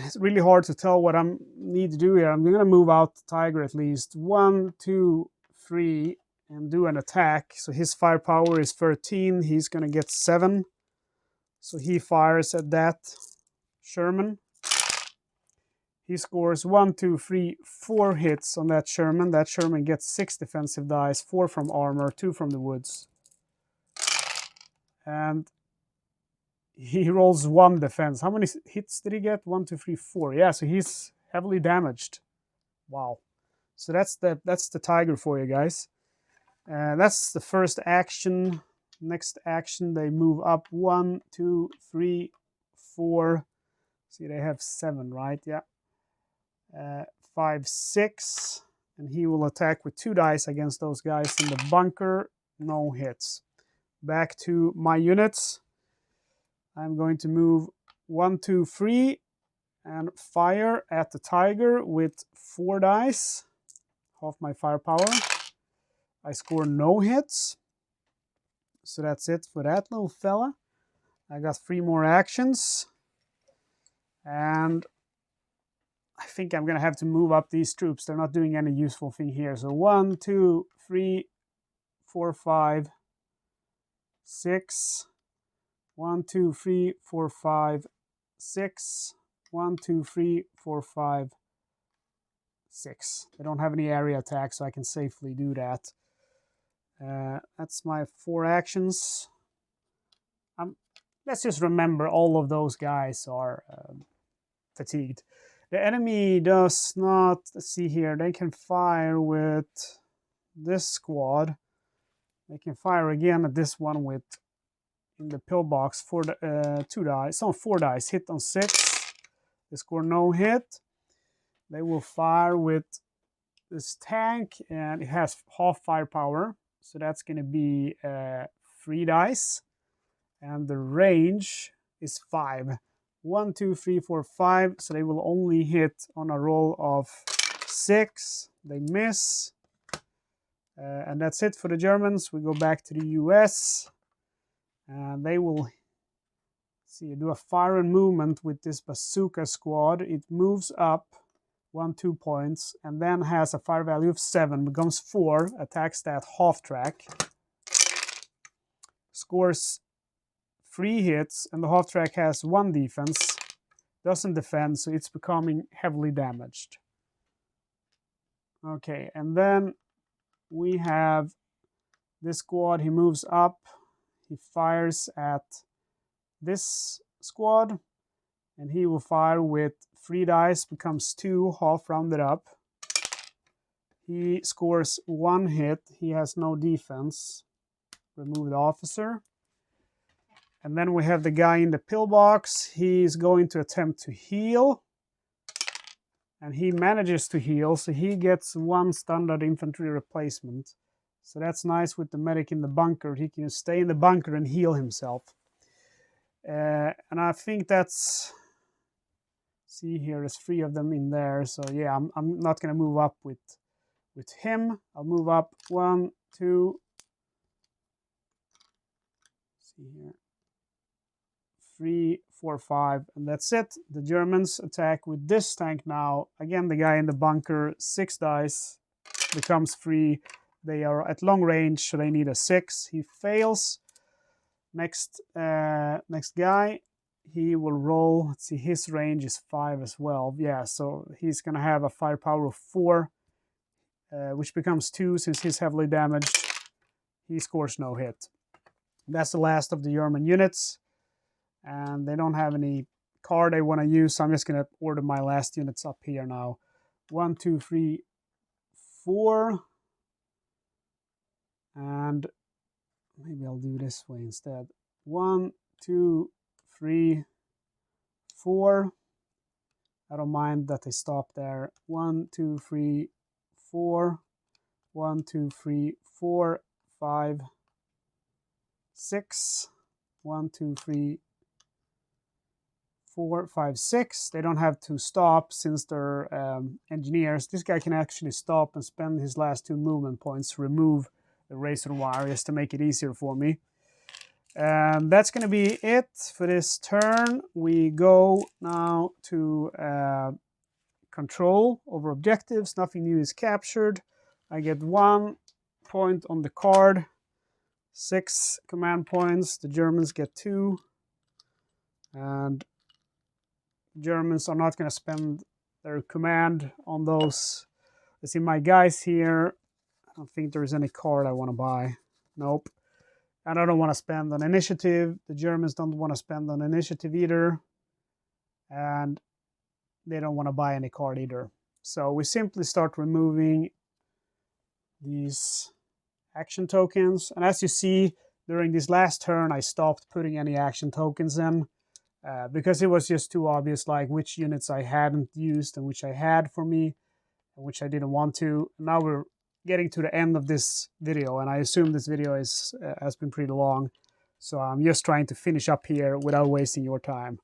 It's really hard to tell what I need to do here. I'm gonna move out the Tiger at least. 1, 2, 3, and do an attack. So his firepower is 13. He's gonna get 7. So he fires at that Sherman. He scores 1, 2, 3, 4 hits on that Sherman. That Sherman gets 6 defensive dice, 4 from armor, 2 from the woods. And he rolls 1 defense. How many hits did he get? 1, 2, 3, 4. Yeah, so he's heavily damaged. Wow. So that's the Tiger for you guys. That's the first action. Next action, they move up 1, 2, 3, 4. See, they have 7, right? Yeah. 5, 6. And he will attack with 2 dice against those guys in the bunker. No hits. Back to my units. I'm going to move 1, 2, 3 and fire at the Tiger with 4 dice. Half my firepower. I score no hits. So that's it for that little fella. I got 3 more actions. And I think I'm going to have to move up these troops. They're not doing any useful thing here. So 1, 2, 3, 4, 5, 6. 1, 2, 3, 4, 5, 6. 1, 2, 3, 4, 5, 6. They don't have any area attacks, so I can safely do that. That's my 4 actions. Let's just remember all of those guys are fatigued. The enemy does not, let's see here, they can fire with this squad. They can fire again at this one with, in the pillbox, 2 dice, 4 dice, hit on 6. They score no hit. They will fire with this tank, and it has half firepower. So that's going to be 3 dice. And the range is 5. 1, 2, 3, 4, 5. So they will only hit on a roll of 6. They miss. And that's it for the Germans. We go back to the US, and they will do a fire and movement with this bazooka squad. It moves up 2 points, and then has a fire value of 7, becomes 4, attacks that half track, scores 3 hits, and the half track has 1 defense, doesn't defend, so it's becoming heavily damaged. Okay, and then we have this squad. He moves up, he fires at this squad, and he will fire with 3 dice, becomes 2, half rounded up. He scores 1 hit, he has no defense, remove the officer. And then we have the guy in the pillbox. He's going to attempt to heal, and he manages to heal, so he gets 1 standard infantry replacement. So that's nice with the medic in the bunker. He can stay in the bunker and heal himself. And I think that's... See here, there's 3 of them in there. So yeah, I'm not going to move up with him. I'll move up 1, 2... See here. 3, 4, 5, and that's it. The Germans attack with this tank now. Again, the guy in the bunker, 6 dice, becomes 3. They are at long range, so they need a 6. He fails. Next guy, he will roll. Let's see, his range is 5 as well. Yeah, so he's going to have a firepower of 4, which becomes 2 since he's heavily damaged. He scores no hit. That's the last of the German units. And they don't have any card they want to use, so I'm just going to order my last units up here now. 1, 2, 3, 4. And maybe I'll do this way instead. 1, 2, 3, 4. I don't mind that they stop there. 1, 2, 3, 4. 1, 2, 3, 4, 5, 6. 1, 2, 3, 4, 5, 6. They don't have to stop since they're engineers. This guy can actually stop and spend his last 2 movement points to remove the razor wire just to make it easier for me. And that's going to be it for this turn. We go now to control over objectives. Nothing new is captured. I get 1 point on the card, 6 command points. The Germans get 2. And Germans are not going to spend their command on those. I see my guys here. I don't think there's any card I want to buy. Nope. And I don't want to spend on initiative. The Germans don't want to spend on initiative either. And they don't want to buy any card either. So we simply start removing these action tokens. And as you see, during this last turn, I stopped putting any action tokens in. Because it was just too obvious, like which units I hadn't used and which I had for me, and which I didn't want to. Now we're getting to the end of this video, and I assume this video has been pretty long, so I'm just trying to finish up here without wasting your time.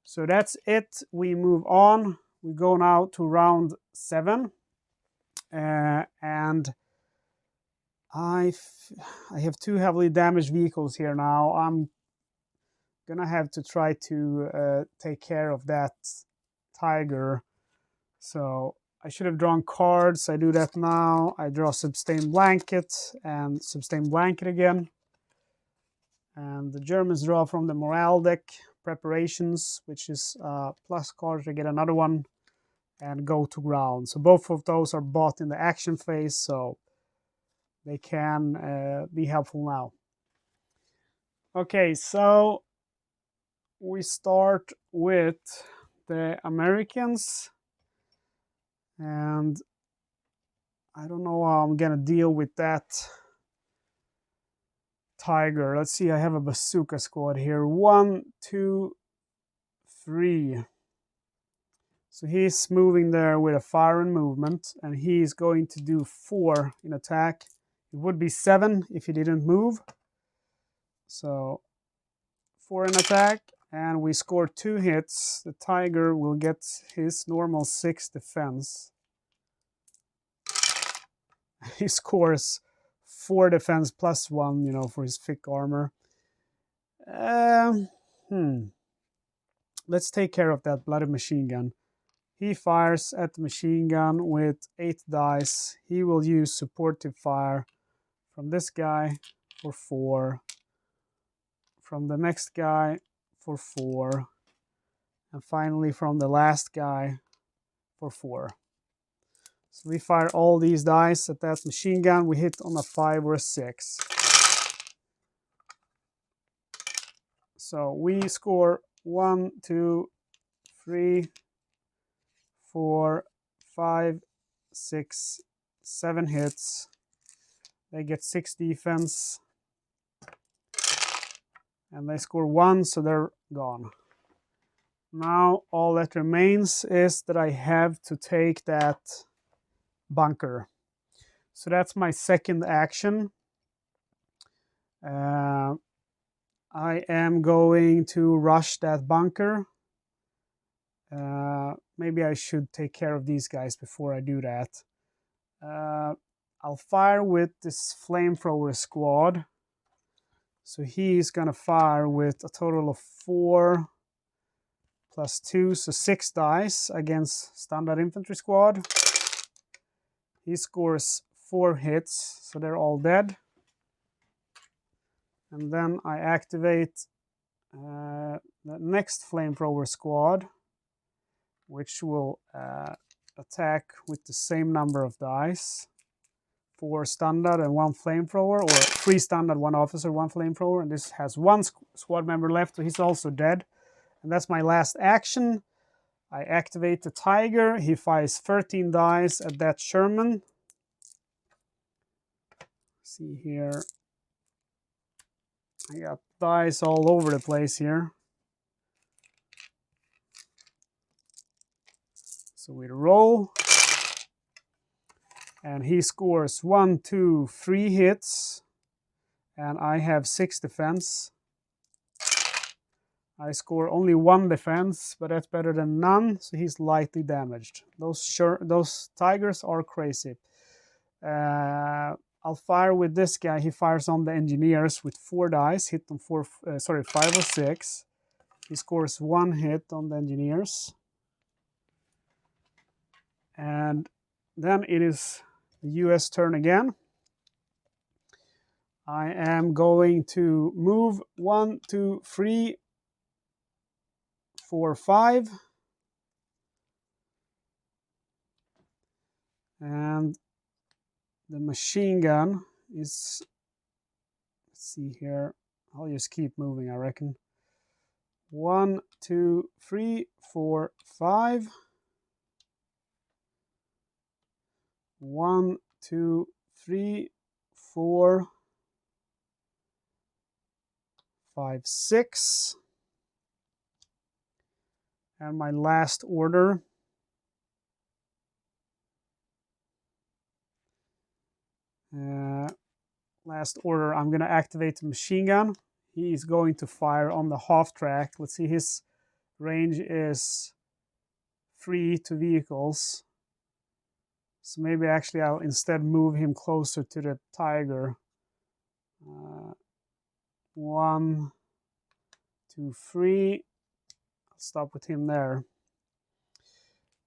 So that's it. We move on. We go now to round 7, and I have 2 heavily damaged vehicles here now. I'm gonna have to try to take care of that tiger. So I should have drawn cards. I do that now. I draw Substain Blanket and Substain Blanket again. And the Germans draw from the morale deck preparations, which is plus card to get another one, and go to ground. So both of those are bought in the action phase, so they can be helpful now. Okay, so we start with the Americans, and I don't know how I'm gonna deal with that tiger. Let's see, I have a bazooka squad here. 1, 2, 3. So he's moving there with a fire and movement, and he's going to do 4 in attack. It would be 7 if he didn't move. So 4 in attack. And we score 2 hits. The tiger will get his normal 6 defense. He scores 4 defense plus 1, you know, for his thick armor. Let's take care of that bloody machine gun. He fires at the machine gun with 8 dice. He will use supportive fire from this guy for 4, from the next guy for 4, and finally from the last guy for 4. So we fire all these dice at that machine gun. We hit on a 5 or a 6. So we score 1, 2, 3, 4, 5, 6, 7 hits. They get 6 defense. And they score 1, so they're gone. Now all that remains is that I have to take that bunker. So that's my second action. I am going to rush that bunker. Maybe I should take care of these guys before I do that. I'll fire with this flamethrower squad. So he's gonna fire with a total of 4 plus 2, so 6 dice against standard infantry squad. He scores 4 hits, so they're all dead. And then I activate the next flamethrower squad, which will attack with the same number of dice. 4 standard and 1 flamethrower, or 3 standard, 1 officer, 1 flamethrower. And this has 1 squad member left, so he's also dead. And that's my last action. I activate the tiger. He fires 13 dice at that Sherman. See here. I got dice all over the place here. So we roll. And he scores 1, 2, 3 hits. And I have 6 defense. I score only 1 defense, but that's better than none, so he's lightly damaged. Those tigers are crazy. I'll fire with this guy. He fires on the engineers with 4 dice, hit on 5 or 6. He scores 1 hit on the engineers. And then it is the US turn again. I am going to move 1, 2, 3, 4, 5. And the machine gun is, let's see here, I'll just keep moving, I reckon. 1, 2, 3, 4, 5. 1, 2, 3, 4, 5, 6. And my last order. Last order, I'm going to activate the machine gun. He is going to fire on the half track. Let's see, his range is 3 to vehicles. So maybe actually I'll instead move him closer to the tiger. 1, 2, 3. I'll stop with him there.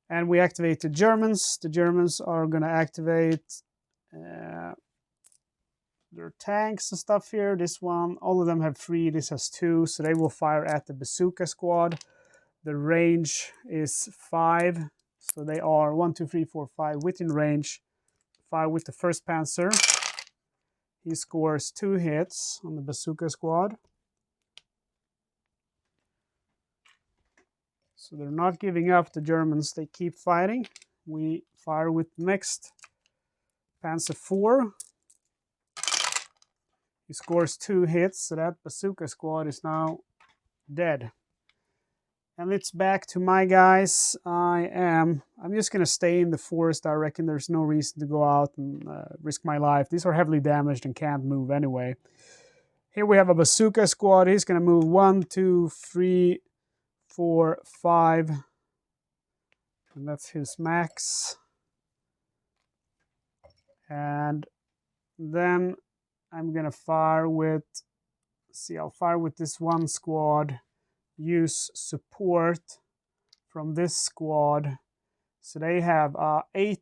And we activate the Germans. The Germans are going to activate their tanks and stuff here. This one, all of them have 3. This has 2. So they will fire at the bazooka squad. The range is 5. So they are 1, 2, 3, 4, 5 within range. Fire with the 1st Panzer. He scores 2 hits on the bazooka squad. So they're not giving up, the Germans. They keep fighting. We fire with next Panzer IV. He scores 2 hits, so that bazooka squad is now dead. And it's back to my guys. I'm just going to stay in the forest. I reckon there's no reason to go out and risk my life. These are heavily damaged and can't move anyway. Here we have a bazooka squad. He's going to move 1, 2, 3, 4, 5. And that's his max. And then I'm gonna fire with, see, I'll fire with this one squad, use support from this squad. So they have 8,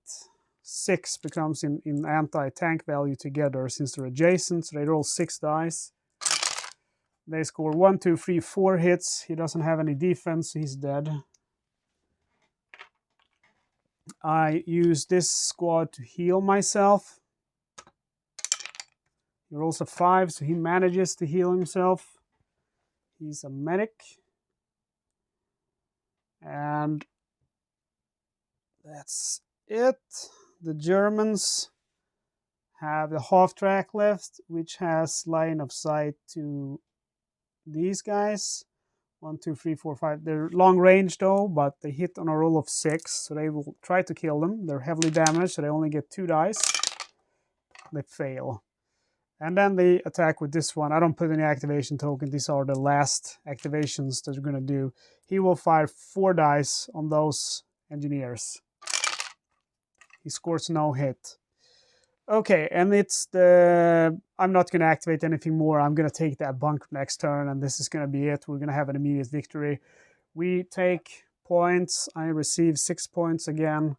6 becomes in anti-tank value together since they're adjacent. So they roll 6 dice. They score 1, 2, 3, 4 hits. He doesn't have any defense, so he's dead. I use this squad to heal myself. He rolls a 5, so he manages to heal himself. He's a medic. And that's it. The Germans have the half track left, which has line of sight to these guys. 1, 2, 3, 4, 5. They're long range though, but they hit on a roll of 6, so they will try to kill them. They're heavily damaged, so they only get 2 dice. They fail. And then they attack with this one. I don't put any activation token. These are the last activations that you're going to do. He will fire 4 dice on those engineers. He scores no hit. Okay, and it's the... I'm not going to activate anything more. I'm going to take that bunker next turn, and this is going to be it. We're going to have an immediate victory. We take points. I receive 6 points again.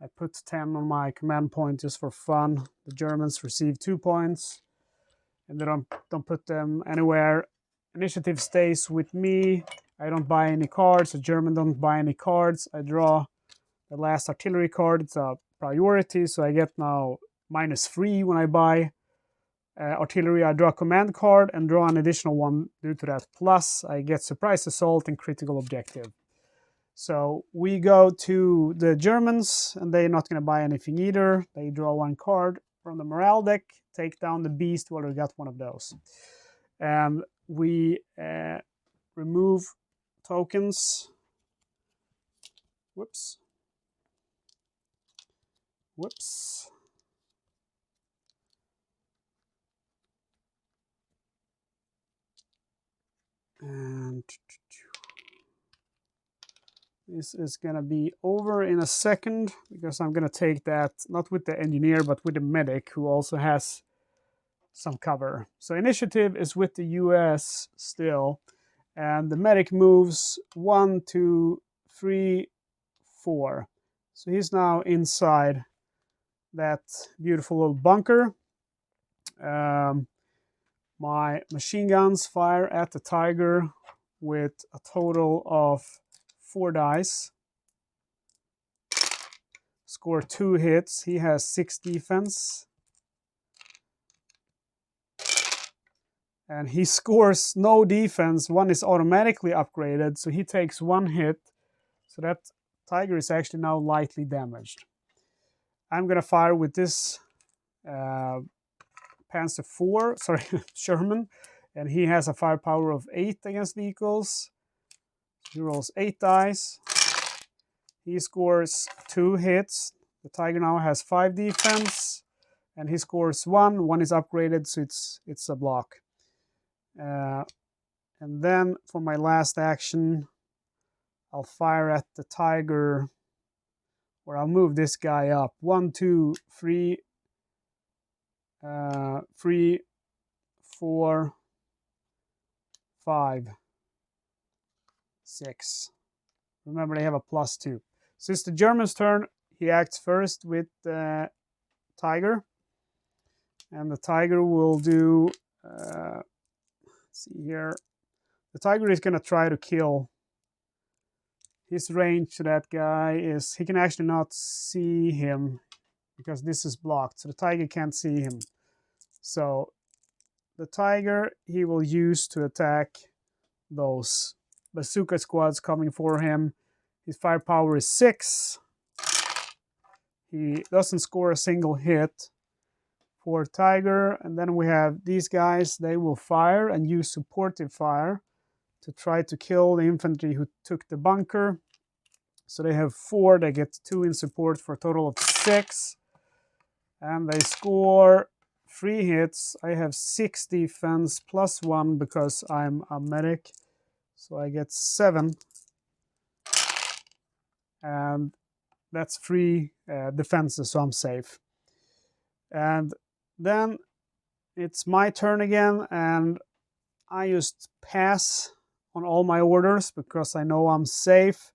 I put 10 on my command point just for fun. The Germans receive 2 points, and they don't put them anywhere. Initiative stays with me. I don't buy any cards. The German don't buy any cards. I draw the last artillery card. It's a priority, so I get now -3 when I buy artillery. I draw a command card and draw an additional one due to that. Plus, I get surprise assault and critical objective. So we go to the Germans, and they're not going to buy anything either. They draw 1 card from the morale deck, take down the beast. Well, we got one of those. And we remove tokens. Whoops. Whoops. And this is going to be over in a second, because I'm going to take that, not with the engineer, but with the medic, who also has some cover. So initiative is with the US still, and the medic moves 1, 2, 3, 4. So he's now inside that beautiful little bunker. My machine guns fire at the tiger with a total of 4 dice. Score 2 hits. He has 6 defense. And he scores no defense. 1 is automatically upgraded, so he takes 1 hit. So that tiger is actually now lightly damaged. I'm going to fire with this Panzer IV, sorry, Sherman, and he has a firepower of 8 against vehicles. He rolls 8 dice. He scores 2 hits. The tiger now has 5 defense, and he scores 1. 1 is upgraded, so it's a block. And then for my last action, I'll fire at the tiger, or I'll move this guy up. 1, 2, 3, 3, 4, 5, 6. Remember, they have a +2. So it's the German's turn. He acts first with the tiger, and the tiger will do. Let's see here. The tiger is going to try to kill. His range to that guy is, he can actually not see him because this is blocked, so the tiger can't see him. So the tiger he will use to attack those bazooka squads coming for him. His firepower is 6. He doesn't score a single hit for tiger. And then we have these guys. They will fire and use supportive fire to try to kill the infantry who took the bunker. So they have 4. They get 2 in support for a total of 6. And they score 3 hits. I have 6 defense plus 1 because I'm a medic. So I get 7. And that's 3 defenses, so I'm safe. And then it's my turn again, and I just pass on all my orders because I know I'm safe.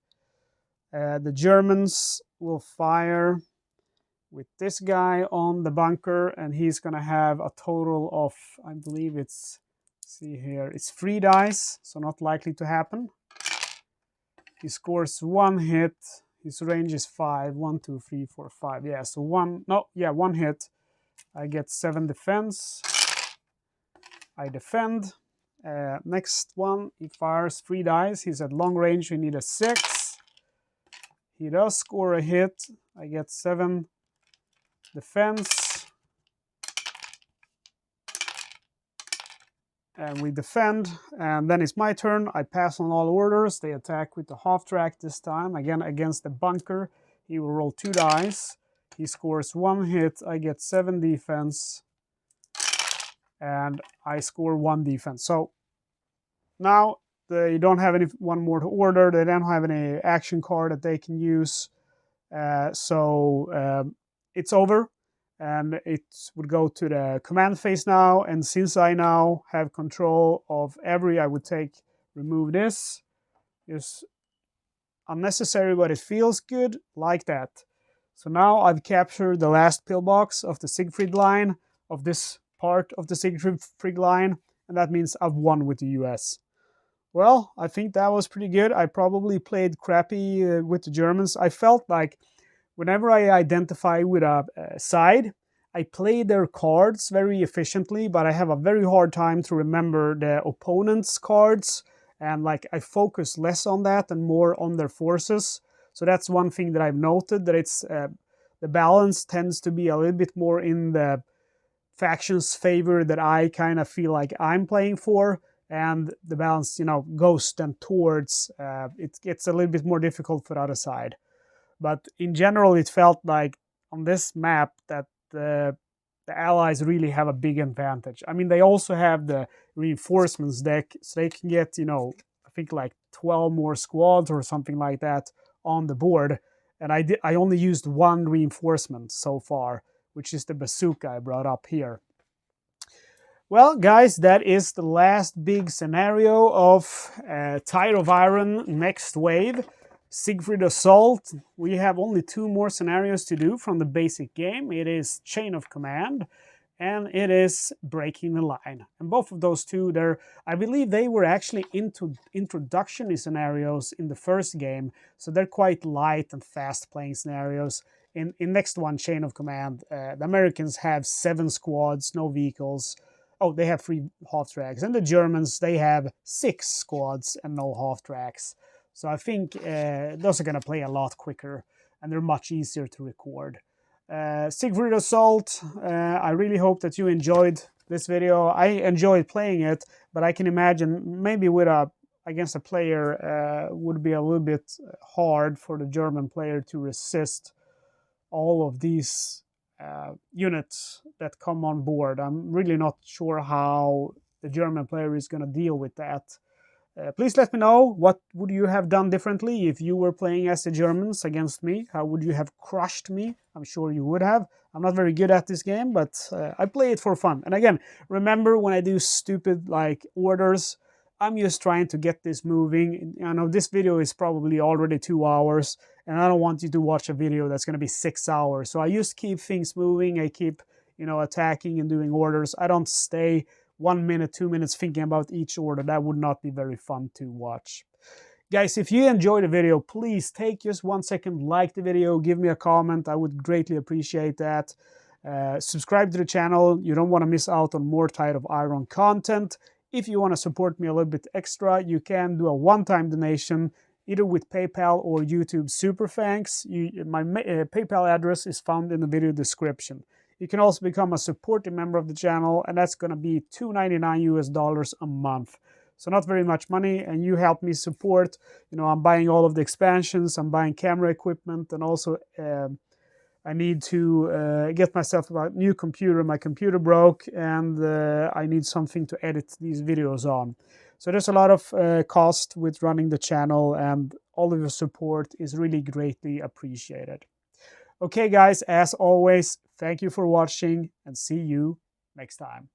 The Germans will fire with this guy on the bunker, and he's gonna have a total of, I believe it's, see here, it's 3 dice, so not likely to happen. He scores 1 hit. His range is 5. 1, 2, 3, 4, 5. Yeah, so 1 hit. I get 7 defense. I defend. Next one, he fires 3 dice. He's at long range. We need a 6. He does score a hit. I get 7 defense. And we defend. And then it's my turn. I pass on all orders. They attack with the half track this time. Again, against the bunker. He will roll 2 dice. He scores 1 hit. I get 7 defense. And I score 1 defense. So now they don't have one more to order. They don't have any action card that they can use. So it's over. And it would go to the command phase now. And since I now have control of every, I would remove this. It's unnecessary, but it feels good, like that. So now I've captured the last pillbox of the Siegfried Line, of this part of the Siegfried Line, and that means I've won with the US. Well, I think that was pretty good. I probably played crappy with the Germans. I felt like whenever I identify with a side, I play their cards very efficiently, but I have a very hard time to remember the opponent's cards, and like I focus less on that and more on their forces. So that's one thing that I've noted, that it's the balance tends to be a little bit more in the faction's favor that I kind of feel like I'm playing for, and the balance, goes then towards it gets a little bit more difficult for the other side. But in general, it felt like on this map that the Allies really have a big advantage. I mean, they also have the reinforcements deck, so they can get, I think like 12 more squads or something like that on the board. And I only used 1 reinforcement so far, which is the bazooka I brought up here. Well, guys, that is the last big scenario of Tide of Iron Next Wave. Siegfried Assault. We have only 2 more scenarios to do from the basic game. It is Chain of Command, and it is Breaking the Line. And both of those 2, I believe they were actually introductory scenarios in the first game, so they're quite light and fast-playing scenarios. In next one, Chain of Command, the Americans have 7 squads, no vehicles. Oh, they have 3 half-tracks. And the Germans, they have 6 squads and no half-tracks. So I think those are going to play a lot quicker, and they're much easier to record. Siegfried Assault, I really hope that you enjoyed this video. I enjoyed playing it, but I can imagine maybe against a player would be a little bit hard for the German player to resist all of these units that come on board. I'm really not sure how the German player is going to deal with that. Please let me know, what would you have done differently if you were playing as the Germans against me? How would you have crushed me? I'm sure you would have. I'm not very good at this game, but I play it for fun. And again, remember, when I do stupid orders, I'm just trying to get this moving. I know this video is probably already 2 hours, and I don't want you to watch a video that's going to be 6 hours. So I just keep things moving. I keep, attacking and doing orders. I don't stay 1 minute, 2 minutes thinking about each order. That would not be very fun to watch. Guys, if you enjoyed the video, please take just 1 second, like the video, give me a comment. I would greatly appreciate that. Subscribe to the channel. You don't want to miss out on more Tide of Iron content. If you want to support me a little bit extra, you can do a one-time donation, either with PayPal or YouTube Super Thanks. My PayPal address is found in the video description. You can also become a supporting member of the channel, and that's going to be $2.99 US a month. So not very much money, and you help me support. I'm buying all of the expansions, I'm buying camera equipment, and also I need to get myself a new computer. My computer broke, and I need something to edit these videos on. So there's a lot of cost with running the channel, and all of your support is really greatly appreciated. Okay, guys, as always, thank you for watching and see you next time.